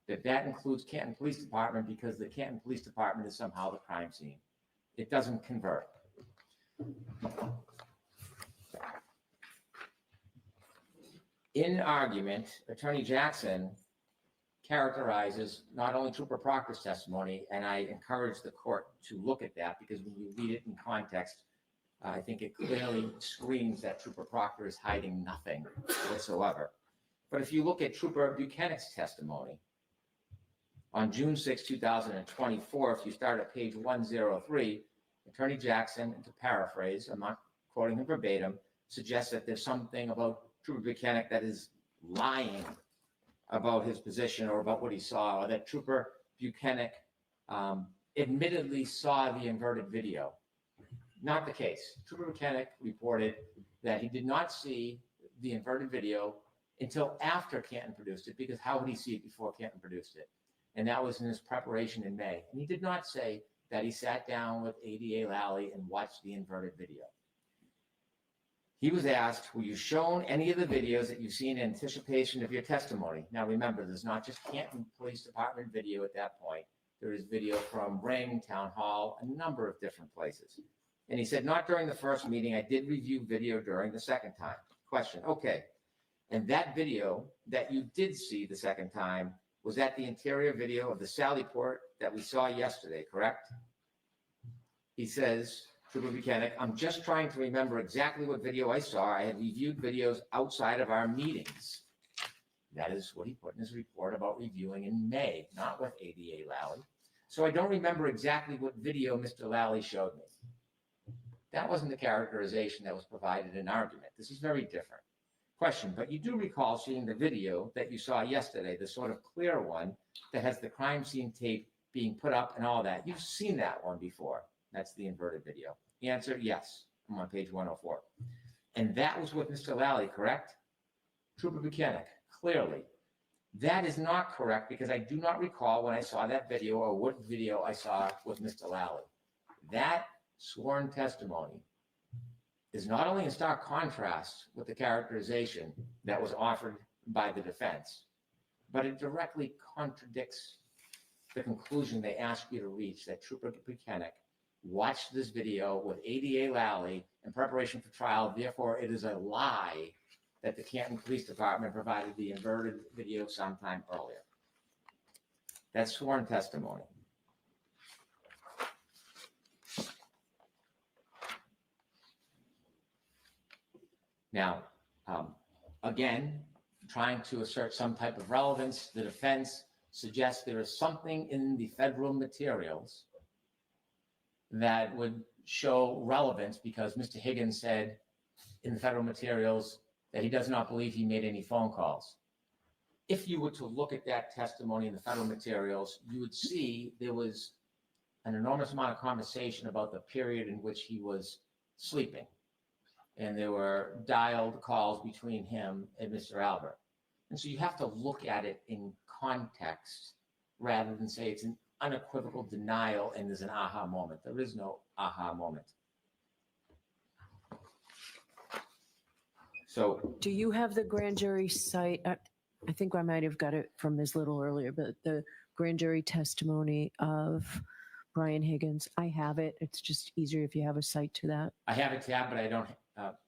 that that includes Canton Police Department because the Canton Police Department is somehow the crime scene. It doesn't convert. In argument, Attorney Jackson characterizes not only Trooper Proctor's testimony, and I encourage the court to look at that because when you read it in context, I think it clearly screams that Trooper Proctor is hiding nothing whatsoever. But if you look at Trooper Buchanan's testimony, on June 6, 2024, if you start at page 103, Attorney Jackson, to paraphrase, I'm not quoting him verbatim, suggests that there's something about Trooper Buchanan that is lying about his position or about what he saw, or that Trooper Buchanan admittedly saw the inverted video. Not the case. Trooper Buchanan reported that he did not see the inverted video until after Canton produced it, because how would he see it before Canton produced it? And that was in his preparation in May. And he did not say that he sat down with ADA Lally and watched the inverted video. He was asked, were you shown any of the videos that you've seen in anticipation of your testimony? Now remember, there's not just Canton Police Department video at that point. There is video from Ring, Town Hall, a number of different places. And he said, not during the first meeting. I did review video during the second time. Question, okay. And that video that you did see the second time, was that the interior video of the Sallyport that we saw yesterday, correct? He says, Trooper Buchanan, I'm just trying to remember exactly what video I saw. I had reviewed videos outside of our meetings. That is what he put in his report about reviewing in May, not with ADA Lally. So I don't remember exactly what video Mr. Lally showed me. That wasn't the characterization that was provided in argument. This is very different. Question, but you do recall seeing the video that you saw yesterday, the sort of clear one that has the crime scene tape being put up and all that. You've seen that one before. That's the inverted video. The answer, yes. I'm on page 104. And that was with Mr. Lally, correct? Trooper Buchanan, clearly. That is not correct because I do not recall when I saw that video or what video I saw with Mr. Lally. That sworn testimony is not only in stark contrast with the characterization that was offered by the defense, but it directly contradicts the conclusion they asked you to reach, that Trooper Buchanan watched this video with ADA Lally in preparation for trial. Therefore, it is a lie that the Canton Police Department provided the inverted video sometime earlier. That's sworn testimony. Now, again, trying to assert some type of relevance, the defense suggests there is something in the federal materials that would show relevance because Mr. Higgins said in the federal materials that he does not believe he made any phone calls. If you were to look at that testimony in the federal materials, you would see there was an enormous amount of conversation about the period in which he was sleeping. And there were dialed calls between him and Mr. Albert. And so you have to look at it in context rather than say it's an unequivocal denial and there's an aha moment. There is no aha moment. So Do you have the grand jury cite? I think I might have got it from Ms. Little earlier, but the grand jury testimony of Brian Higgins, I have it. It's just easier if you have a cite to that. I have a tab, but I don't,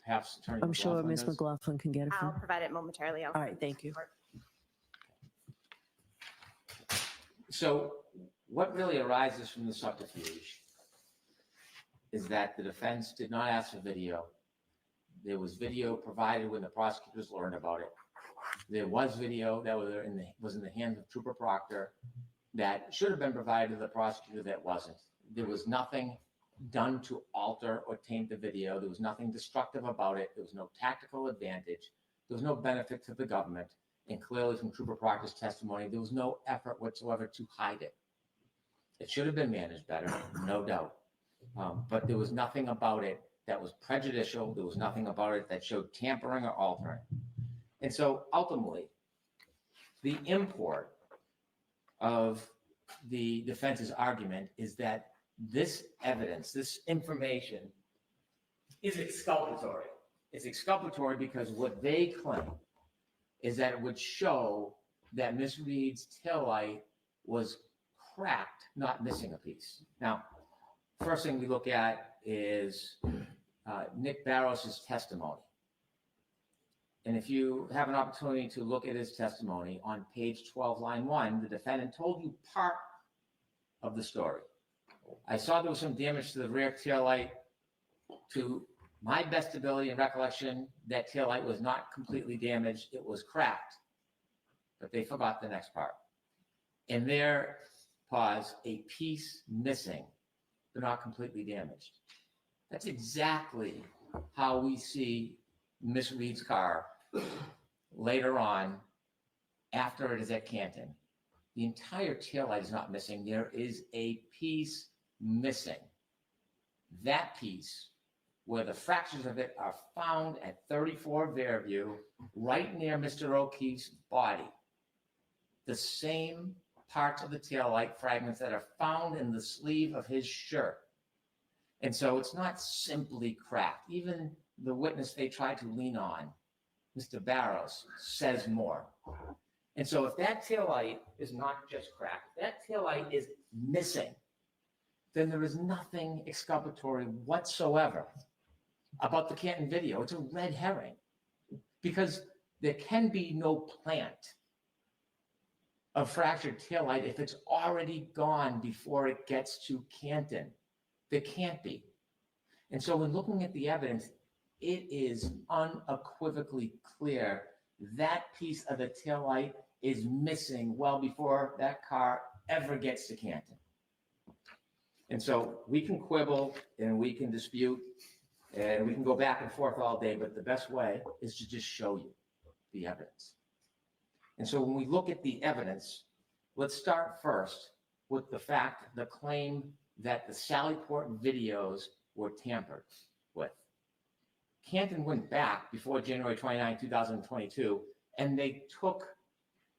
perhaps Attorney I'm sure McLaughlin Ms. does. McLaughlin can get it I'll from. provide it momentarily. All right, thank you. So what really arises from the subterfuge is that the defense did not ask for video. There was video provided when the prosecutors learned about it. There was video that was in the hands of Trooper Proctor that should have been provided to the prosecutor that wasn't. There was nothing done to alter or taint the video. There was nothing destructive about it. There was no tactical advantage. There was no benefit to the government. And clearly from Trooper Proctor's testimony, there was no effort whatsoever to hide it. It should have been managed better, no doubt. But there was nothing about it that was prejudicial. There was nothing about it that showed tampering or altering. And so ultimately, the import of the defense's argument is that this evidence, this information is exculpatory. It's exculpatory because what they claim is that it would show that Miss Reed's taillight was cracked, not missing a piece. Now, first thing we look at is Nick Barros's testimony. And if you have an opportunity to look at his testimony on page 12, line 1, the defendant told you part of the story. I saw there was some damage to the rear taillight. To my best ability and recollection, that taillight was not completely damaged. It was cracked. But they forgot the next part. And there, pause, a piece missing, but not completely damaged. That's exactly how we see Miss Reed's car later on after it is at Canton. The entire taillight is not missing. There is a piece missing. That piece, where the fractures of it are found at 34 Fairview, right near Mr. O'Keefe's body. The same parts of the taillight fragments that are found in the sleeve of his shirt. And so it's not simply cracked. Even the witness they tried to lean on, Mr. Barros, says more. And so if that taillight is not just cracked, if that taillight is missing, then there is nothing exculpatory whatsoever about the Canton video. It's a red herring because there can be no plant of fractured taillight if it's already gone before it gets to Canton. There can't be. And so when looking at the evidence, it is unequivocally clear that piece of the taillight is missing well before that car ever gets to Canton. And so we can quibble and we can dispute and we can go back and forth all day, but the best way is to just show you the evidence. And so when we look at the evidence, let's start first with the claim that the Sallyport videos were tampered with. Canton went back before January 29, 2022, and they took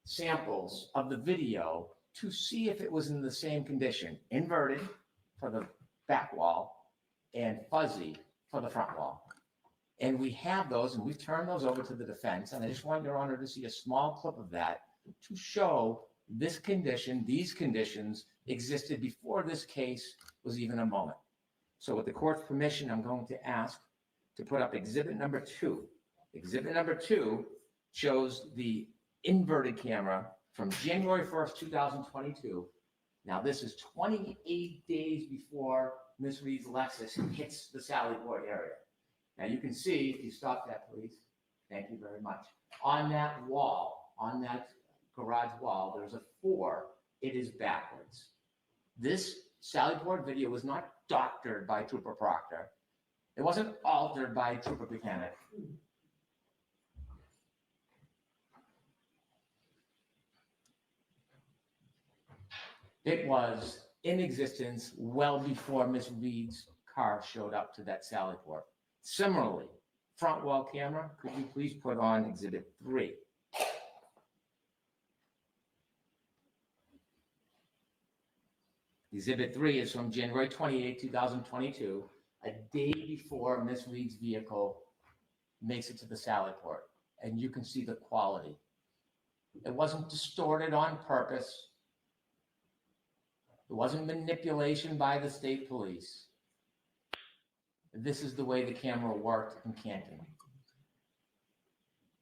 samples of the video to see if it was in the same condition, inverted for the back wall and fuzzy for the front wall. And we have those, and we've turned those over to the defense, and I just want Your Honor to see a small clip of that to show this condition, these conditions existed before this case was even a moment. So with the court's permission, I'm going to ask to put up exhibit number 2. Exhibit number 2 shows the inverted camera from January 1st, 2022. Now, this is 28 days before Miss Reed's Lexus hits the Sallyport area. Now, you can see, if you stop that, please. Thank you very much. On that wall, on that garage wall, there's a 4. It is backwards. This Sallyport video was not doctored by Trooper Proctor. It wasn't altered by Trooper Buchanan. It was in existence well before Miss Reed's car showed up to that Sallyport. Similarly, front wall camera, could you please put on Exhibit 3? Exhibit 3 is from January 28, 2022, a day before Miss Reed's vehicle makes it to the Sallyport. And you can see the quality. It wasn't distorted on purpose. It wasn't manipulation by the state police. This is the way the camera worked in Canton.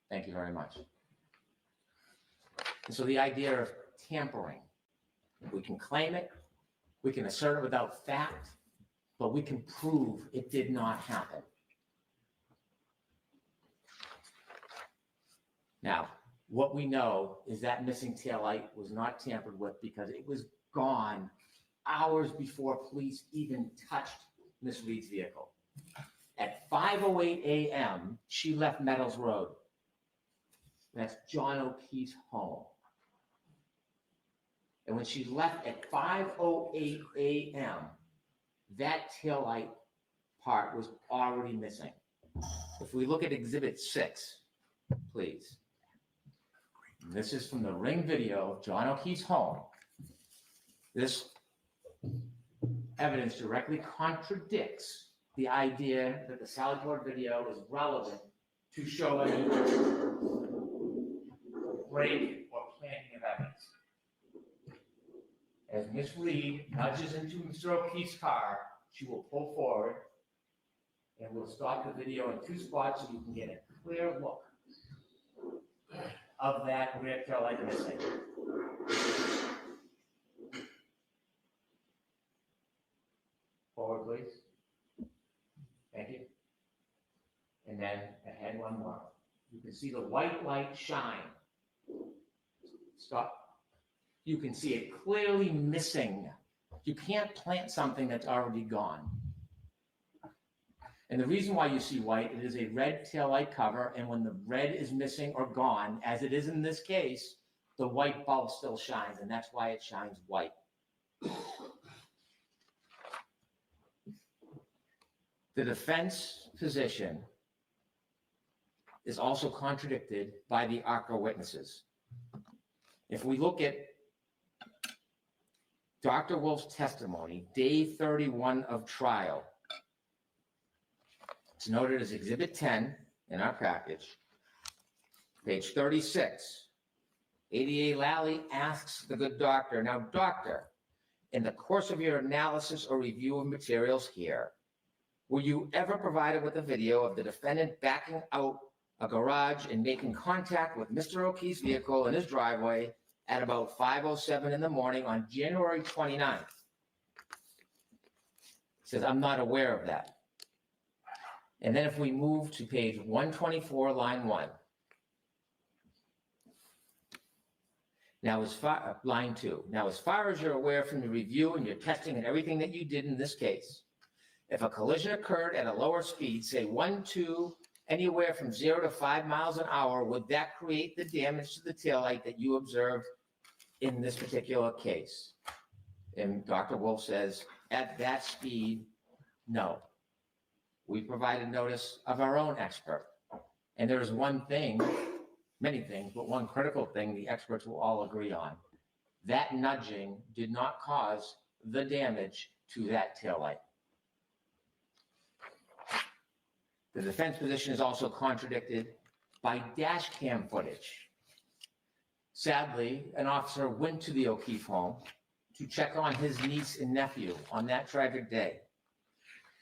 Thank you very much. And so the idea of tampering, we can claim it, we can assert it without fact, but we can prove it did not happen. Now, what we know is that missing taillight was not tampered with because it was gone hours before police even touched Miss Reed's vehicle. At 5:08 a.m., she left Meadows Road. That's John O'Keefe's home. And when she left at 5:08 a.m., that taillight part was already missing. If we look at Exhibit 6, please. This is from the ring video of John O'Keefe's home. This evidence directly contradicts the idea that the Sallyport video is relevant to show any break or planting of evidence. As Miss Reed nudges into Mr. O'Keefe's car, she will pull forward and we'll stop the video in 2 spots so you can get a clear look of that rear taillight missing. Forward, please. Thank you. And then ahead one more. You can see the white light shine. Stop. You can see it clearly missing. You can't plant something that's already gone. And the reason why you see white, it is a red taillight cover, and when the red is missing or gone, as it is in this case, the white bulb still shines, and that's why it shines white. The defense position is also contradicted by the ARCA witnesses. If we look at Dr. Wolf's testimony, day 31 of trial, it's noted as Exhibit 10 in our package, page 36. ADA Lally asks the good doctor, now doctor, in the course of your analysis or review of materials here, were you ever provided with a video of the defendant backing out a garage and making contact with Mr. O'Keefe's vehicle in his driveway at about 5:07 in the morning on January 29th? He says, I'm not aware of that. And then if we move to page 124, line 1. Now, as far, line 2. Now, as far as you're aware from your review and your testing and everything that you did in this case, if a collision occurred at a lower speed, say 1, 2, anywhere from 0 to 5 miles an hour, would that create the damage to the taillight that you observed in this particular case? And Dr. Wolf says, at that speed, no. We provided notice of our own expert. And there's one thing, many things, but one critical thing the experts will all agree on. That nudging did not cause the damage to that taillight. The defense position is also contradicted by dash cam footage. Sadly, an officer went to the O'Keefe home to check on his niece and nephew on that tragic day.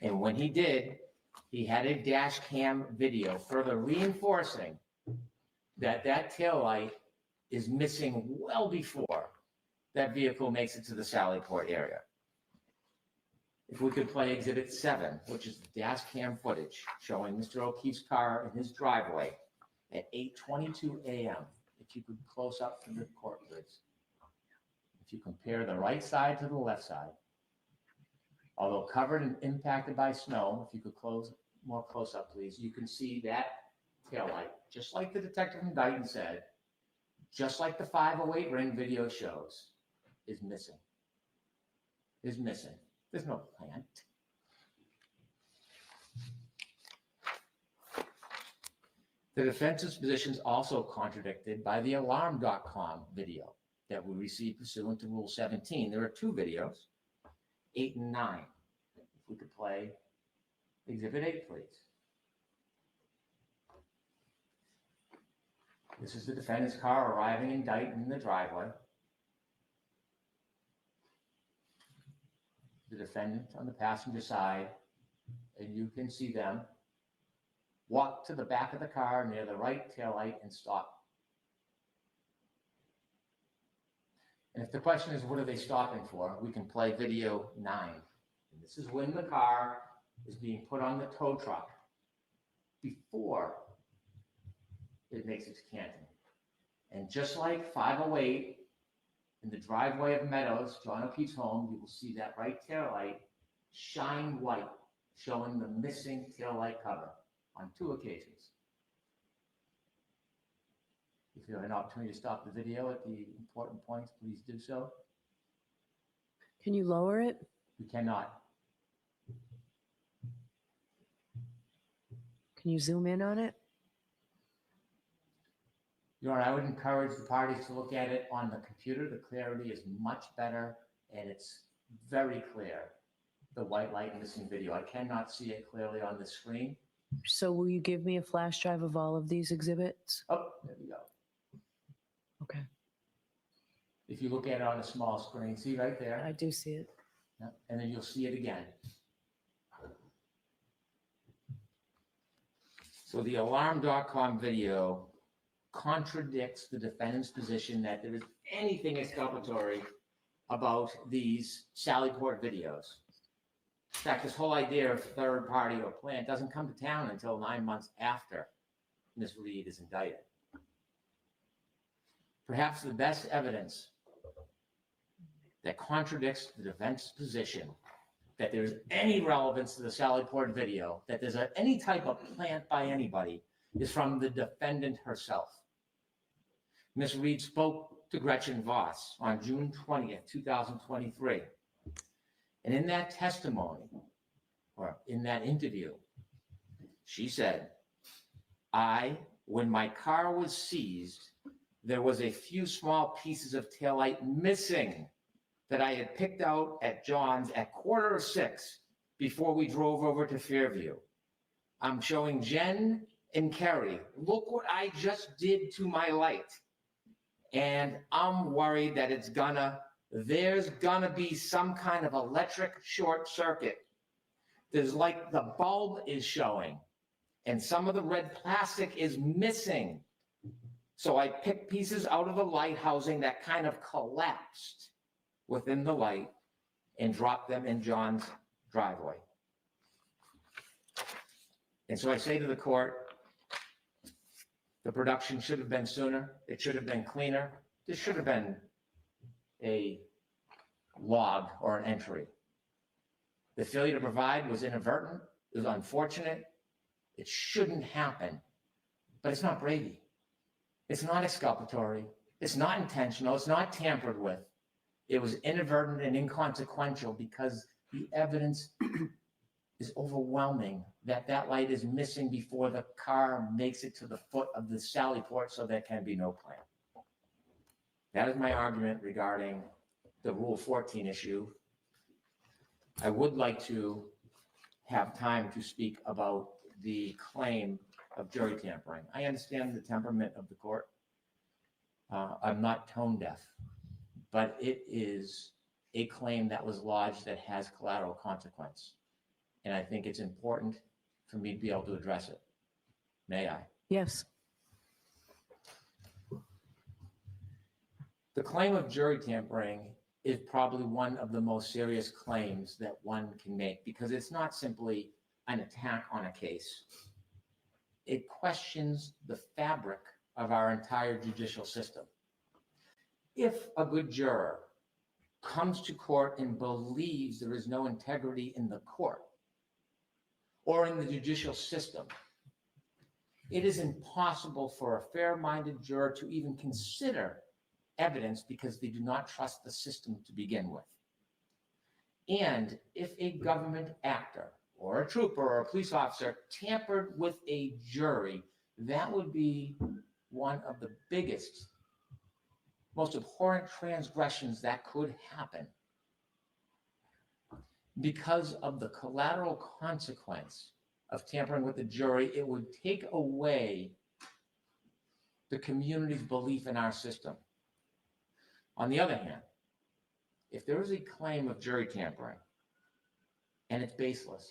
And when he did, he had a dash cam video further reinforcing that that taillight is missing well before that vehicle makes it to the Sallyport area. If we could play Exhibit 7, which is the dash cam footage showing Mr. O'Keefe's car in his driveway at 8:22 a.m. If you could close up to the court, please. If you compare the right side to the left side, although covered and impacted by snow, if you could more close up, please, you can see that taillight, just like the detective from Dayton said, just like the 508 ring video shows, is missing. Is missing. There's no plant. The defense's position is also contradicted by the alarm.com video that we received pursuant to Rule 17. There are two videos, 8 and 9. If we could play Exhibit 8, please. This is the defendant's car arriving in Dayton in the driveway. The defendant on the passenger side, and you can see them walk to the back of the car near the right taillight and stop. And if the question is, what are they stopping for? We can play video 9. And this is when the car is being put on the tow truck before it makes it to Canton. And just like 508 in the driveway of Meadows, John O'Keefe's home, you will see that right taillight shine white, showing the missing taillight cover on 2 occasions. If you have an opportunity to stop the video at the important points, please do so. Can you lower it? You cannot. Can you zoom in on it? Your Honor, I would encourage the parties to look at it on the computer. The clarity is much better, and it's very clear, the white light missing video. I cannot see it clearly on the screen. So will you give me a flash drive of all of these exhibits? Oh, there we go. Okay, If you look at it on a small screen, see right there? I do see it. Yeah, and then you'll see it again. So the alarm.com video contradicts the defendant's position that there is anything exculpatory about these Sallyport videos. In fact, this whole idea of third party or plant doesn't come to town until 9 months after Ms. Reed is indicted. Perhaps the best evidence that contradicts the defense's position that there's any relevance to the Sallyport video, that there's any type of plant by anybody, is from the defendant herself. Ms. Reed spoke to Gretchen Voss on June 20th, 2023. And in that testimony, or in that interview, she said, when my car was seized, there was a few small pieces of taillight missing that I had picked out at John's at 5:45 before we drove over to Fairview. I'm showing Jen and Kerry, look what I just did to my light. And I'm worried that there's gonna be some kind of electric short circuit. There's like the bulb is showing and some of the red plastic is missing. So I picked pieces out of the light housing that kind of collapsed within the light and dropped them in John's driveway. And so I say to the court, the production should have been sooner. It should have been cleaner. This should have been a log or an entry. The failure to provide was inadvertent. It was unfortunate. It shouldn't happen, but it's not Brady. It's not exculpatory. It's not intentional. It's not tampered with. It was inadvertent and inconsequential because the evidence is overwhelming that that light is missing before the car makes it to the foot of the Sallyport, so there can be no plan. That is my argument regarding the Rule 14 issue. I would like to have time to speak about the claim of jury tampering. I understand the temperament of the court. I'm not tone deaf, but it is a claim that was lodged that has collateral consequence. And I think it's important for me to be able to address it. May I? Yes. The claim of jury tampering is probably one of the most serious claims that one can make because it's not simply an attack on a case. It questions the fabric of our entire judicial system. If a good juror comes to court and believes there is no integrity in the court or in the judicial system, it is impossible for a fair-minded juror to even consider evidence because they do not trust the system to begin with. And if a government actor or a trooper or a police officer tampered with a jury, that would be one of the biggest, most abhorrent transgressions that could happen because of the collateral consequence of tampering with the jury. It would take away the community's belief in our system. On the other hand, if there is a claim of jury tampering and it's baseless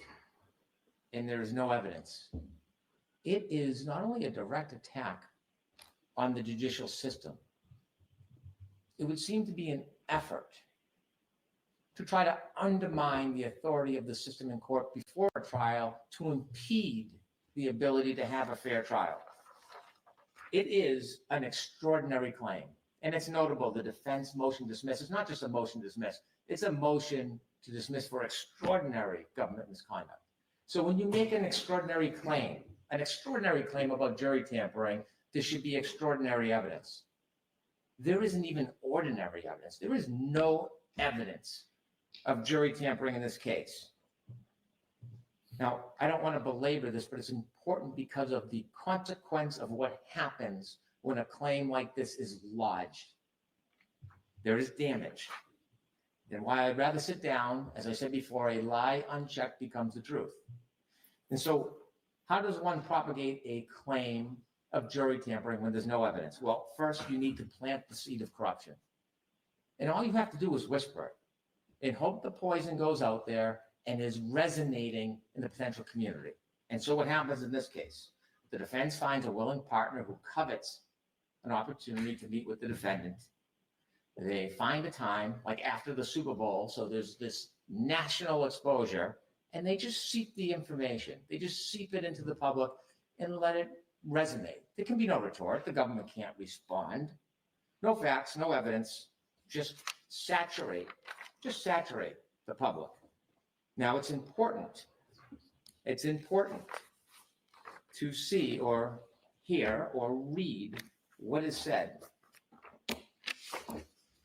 and there is no evidence, it is not only a direct attack on the judicial system, it would seem to be an effort to try to undermine the authority of the system in court before a trial to impede the ability to have a fair trial. It is an extraordinary claim. And it's notable, the defense motion to dismiss, it's not just a motion to dismiss, it's a motion to dismiss for extraordinary government misconduct. So when you make an extraordinary claim about jury tampering, there should be extraordinary evidence. There isn't even ordinary evidence. There is no evidence of jury tampering in this case. Now, I don't want to belabor this, but it's important because of the consequence of what happens when a claim like this is lodged. There is damage. And why I'd rather sit down, as I said before, a lie unchecked becomes the truth. And so how does one propagate a claim of jury tampering when there's no evidence? Well, first you need to plant the seed of corruption. And all you have to do is whisper it and hope the poison goes out there and is resonating in the potential community. And so what happens in this case? The defense finds a willing partner who covets an opportunity to meet with the defendant. They find a time, like after the Super Bowl, so there's this national exposure, and they just seep the information. They just seep it into the public and let it resonate. There can be no retort. The government can't respond. No facts, no evidence, just saturate the public. Now, it's important to see or hear or read what is said,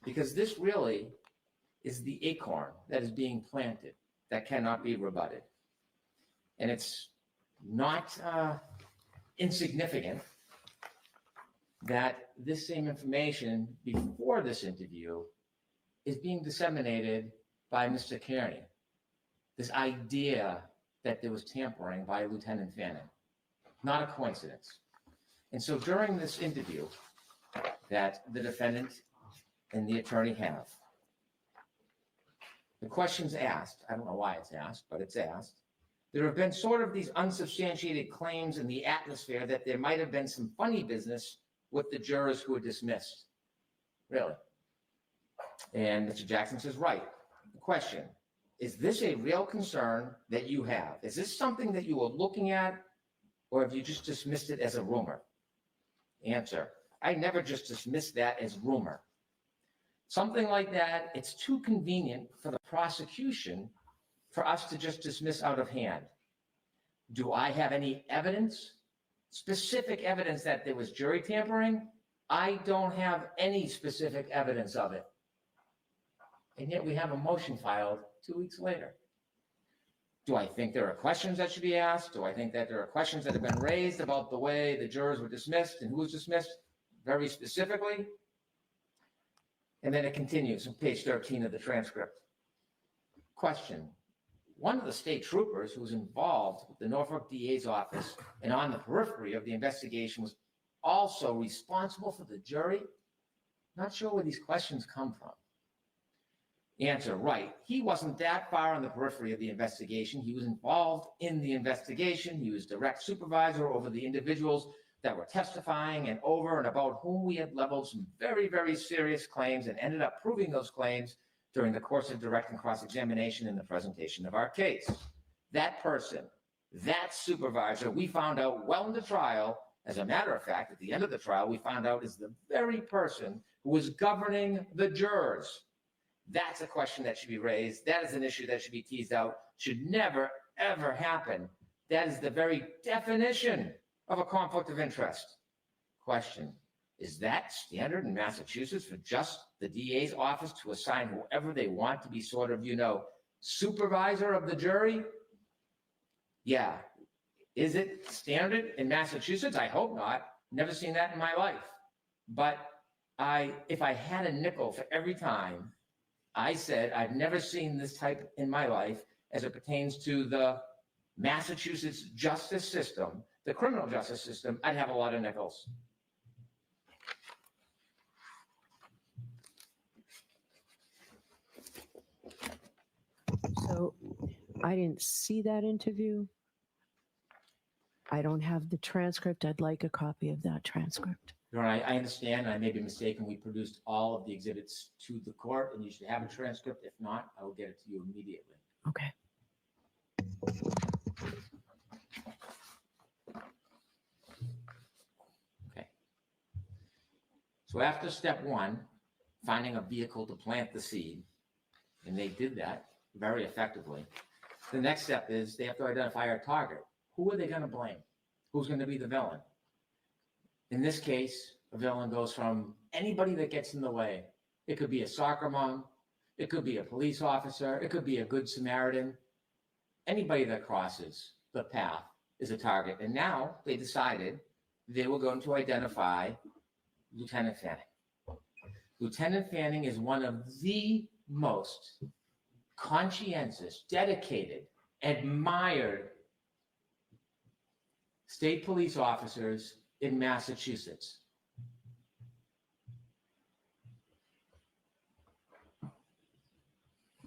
because this really is the acorn that is being planted that cannot be rebutted. And it's not insignificant that this same information before this interview is being disseminated by Mr. Kearney. This idea that there was tampering by Lieutenant Fanning, not a coincidence. And so during this interview that the defendant and the attorney have, the question's asked, I don't know why it's asked, but it's asked. There have been sort of these unsubstantiated claims in the atmosphere that there might have been some funny business with the jurors who were dismissed. Really? And Mr. Jackson says, right. The question, is this a real concern that you have? Is this something that you were looking at, or have you just dismissed it as a rumor? Answer, I never just dismissed that as rumor. Something like that, it's too convenient for the prosecution for us to just dismiss out of hand. Do I have any evidence, specific evidence that there was jury tampering? I don't have any specific evidence of it. And yet we have a motion filed 2 weeks later. Do I think there are questions that should be asked? Do I think that there are questions that have been raised about the way the jurors were dismissed and who was dismissed very specifically? And then it continues on page 13 of the transcript. Question, one of the state troopers who was involved with the Norfolk DA's office and on the periphery of the investigation was also responsible for the jury? Not sure where these questions come from. Answer, right. He wasn't that far on the periphery of the investigation. He was involved in the investigation. He was direct supervisor over the individuals that were testifying and over and about whom we had leveled some very, very serious claims and ended up proving those claims during the course of direct and cross-examination in the presentation of our case. That person, that supervisor, we found out well into trial. As a matter of fact, at the end of the trial, we found out is the very person who was governing the jurors. That's a question that should be raised. That is an issue that should be teased out. Should never, ever happen. That is the very definition of a conflict of interest. Question, is that standard in Massachusetts for just the DA's office to assign whoever they want to be sort of, supervisor of the jury? Yeah. Is it standard in Massachusetts? I hope not. Never seen that in my life. But if I had a nickel for every time I said I've never seen this type in my life as it pertains to the Massachusetts justice system, the criminal justice system, I'd have a lot of nickels. So I didn't see that interview. I don't have the transcript. I'd like a copy of that transcript. Your Honor, I understand. I may be mistaken. We produced all of the exhibits to the court, and you should have a transcript. If not, I will get it to you immediately. Okay. Okay. So after step one, finding a vehicle to plant the seed, and they did that very effectively. The next step is they have to identify our target. Who are they going to blame? Who's going to be the villain? In this case, a villain goes from anybody that gets in the way. It could be a soccer mom. It could be a police officer. It could be a good Samaritan. Anybody that crosses the path is a target. And now they decided they were going to identify Lieutenant Fanning. Lieutenant Fanning is one of the most conscientious, dedicated, admired state police officers in Massachusetts.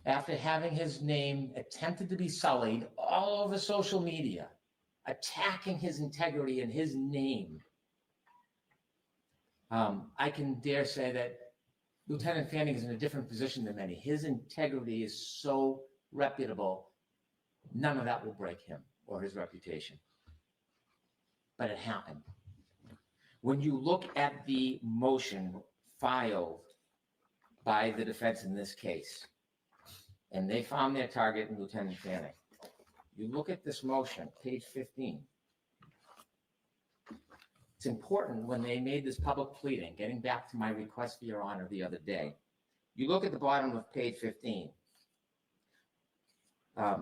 After having his name attempted to be sullied all over social media, attacking his integrity and his name, I can dare say that Lieutenant Fanning is in a different position than many. His integrity is so reputable, none of that will break him or his reputation. But it happened. When you look at the motion filed by the defense in this case, and they found their target in Lieutenant Fanning, you look at this motion, page 15. It's important when they made this public pleading, getting back to my request for your honor the other day. You look at the bottom of page 15.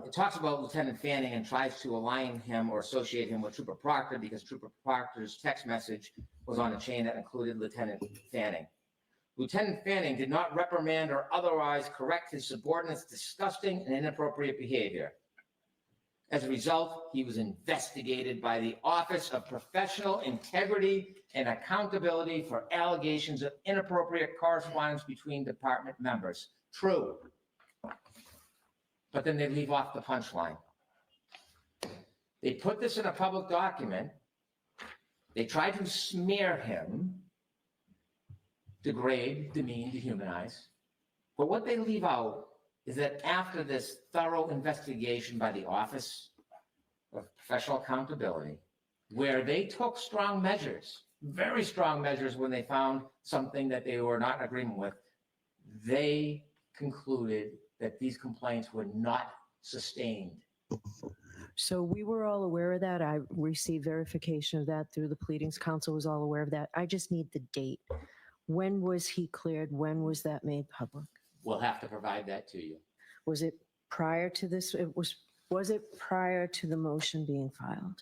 It talks about Lieutenant Fanning and tries to align him or associate him with Trooper Proctor because Trooper Proctor's text message was on a chain that included Lieutenant Fanning. Lieutenant Fanning did not reprimand or otherwise correct his subordinate's disgusting and inappropriate behavior. As a result, he was investigated by the Office of Professional Integrity and Accountability for allegations of inappropriate correspondence between department members. True. But then they leave off the punchline. They put this in a public document. They try to smear him, degrade, demean, dehumanize. But what they leave out is that after this thorough investigation by the Office of Professional Accountability, where they took strong measures, very strong measures when they found something that they were not in agreement with, they concluded that these complaints were not sustained. So we were all aware of that. I received verification of that through the pleadings. Counsel was all aware of that. I just need the date. When was he cleared? When was that made public? We'll have to provide that to you. Was it prior to this? Was it prior to the motion being filed?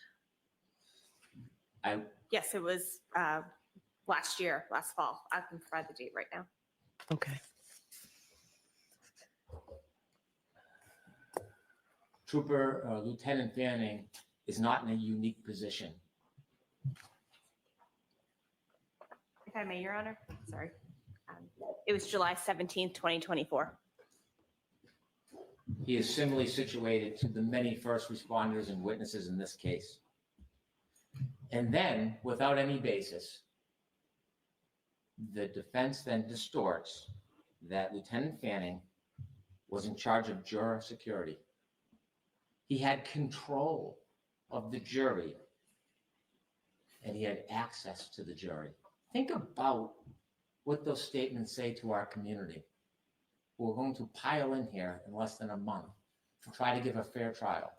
Yes, it was last year, last fall. I can provide the date right now. Okay. Trooper Lieutenant Fanning is not in a unique position. If I may, Your Honor, sorry. It was July 17th, 2024. He is similarly situated to the many first responders and witnesses in this case. And then, without any basis, the defense then distorts that Lieutenant Fanning was in charge of juror security. He had control of the jury, and he had access to the jury. Think about what those statements say to our community, who are going to pile in here in less than a month to try to give a fair trial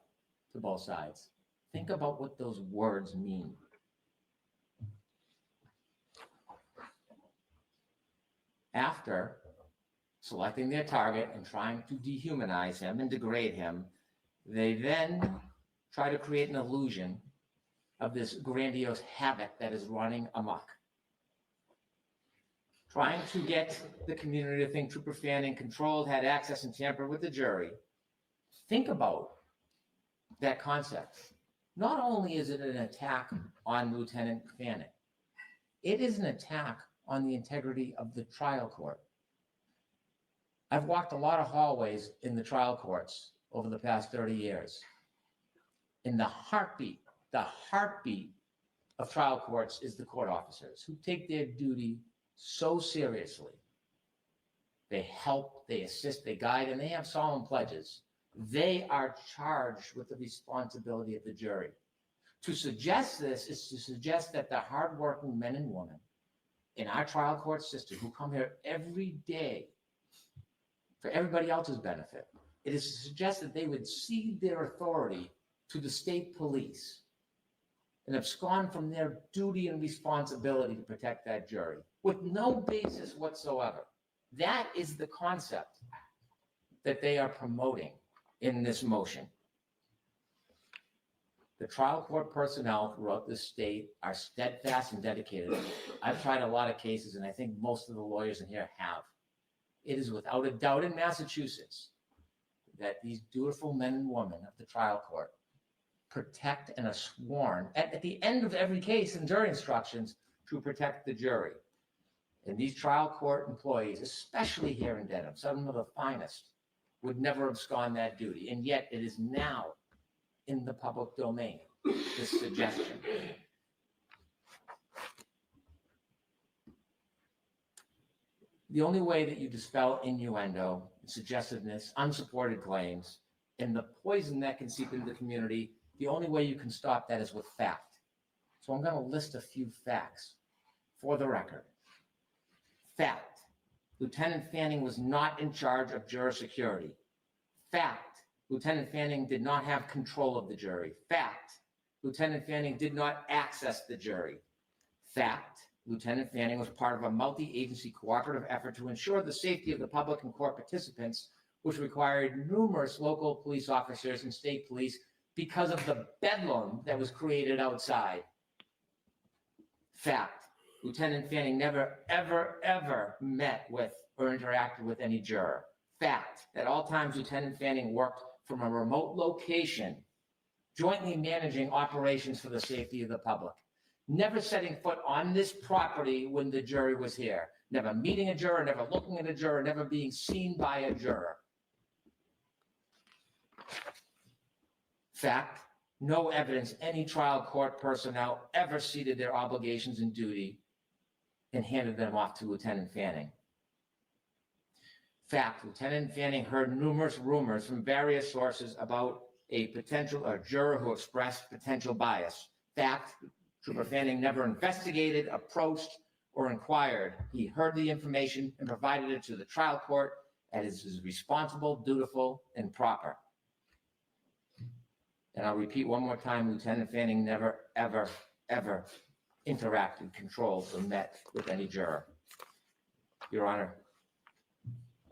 to both sides. Think about what those words mean. After selecting their target and trying to dehumanize him and degrade him, they then try to create an illusion of this grandiose havoc that is running amok. Trying to get the community to think Trooper Fanning controlled, had access, and tampered with the jury. Think about that concept. Not only is it an attack on Lieutenant Fanning, it is an attack on the integrity of the trial court. I've walked a lot of hallways in the trial courts over the past 30 years. And the heartbeat of trial courts is the court officers who take their duty so seriously. They help, they assist, they guide, and they have solemn pledges. They are charged with the responsibility of the jury. To suggest this is to suggest that the hardworking men and women in our trial court system who come here every day for everybody else's benefit, it is to suggest that they would cede their authority to the state police and abscond from their duty and responsibility to protect that jury with no basis whatsoever. That is the concept that they are promoting in this motion. The trial court personnel throughout the state are steadfast and dedicated. I've tried a lot of cases, and I think most of the lawyers in here have. It is without a doubt in Massachusetts that these dutiful men and women of the trial court protect and are sworn at the end of every case in jury instructions to protect the jury. And these trial court employees, especially here in Dedham, some of the finest, would never abscond that duty. And yet it is now in the public domain, this suggestion. The only way that you dispel innuendo, suggestiveness, unsupported claims, and the poison that can seep into the community, the only way you can stop that is with fact. So I'm going to list a few facts for the record. Fact: Lieutenant Fanning was not in charge of juror security. Fact: Lieutenant Fanning did not have control of the jury. Fact: Lieutenant Fanning did not access the jury. Fact: Lieutenant Fanning was part of a multi-agency cooperative effort to ensure the safety of the public and court participants, which required numerous local police officers and state police because of the bedlam that was created outside. Fact: Lieutenant Fanning never, ever, ever met with or interacted with any juror. Fact: at all times, Lieutenant Fanning worked from a remote location, jointly managing operations for the safety of the public. Never setting foot on this property when the jury was here. Never meeting a juror, never looking at a juror, never being seen by a juror. Fact: no evidence any trial court personnel ever ceded their obligations and duty and handed them off to Lieutenant Fanning. Fact: Lieutenant Fanning heard numerous rumors from various sources about a juror who expressed potential bias. Fact: Trooper Fanning never investigated, approached, or inquired. He heard the information and provided it to the trial court as is responsible, dutiful, and proper. And I'll repeat one more time, Lieutenant Fanning never, ever, ever interacted, controlled, or met with any juror. Your Honor,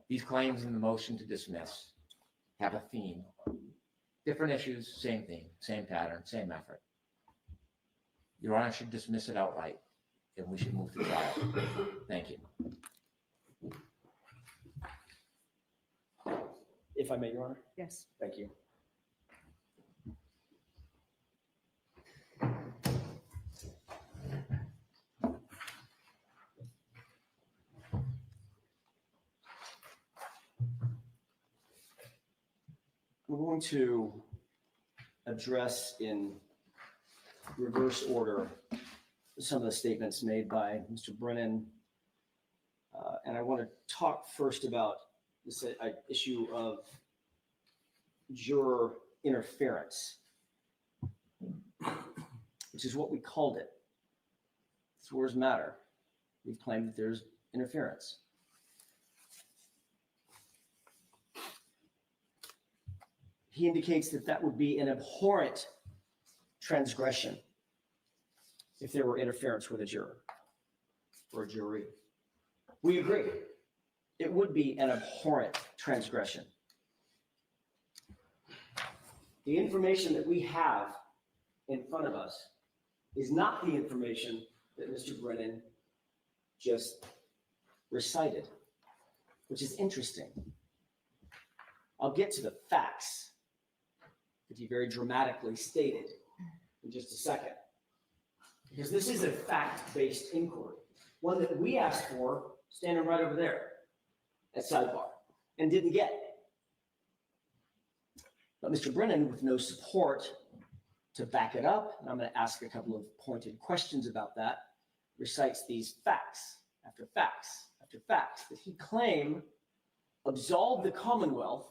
these claims in the motion to dismiss have a theme. Different issues, same theme, same pattern, same effort. Your Honor should dismiss it outright, and we should move to trial. Thank you. If I may, Your Honor. Yes. Thank you. I'm going to address in reverse order some of the statements made by Mr. Brennan. And I want to talk first about this issue of juror interference, which is what we called it. These words matter. We've claimed that there's interference. He indicates that that would be an abhorrent transgression if there were interference with a juror or a jury. We agree. It would be an abhorrent transgression. The information that we have in front of us is not the information that Mr. Brennan just recited, which is interesting. I'll get to the facts that he very dramatically stated in just a second, because this is a fact-based inquiry, one that we asked for standing right over there at sidebar and didn't get. But Mr. Brennan, with no support to back it up, and I'm going to ask a couple of pointed questions about that, recites these facts after facts after facts that he claimed absolved the Commonwealth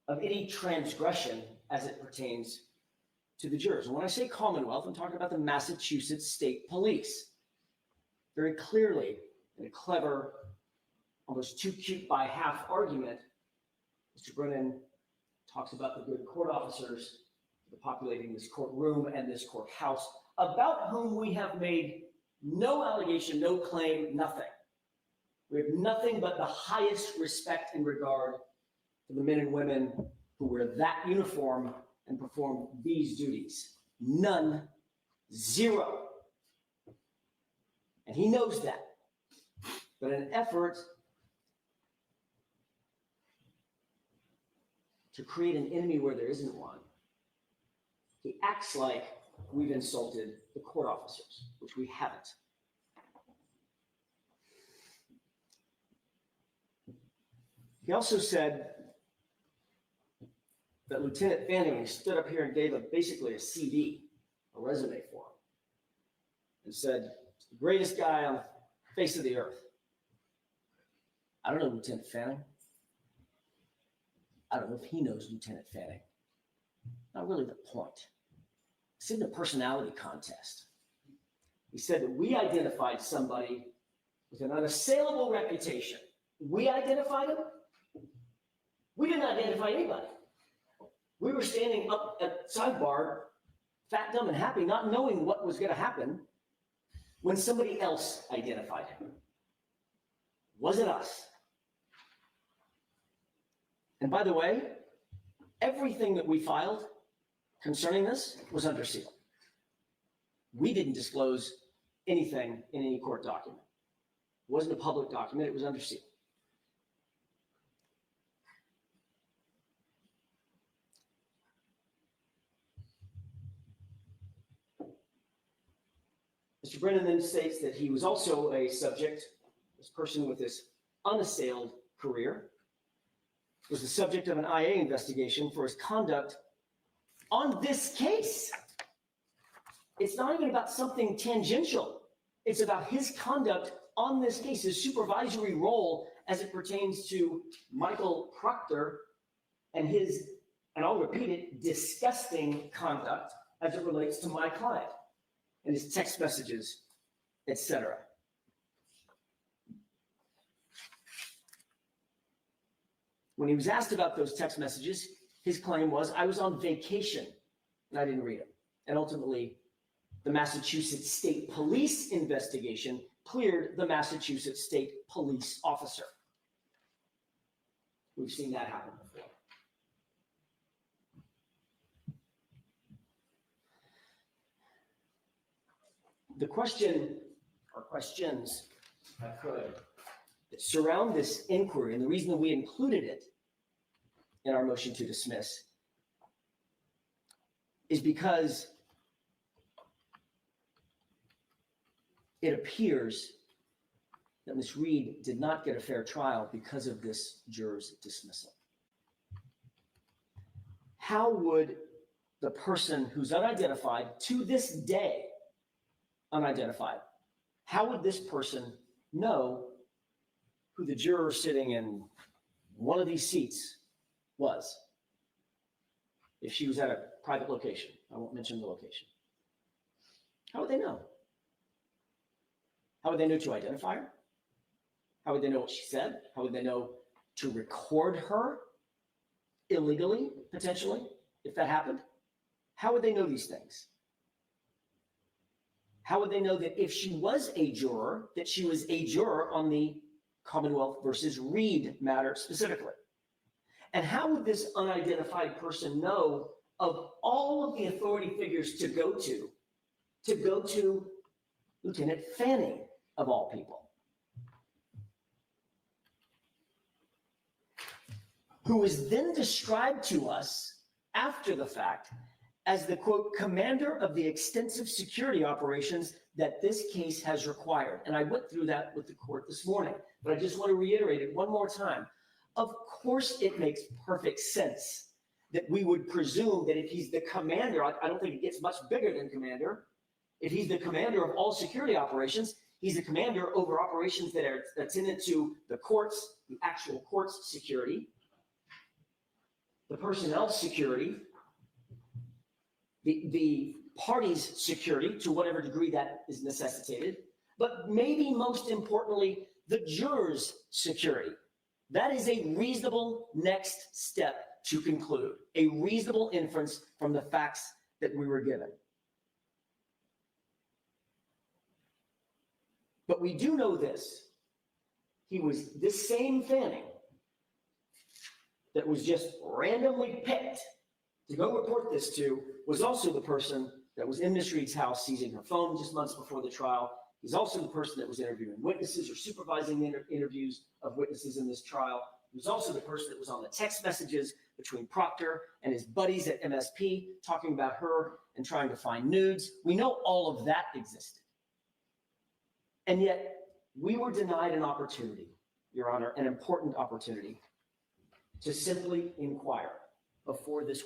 of any transgression as it pertains to the jurors. And when I say Commonwealth, I'm talking about the Massachusetts State Police. Very clearly, in a clever, almost too cute by half argument, Mr. Brennan talks about the good court officers populating this courtroom and this courthouse, about whom we have made no allegation, no claim, nothing. We have nothing but the highest respect and regard for the men and women who wear that uniform and perform these duties. None, zero. And he knows that. But in an effort to create an enemy where there isn't one, he acts like we've insulted the court officers, which we haven't. He also said that Lieutenant Fanning stood up here and gave basically a CV, a resume for him, and said, "It's the greatest guy on the face of the earth." I don't know Lieutenant Fanning. I don't know if he knows Lieutenant Fanning. Not really the point. It's in the personality contest. He said that we identified somebody with an unassailable reputation. We identified him. We didn't identify anybody. We were standing up at sidebar, fat, dumb, and happy, not knowing what was going to happen when somebody else identified him. It wasn't us. And by the way, everything that we filed concerning this was under seal. We didn't disclose anything in any court document. It wasn't a public document, it was under seal. Mr. Brennan then states that he was also a subject, this person with this unassailed career, was the subject of an IA investigation for his conduct on this case. It's not even about something tangential. It's about his conduct on this case, his supervisory role as it pertains to Michael Proctor and his, and I'll repeat it, disgusting conduct as it relates to my client and his text messages, etc. When he was asked about those text messages, his claim was, I was on vacation and I didn't read them. And ultimately, the Massachusetts State Police investigation cleared the Massachusetts State Police officer. We've seen that happen before. The question, or questions, if I could, that surround this inquiry, and the reason that we included it in our motion to dismiss is because it appears that Ms. Reed did not get a fair trial because of this juror's dismissal. How would the person who's unidentified, to this day, unidentified, how would this person know who the juror sitting in one of these seats was if she was at a private location? I won't mention the location. How would they know? How would they know to identify her? How would they know what she said? How would they know to record her illegally, potentially, if that happened? How would they know these things? How would they know that if she was a juror, that she was a juror on the Commonwealth versus Reed matter specifically? And how would this unidentified person know of all of the authority figures to go to Lieutenant Fanning, of all people, who is then described to us after the fact as the, quote, commander of the extensive security operations that this case has required? And I went through that with the court this morning, but I just want to reiterate it one more time. Of course, it makes perfect sense that we would presume that if he's the commander, I don't think it gets much bigger than commander. If he's the commander of all security operations, he's the commander over operations that are attendant to the courts, the actual courts security, the personnel security, the party's security to whatever degree that is necessitated, but maybe most importantly, the jurors' security. That is a reasonable next step to conclude, a reasonable inference from the facts that we were given. But we do know this. He was this same Fanning that was just randomly picked to go report this to, was also the person that was in Miss Reed's house seizing her phone just months before the trial. He's also the person that was interviewing witnesses or supervising the interviews of witnesses in this trial. He was also the person that was on the text messages between Proctor and his buddies at MSP talking about her and trying to find nudes. We know all of that existed. And yet we were denied an opportunity, Your Honor, an important opportunity to simply inquire before this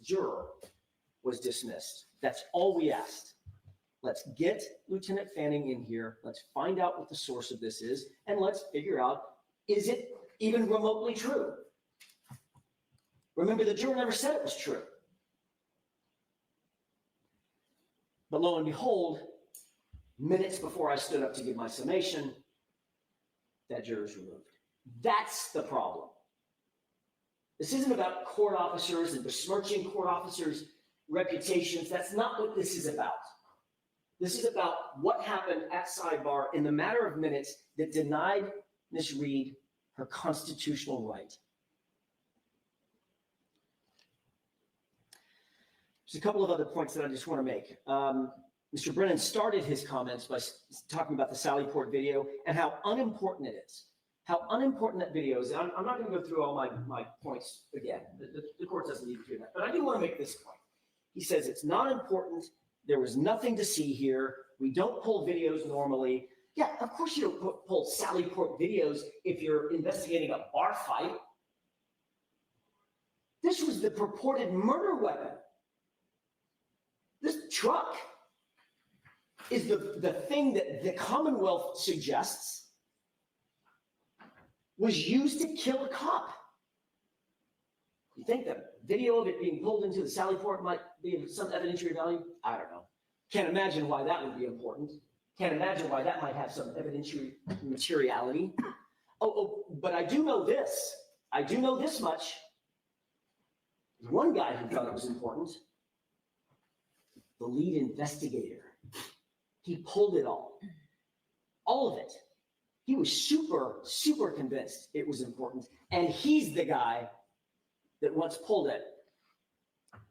juror was dismissed. That's all we asked. Let's get Lieutenant Fanning in here. Let's find out what the source of this is, and let's figure out, is it even remotely true? Remember, the juror never said it was true. But lo and behold, minutes before I stood up to give my summation, that juror is removed. That's the problem. This isn't about court officers and besmirching court officers' reputations. That's not what this is about. This is about what happened at sidebar in the matter of minutes that denied Ms. Reed her constitutional right. There's a couple of other points that I just want to make. Mr. Brennan started his comments by talking about the Sallyport video and how unimportant it is. How unimportant that video is. I'm not going to go through all my points again. The court doesn't need to hear that. But I do want to make this point. He says it's not important. There was nothing to see here. We don't pull videos normally. Yeah, of course you don't pull Sallyport videos if you're investigating a bar fight. This was the purported murder weapon. This truck is the thing that the Commonwealth suggests was used to kill a cop. You think the video of it being pulled into the Sallyport might be of some evidentiary value? I don't know. Can't imagine why that would be important. Can't imagine why that might have some evidentiary materiality. But I do know this. I do know this much. One guy who thought it was important, the lead investigator, he pulled it all of it. He was super convinced it was important. And he's the guy that once pulled it,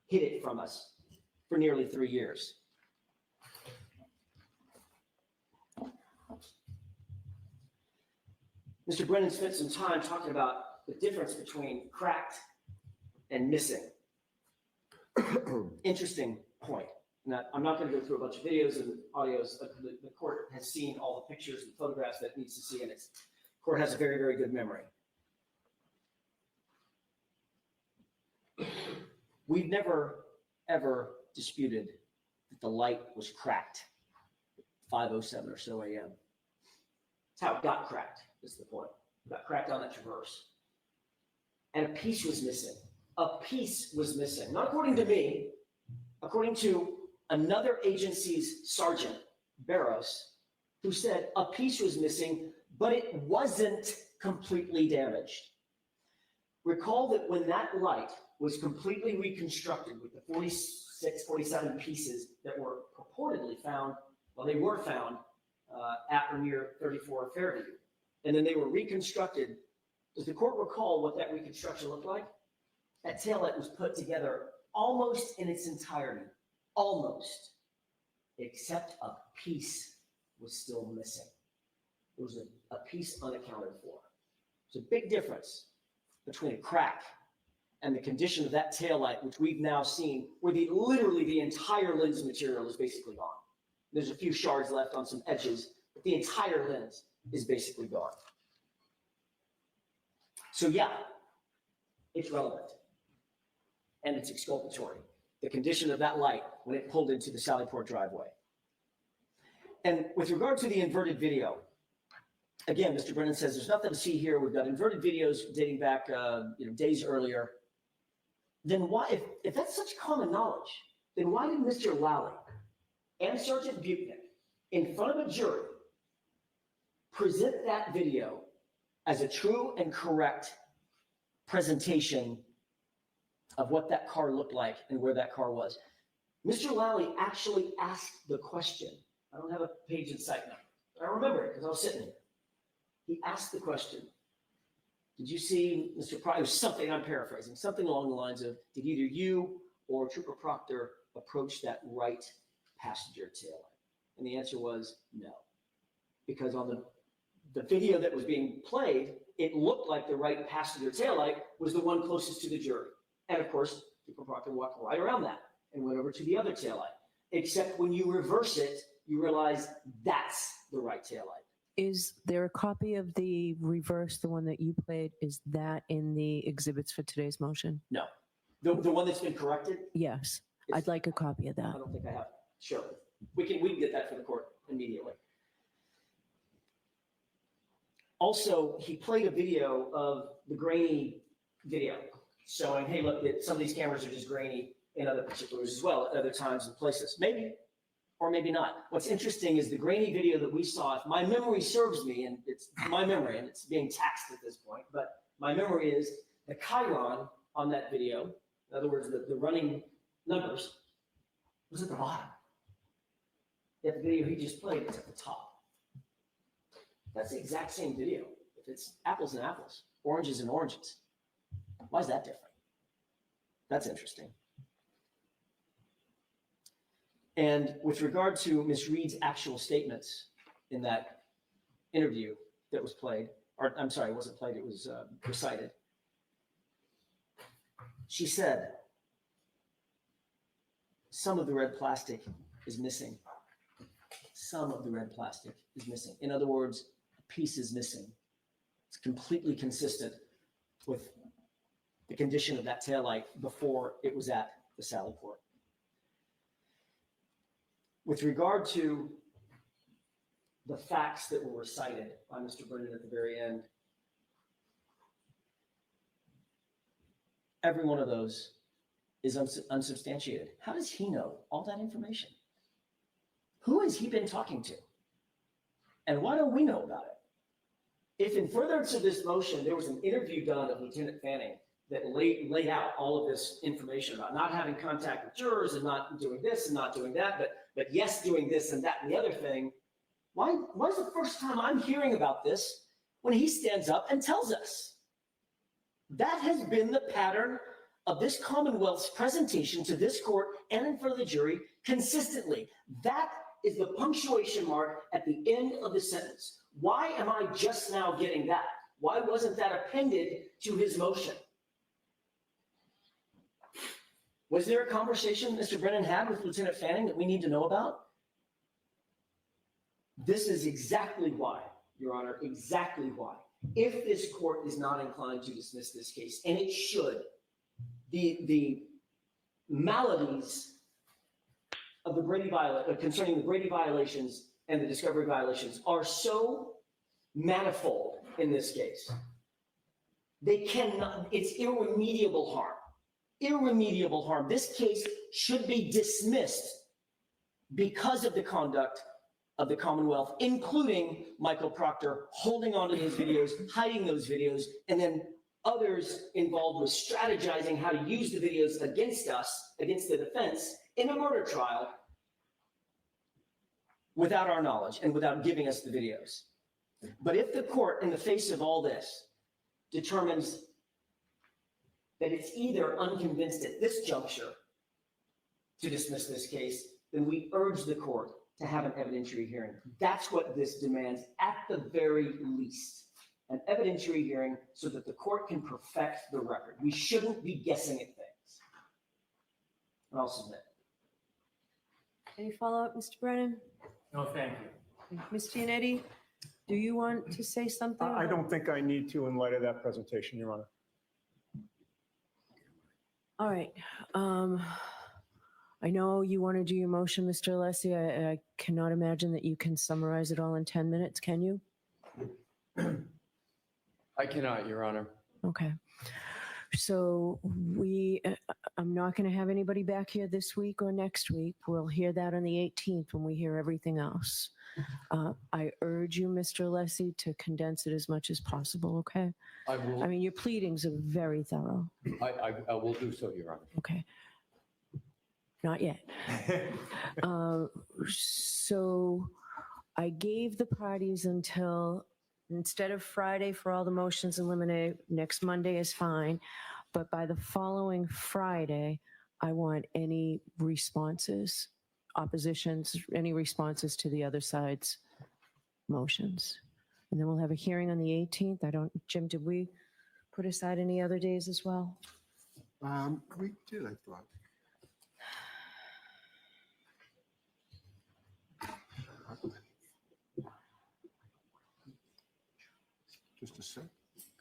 hid it from us for nearly 3 years. Mr. Brennan spent some time talking about the difference between cracked and missing. Interesting point. Now, I'm not going to go through a bunch of videos and audios. The court has seen all the pictures and photographs that it needs to see, and the court has a very, very good memory. We've never, ever disputed that the light was cracked at 5:07 or so a.m. That's how it got cracked, is the point. It got cracked on that traverse. And a piece was missing. A piece was missing. Not according to me, according to another agency's sergeant, Barros, who said a piece was missing, but it wasn't completely damaged. Recall that when that light was completely reconstructed with the 46, 47 pieces that were purportedly found, well, they were found at or near 34 Fairview, and then they were reconstructed. Does the court recall what that reconstruction looked like? That taillight was put together almost in its entirety, almost, except a piece was still missing. There was a piece unaccounted for. There's a big difference between a crack and the condition of that taillight, which we've now seen, where literally the entire lens material is basically gone. There's a few shards left on some edges, but the entire lens is basically gone. So yeah, it's relevant and it's exculpatory. The condition of that light when it pulled into the Sallyport driveway. And with regard to the inverted video, again, Mr. Brennan says there's nothing to see here. We've got inverted videos dating back days earlier. Then why, if that's such common knowledge, then why did Mr. Lally and Sergeant Buchnick in front of a jury present that video as a true and correct presentation of what that car looked like and where that car was? Mr. Lally actually asked the question. I don't have a page in sight now. I remember it because I was sitting here. He asked the question, did you see Mr. Proctor? It was something, I'm paraphrasing, something along the lines of, did either you or Trooper Proctor approach that right passenger taillight? And the answer was no. Because on the video that was being played, it looked like the right passenger taillight was the one closest to the jury. And of course, Trooper Proctor walked right around that and went over to the other taillight. Except when you reverse it, you realize that's the right taillight. Is there a copy of the reverse, the one that you played? Is that in the exhibits for today's motion? No. The one that's been corrected? Yes. It's- I'd like a copy of I that. don't think I have. Sure. We can get that for the court immediately. Also, he played a video of the grainy video showing, hey, look, some of these cameras are just grainy in other particulars as well at other times and places. Maybe, or maybe not. What's interesting is the grainy video that we saw, if my memory serves me, and it's my memory and it's being taxed at this point, but my memory is the chyron on that video, in other words, the running numbers, was at the bottom. Yet the video he just played is at the top. That's the exact same video. If it's apples and apples, oranges and oranges, why is that different? That's interesting. And with regard to Ms. Reed's actual statements in that interview that was played, or I'm sorry, it wasn't played, it was recited. She said, some of the red plastic is missing. Some of the red plastic is missing. In other words, a piece is missing. It's completely consistent with the condition of that taillight before it was at the Sallyport. With regard to the facts that were recited by Mr. Brennan at the very end, every one of those is unsubstantiated. How does he know all that information? Who has he been talking to? And why don't we know about it? If in furtherance of this motion, there was an interview done of Lieutenant Fanning that laid out all of this information about not having contact with jurors and not doing this and not doing that, but yes, doing this and that and the other thing, why is the first time I'm hearing about this when he stands up and tells us? That has been the pattern of this Commonwealth's presentation to this court and in front of the jury consistently. That is the punctuation mark at the end of the sentence. Why am I just now getting that? Why wasn't that appended to his motion? Was there a conversation Mr. Brennan had with Lieutenant Fanning that we need to know about? This is exactly why, Your Honor, exactly why. If this court is not inclined to dismiss this case, and it should, the maladies of the concerning the Brady violations and the discovery violations are so manifold in this case. They cannot, it's irremediable harm. Irremediable harm. This case should be dismissed because of the conduct of the Commonwealth, including Michael Proctor holding onto those videos, hiding those videos, and then others involved with strategizing how to use the videos against us, against the defense, in a murder trial without our knowledge and without giving us the videos. But if the court, in the face of all this, determines that it's either unconvinced at this juncture to dismiss this case, then we urge the court to have an evidentiary hearing. That's what this demands, at the very least. An evidentiary hearing so that the court can perfect the record. We shouldn't be guessing at things. And I'll submit. Any follow-up, Mr. Brennan? No, thank you. Mr. Yannetti, do you want to say something? I don't think I need to in light of that presentation, Your Honor. All right. I know you want to do your motion, Mr. Alessi. I cannot imagine that you can summarize it all in 10 minutes, can you? I cannot, Your Honor. Okay. So I'm not going to have anybody back here this week or next week. We'll hear that on the 18th when we hear everything else. I urge you, Mr. Alessi, to condense it as much as possible, okay? I will. I mean, your pleadings are very thorough. I will do so, Your Honor. Okay. Not yet. So I gave the parties until, instead of Friday for all the motions in limine, next Monday is fine. But by the following Friday, I want any responses, oppositions, any responses to the other side's motions. And then we'll have a hearing on the 18th. Jim, did we put aside any other days as well? We did, I thought. Just a sec.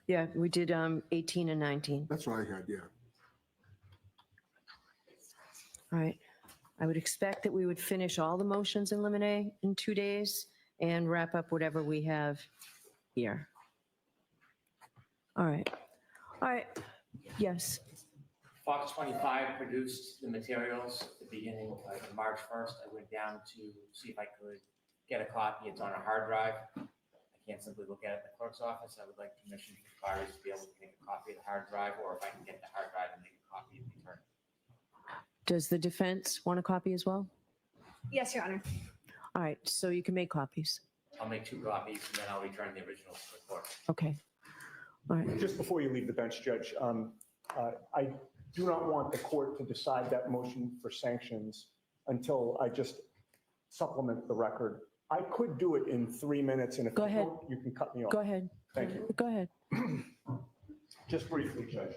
Yeah, we did 18 and 19. That's what I had, yeah. All right. I would expect that we would finish all the motions in limine in 2 days and wrap up whatever we have here. All right. All right. Yes. Fox 25 produced the materials at the beginning of March 1st. I went down to see if I could get a copy. It's on a hard drive. I can't simply look at it in the clerk's office. I would like permission from the parties to be able to make a copy of the hard drive, or if I can get the hard drive and make a copy and return it. Does the defense want a copy as well? Yes, Your Honor. All right. So you can make copies. I'll make 2 copies and then I'll return the originals to the court. Okay. All right. Just before you leave the bench, Judge, I do not want the court to decide that motion for sanctions until I just supplement the record. I could do it in 3 minutes, and if Go you ahead. don't, you can cut me off. Go ahead. Thank you. Go ahead. Just briefly, Judge.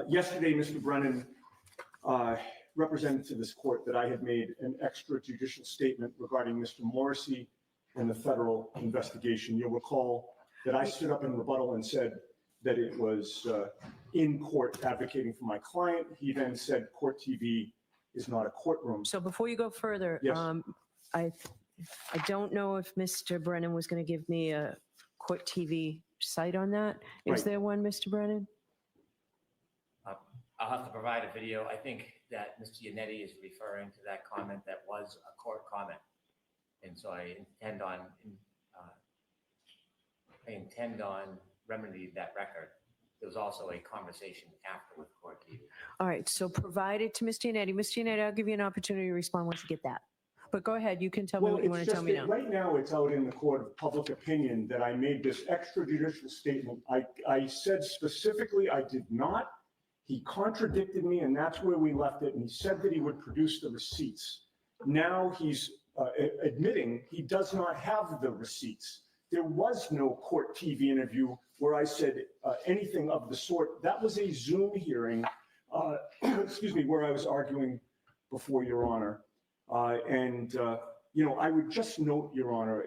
Yesterday, Mr. Brennan represented to this court that I had made an extrajudicial statement regarding Mr. Morrissey and the federal investigation. You'll recall that I stood up in rebuttal and said that it was in court advocating for my client. He then said Court TV is not a courtroom. So before you go further, Yes. I don't know if Mr. Brennan was going to give me a Court TV site on that. Is Right. there one, Mr. Brennan? I'll have to provide a video. I think that Mr. Yannetti is referring to that comment that was a court comment. And so I intend on remedying that record. There was also a conversation after with Court TV. All right, so provide it to Mr. Yannetti. Mr. Yannetti, I'll give you an opportunity to respond once you get that. But go ahead, you can tell me Well, what you want it's to tell just me that now. right now it's out in the court of public opinion that I made this extrajudicial statement. I said specifically I did not. He contradicted me, and that's where we left it. And he said that he would produce the receipts. Now he's admitting he does not have the receipts. There was no Court TV interview where I said anything of the sort. That was a Zoom hearing, excuse me, where I was arguing before Your Honor. I would just note, Your Honor,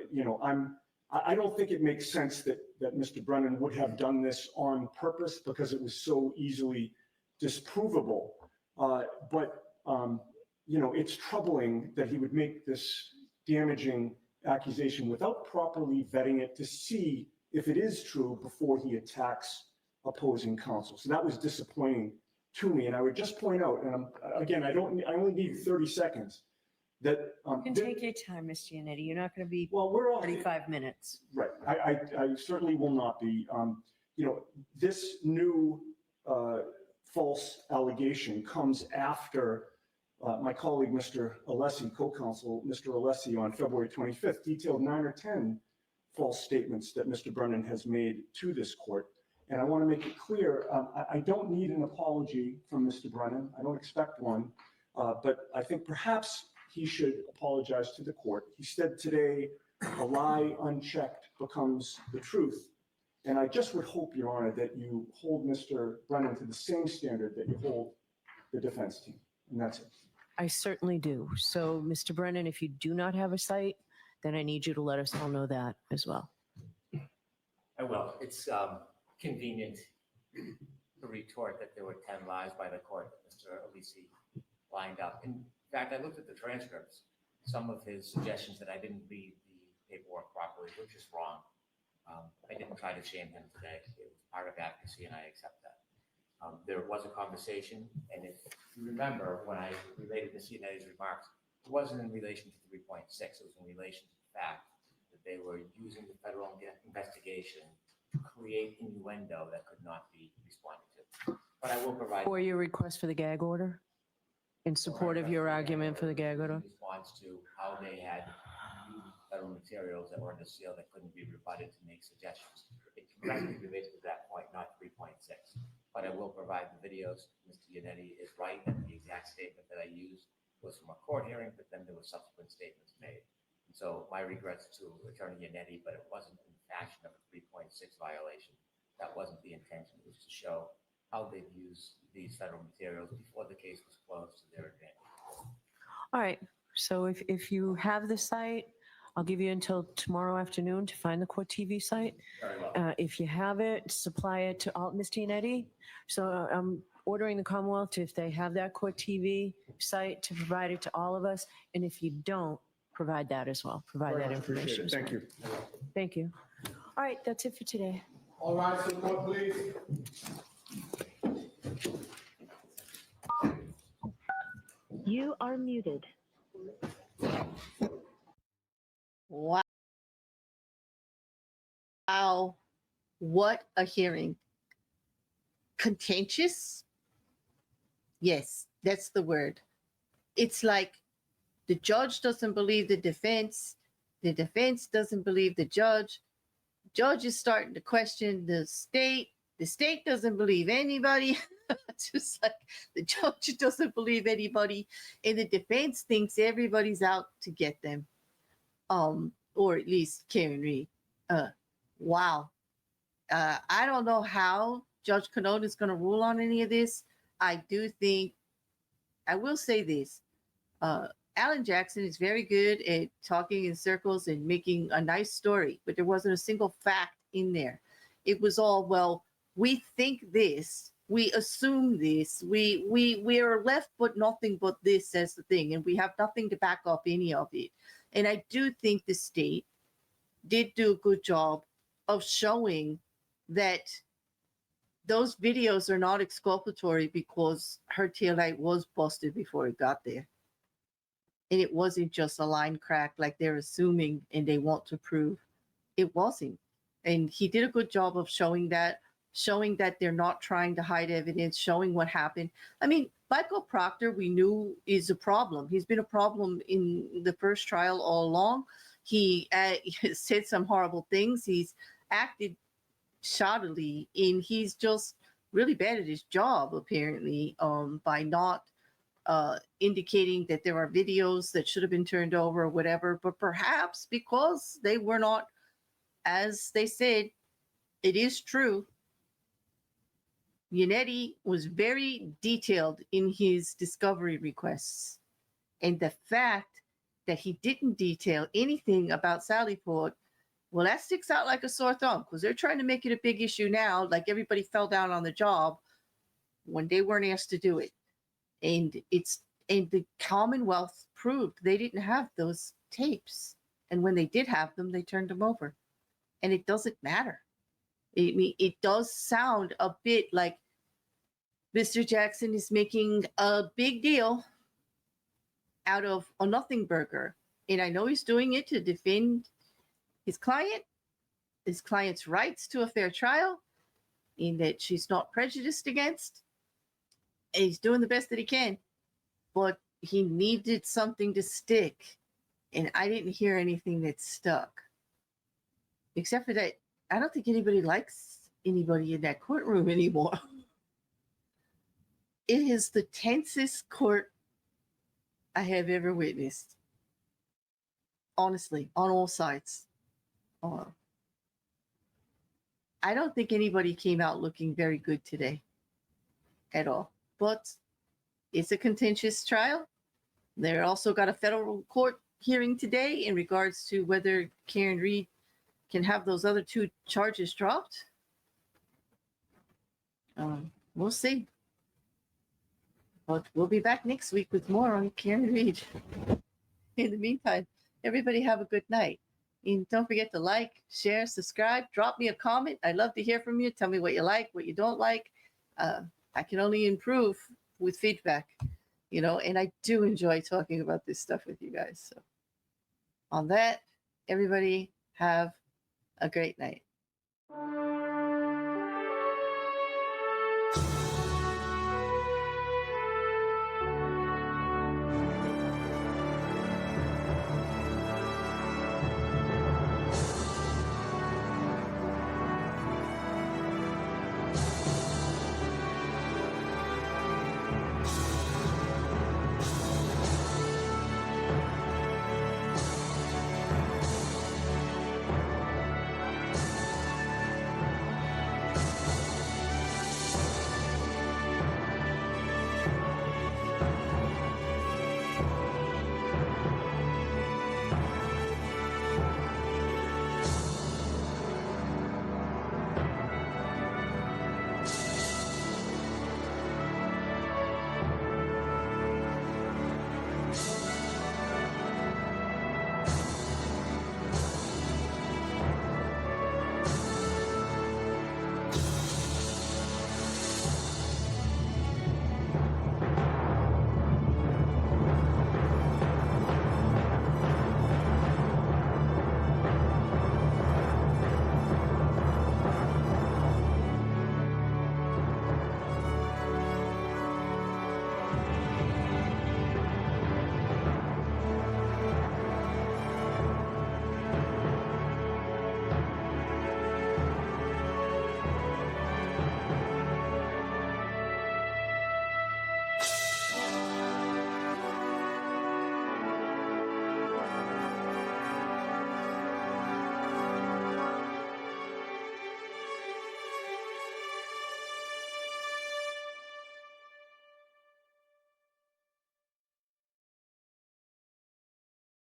I don't think it makes sense that Mr. Brennan would have done this on purpose because it was so easily disprovable. But, it's troubling that he would make this damaging accusation without properly vetting it to see if it is true before he attacks opposing counsel. So that was disappointing to me. And I would just point out, and again, I only need 30 seconds, that. You can take your time, Mr. Yannetti. You're not going to be Well, we're all. 35 minutes. Right. I certainly will not be. This new false allegation comes after my colleague, Mr. Alessi, co-counsel, Mr. Alessi, on February 25th, detailed 9 or 10 false statements that Mr. Brennan has made to this court. And I want to make it clear, I don't need an apology from Mr. Brennan. I don't expect one. But I think perhaps he should apologize to the court. He said today, a lie unchecked becomes the truth. And I just would hope, Your Honor, that you hold Mr. Brennan to the same standard that you hold the defense team. And that's it. I certainly do. So, Mr. Brennan, if you do not have a site, then I need you to let us all know that as well. I will. It's convenient to retort that there were 10 lies by the court that Mr. Alessi lined up. In fact, I looked at the transcripts. Some of his suggestions that I didn't read the paperwork properly were just wrong. I didn't try to shame him today. It was part of advocacy, and I accept that. There was a conversation, and if you remember, when I related Ms. Yannetti's remarks, it wasn't in relation to 3.6. It was in relation to the fact that they were using the federal investigation to create innuendo that could not be responded to. But I will provide. For your request for the gag order? In support of your argument for the gag order? In response to how they had used federal materials that were under seal that couldn't be rebutted to make suggestions. It directly related to that point, not 3.6. But I will provide the videos. Mr. Yannetti is right that the exact statement that I used was from a court hearing, but then there were subsequent statements made. And so my regrets to Attorney Yannetti, but it wasn't in the fashion of a 3.6 violation. That wasn't the intention. It was to show how they've used these federal materials before the case was closed to their advantage. All right. So if you have the site, I'll give you until tomorrow afternoon to find the Court TV site. Very well. If you have it, supply it to all, Mr. Yannetti. So I'm ordering the Commonwealth, if they have that Court TV site, to provide it to all of us. And if you don't, provide that as well. Provide that information. as Thank well. you. Thank you. All right, that's it for today. All right, so court, please. You are muted. Wow. Wow. What a hearing. Contentious? Yes, that's the word. It's like the judge doesn't believe the defense doesn't believe the judge is starting to question the state doesn't believe anybody. It's just like the judge doesn't believe anybody, and the defense thinks everybody's out to get them. Or at least Karen Reed. Wow. I don't know how Judge Canton is going to rule on any of this. I do think, I will say this, Alan Jackson is very good at talking in circles and making a nice story, but there wasn't a single fact in there. It was all, well, we think this, we assume this, we are left but nothing but this as the thing, and we have nothing to back up any of it. And I do think the state did do a good job of showing that those videos are not exculpatory because her taillight was busted before it got there. And it wasn't just a line crack like they're assuming and they want to prove. It wasn't. And he did a good job of showing that they're not trying to hide evidence, showing what happened. I mean, Michael Proctor, we knew, is a problem. He's been a problem in the first trial all along. He said some horrible things. He's acted shoddily, and he's just really bad at his job, apparently, by not indicating that there are videos that should have been turned over or whatever. But perhaps because they were not, as they said, it is true. Yannetti was very detailed in his discovery requests. And the fact that he didn't detail anything about Sallyport, well, that sticks out like a sore thumb because they're trying to make it a big issue now, like everybody fell down on the job. when they weren't asked to do it. And the Commonwealth proved they didn't have those tapes. And when they did have them, they turned them over. And it doesn't matter. It does sound a bit like Mr. Jackson is making a big deal out of a nothing burger. And I know he's doing it to defend his client's rights to a fair trial, in that she's not prejudiced against. And he's doing the best that he can. But he needed something to stick. And I didn't hear anything that stuck. Except for that, I don't think anybody likes anybody in that courtroom anymore. It is the tensest court I have ever witnessed. Honestly, on all sides. I don't think anybody came out looking very good today at all. But it's a contentious trial. They're also got a federal court hearing today in regards to whether Karen Reed can have those other 2 charges dropped. We'll see. But we'll be back next week with more on Karen Reed. In the meantime, everybody have a good night. And don't forget to like, share, subscribe, drop me a comment. I'd love to hear from you. Tell me what you like, what you don't like. I can only improve with feedback, and I do enjoy talking about this stuff with you guys. So on that, everybody have a great night.